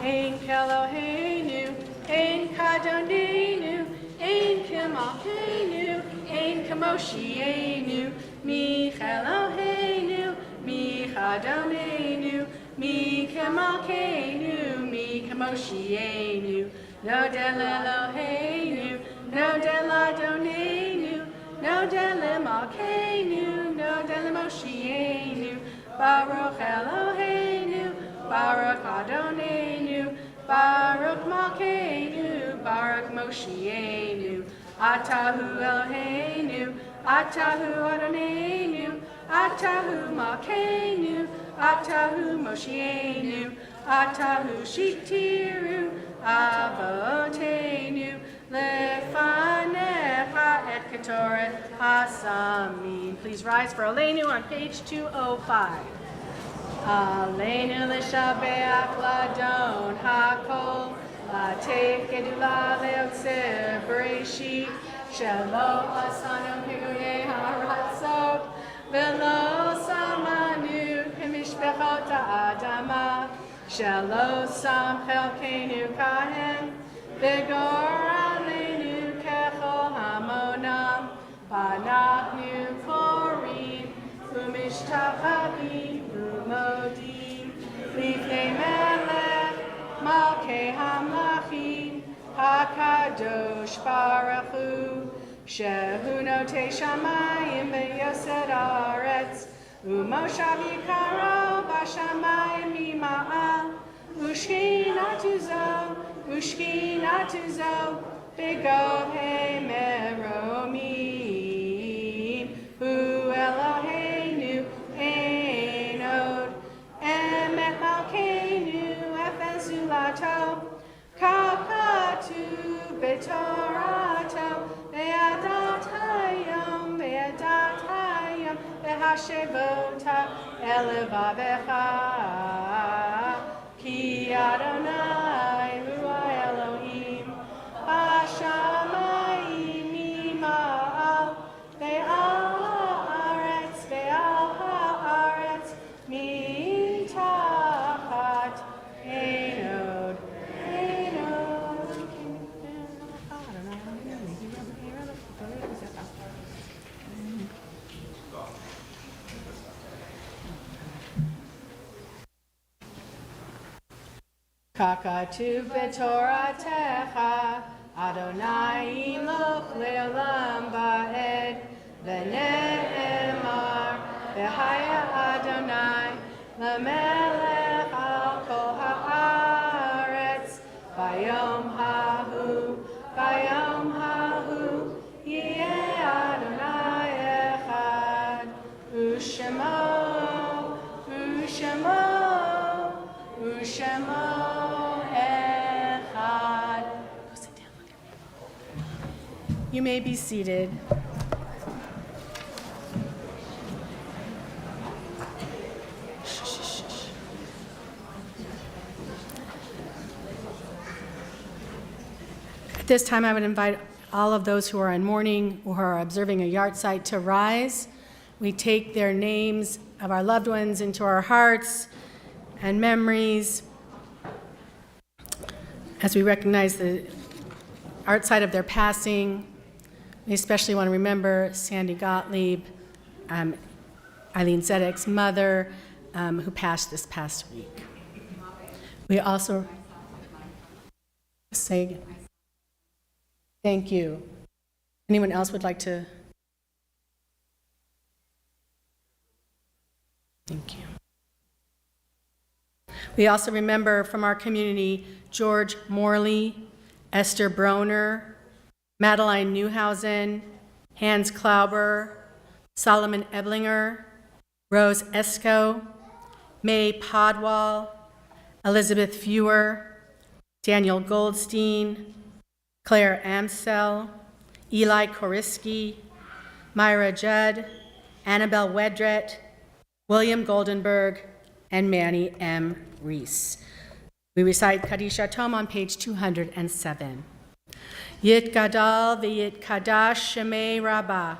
Ein Keloheinu, Ein Kadonenu, Ein Kemalkeinu, Ein Kamoshienu, Micheloheinu, Michadonenu, Mikamalkeinu, Mikamoshienu, No del Eloheinu, No del Adonenu, No del Malkeinu, No del Moshienu, Baruch Eloheinu, Baruch Adonenu, Baruch Malkeinu, Baruch Moshienu, Atahu Eloheinu, Atahu Adonenu, Atahu Malkeinu, Atahu Moshienu, Atahu Shiktiru, Avotenu, Lefanecha et Ketoret Hasamin. Please rise for Aleinu on page 205. Aleinu l'shabeach ladon hakol, latev gedula leotzer bereshit, shelo asanu piguye haratzot, velo samanu k'mishpechot ha'adama, shelo sam chelkeinu kahen, v'gor aleinu kechol hamonam, panachnu korim, u'mishtachavim, u'modim, lifnei melech, malkei hamlachim, hakadosh baruch hu, shehu notei shamayim v'yosed haaretz, u'moshav yikaro b'shamayim mima'al, u'shkinatu zo, b'govhei meromim, hu Eloheinu einod, emet malkeinu efes zulato, kakatu b'torato, ve'adat hayom, ve'hashevota elevavecha, ki Adonai hu Elohim, Hashamayim mima'al, ve'al ha'aretz, mitachat einod. Kakatu b'toratecha, Adonai iloch le'olam ba'ed, v'ne'emar, v'haya Adonai, l'melech al kol ha'aretz, bayom hahu, yeh Adonai echad, u'shemo echad. Go sit down. You may be seated. At this time, I would invite all of those who are in mourning or who are observing a yard site to rise. We take their names of our loved ones into our hearts and memories as we recognize the art side of their passing. We especially want to remember Sandy Gottlieb, Eileen Zedek's mother, who passed this past week. We also say thank you. Anyone else would like to? Thank you. We also remember from our community George Morley, Esther Broner, Madeline Newhausen, Hans Klauber, Solomon Eblinger, Rose Esco, May Podwall, Elizabeth Fewer, Daniel Goldstein, Claire Amsell, Eli Koriski, Myra Judd, Annabelle Wedrett, William Goldenberg, and Manny M. Reese. We recite Kadisha Tom on page 207. Yit Gadal v'yit Kadash Shemei Rabbah,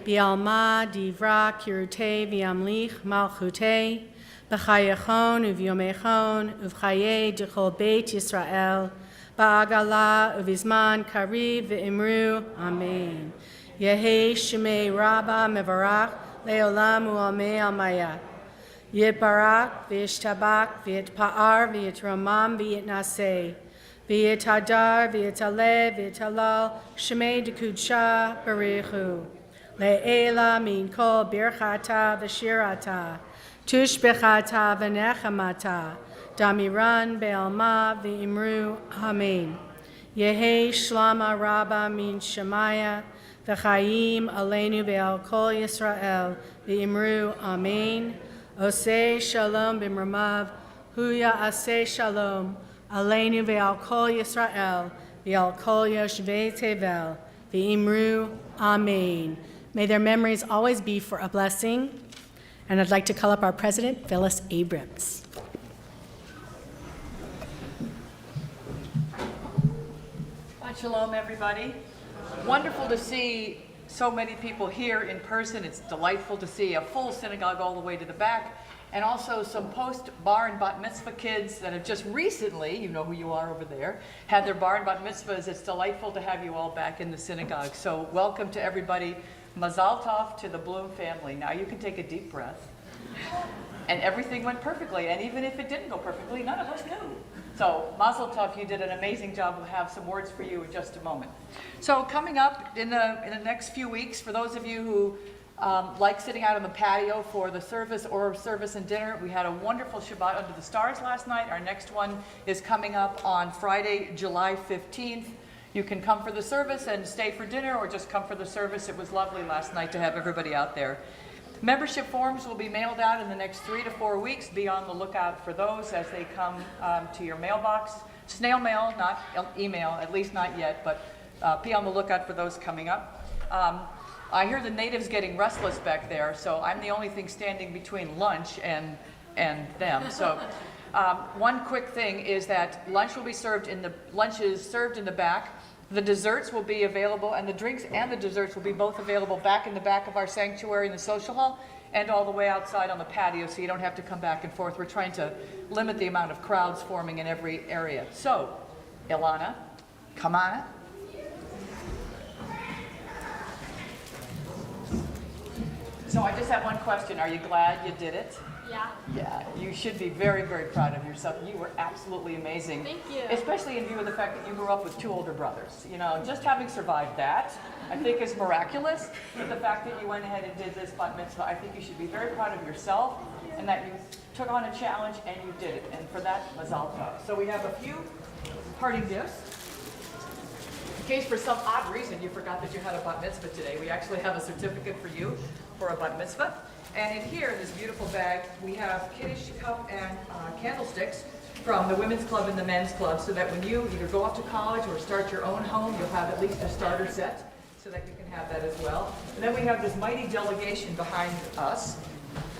Bialma Divra Kirute v'yamlich Malchute, B'chayechon uv'yomechon uv'chaye d'chol Beit Yisrael, Ba'agala uv'izman Kariv v'imru, Amen. Yehei Shemei Rabbah Mevarach Leolam u'amei almayat. Yitbarak v'yishtabak v'yitpa'ar v'yitromam v'yitnaseh. V'yitadar v'yitaleh v'yitalal Shemei d'kudsha barichu. Le'ela min kol birchata v'shirata. tushbechata v'nechamata, damiran be'alma v'imru amen. Yehi shlama rabba min shemaya, v'chaim aleinu ve'al kol Yisrael, v'imru amen. Oseh shalom b'mramav, huya aseh shalom, aleinu ve'al kol Yisrael, ve'al kol yoshvei tevel, v'imru amen. May their memories always be for a blessing. And I'd like to call up our president, Phyllis Abrams. Shalom, everybody. Wonderful to see so many people here in person. It's delightful to see a full synagogue all the way to the back, and also some post-bar and bat mitzvah kids that have just recently, you know who you are over there, had their bar and bat mitzvahs. It's delightful to have you all back in the synagogue. So welcome to everybody. Mazal tov to the Bloom family. Now you can take a deep breath. And everything went perfectly, and even if it didn't go perfectly, none of us knew. So, Mazel Tov, you did an amazing job. We'll have some words for you in just a moment. So, coming up in the next few weeks, for those of you who like sitting out on the patio for the service or service and dinner, we had a wonderful Shabbat under the stars last night. Our next one is coming up on Friday, July 15th. You can come for the service and stay for dinner, or just come for the service. It was lovely last night to have everybody out there. Membership forms will be mailed out in the next 3 to 4 weeks. Be on the lookout for those as they come to your mailbox. Snail mail, not email, at least not yet, but be on the lookout for those coming up. I hear the natives getting restless back there, so I'm the only thing standing between lunch and them. So one quick thing is that lunch will be served lunch is served in the back. The desserts will be available, and the drinks and the desserts will be both available back in the back of our sanctuary in the social hall and all the way outside on the patio, so you don't have to come back and forth. We're trying to limit the amount of crowds forming in every area. So, Ilana, come on. So I just have one question. Are you glad you did it? Yeah. Yeah, you should be very, very proud of yourself. You were absolutely amazing. Thank you. Especially in view of the fact that you grew up with 2 older brothers. You know, just having survived that, I think is miraculous. But the fact that you went ahead and did this bat mitzvah, I think you should be very proud of yourself and that you took on a challenge and you did it. And for that, mazal tov. So we have a few parting gifts. In case for some odd reason you forgot that you had a bat mitzvah today, we actually have a certificate for you for a bat mitzvah. And in here, in this beautiful bag, we have Kiddush cup and candlesticks from the women's club and the men's club, so that when you either go off to college or start your own home, you'll have at least a starter set, so that you can have that as well. And then we have this mighty delegation behind us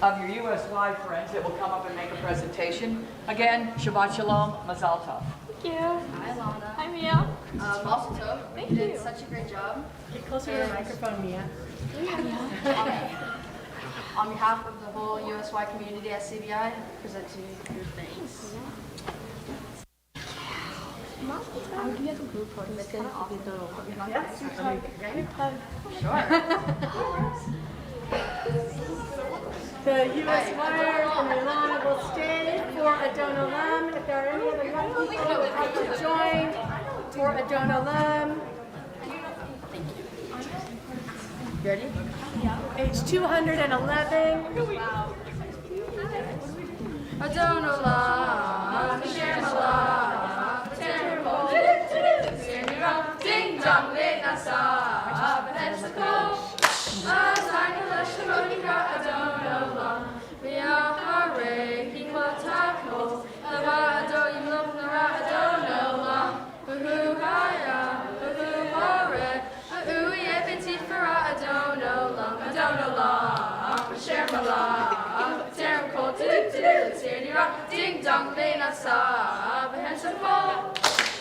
of your USY friends that will come up and make a presentation. Again, Shabbat Shalom, Mazal Tov. Thank you. Hi, Lana. Hi, Mia. Mazel Tov. Thank You did you. such a great job. Get closer to the microphone, Mia. On behalf of the whole USY community at CBI, I present to you your thanks. The U.S. Wire from Ilana will stay for Adon Olam. If there are any other young people who would like to join for Adon Olam. You ready? Page 211. Adon Olam, Hashem Olam, Terrible, Ding Dong, Late Nasa, Benchako, Azan Hashem Adon Olam, Viahare, Hikotako, Lavado, Yimlok Nara Adon Olam, Uhu Haya, Uhu Hore, Uhu Yepiti Farah Adon Olam, Adon Olam, Hashem Olam, Terrible, Ding Dong, Late Nasa, Benchako,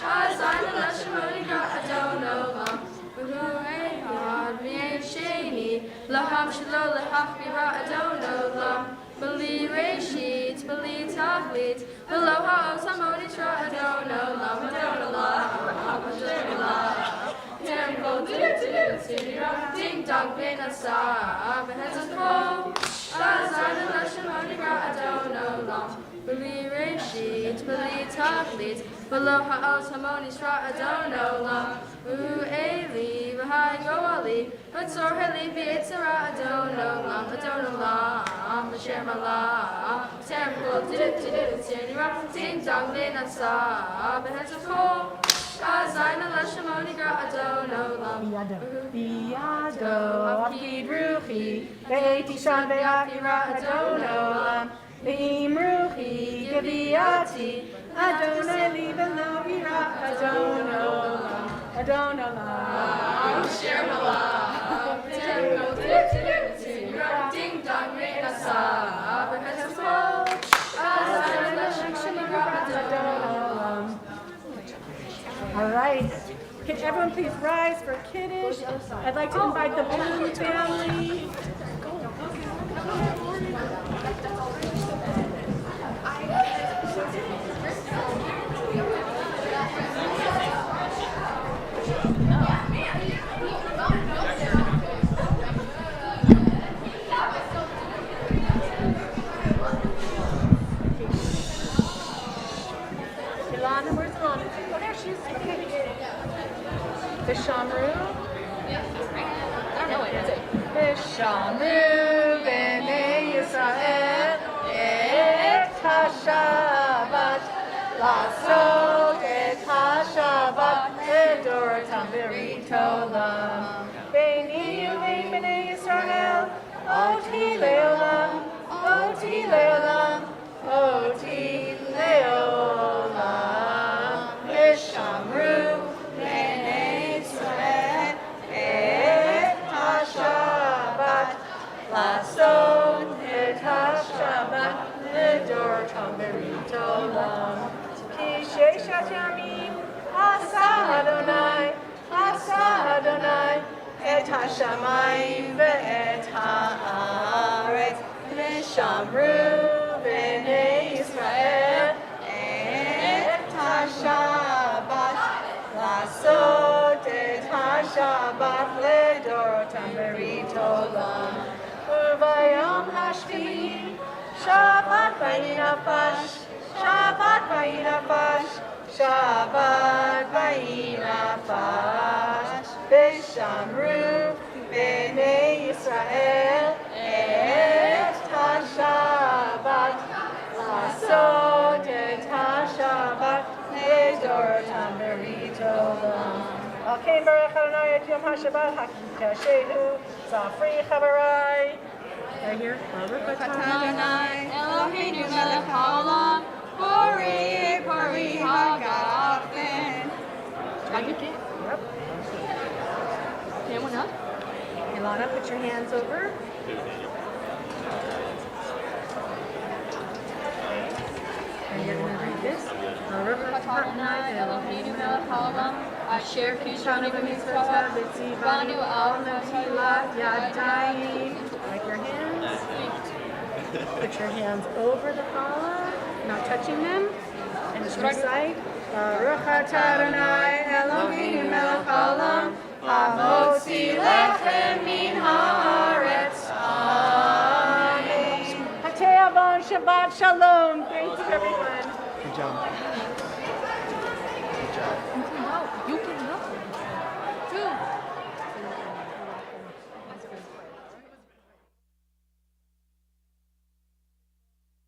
Azan Hashem Adon Olam, Uhu Ehad, V'yein Sheni, Laham Shelo, Lahach Bira Adon Olam, Beli Reshit, Beli Tachlit, V'lo Ha'os HaModit Ra Adon Olam, Adon Olam, Adon Olam, Temple, Ding Dong, Ben Asar, Benchako, Azan Hashem Adon Olam, Beli Reshit, Beli Tachlit, V'lo Ha'os HaModit Ra Adon Olam, Eli, V'hai Goali, V'tzor Heli V'yitzara Adon Olam, V'shem Allah, V'terem Kol Tidit, Tzirnira, Ting Dong V'natsa, V'hetzakol, Azayin Alashimoni Gra Adon Olam, Biyado, Abkid Ruchi, Be'etishan Be'akira Adon Olam, Be'im Ruchi, Geviati, Adonai Livelo Ira Adon Olam, Adon Olam, Shem Allah, V'terem Kol Tidit, Tzirnira, Ting Dong V'natsa, V'hetzakol, Azayin Alashimoni Gra Adon Olam. All right. Can everyone please rise for Kiddush? I'd like to invite the Bloom family. Ilana, where's Ilana? Oh, there she is. Okay. The Shamru. I don't know what it is. V'shamru b'nei Yisrael et ha-Shabbat la'asot et ha-Shabbat ledoratam v'ritolam b'nei uvein b'nei Yisrael oti leolam oti leolam oti leolam v'shamru b'nei Yisrael et ha-Shabbat la'asot et ha-Shabbat ledoratam v'ritolam ki sheishat yamim asa Adonai et ha-shamayim ve'et ha'aretz v'shamru b'nei Yisrael et ha-Shabbat la'asot et ha-Shabbat ledoratam v'ritolam u'vayom hashvi'i Shabbat vayinafash Shabbat vayinafash Shabbat vayinafash v'shamru b'nei Yisrael et ha-Shabbat la'asot et ha-Shabbat ledoratam v'ritolam. Okay, Baruch Adonai et Yom HaShabbat HaKashehu Zafri Chavarai. Right here. Baruch Adonai Eloheinu melech haolam, Bori hagafen. I get it. Yep. Anyone else? Ilana, put your hands over. And you're going to read this. Baruch Adonai Eloheinu melech haolam, asher kishanu b'mitzvotav, v'tzivanu al netilat yadayim. Like your hands. Put your hands over the challah, not touching them. And just recite. Baruch atah Adonai Eloheinu melech haolam, hamotzi lechem min haaretz. Amen. Hatei Avon Shabbat Shalom. Thank you, everyone. Good job.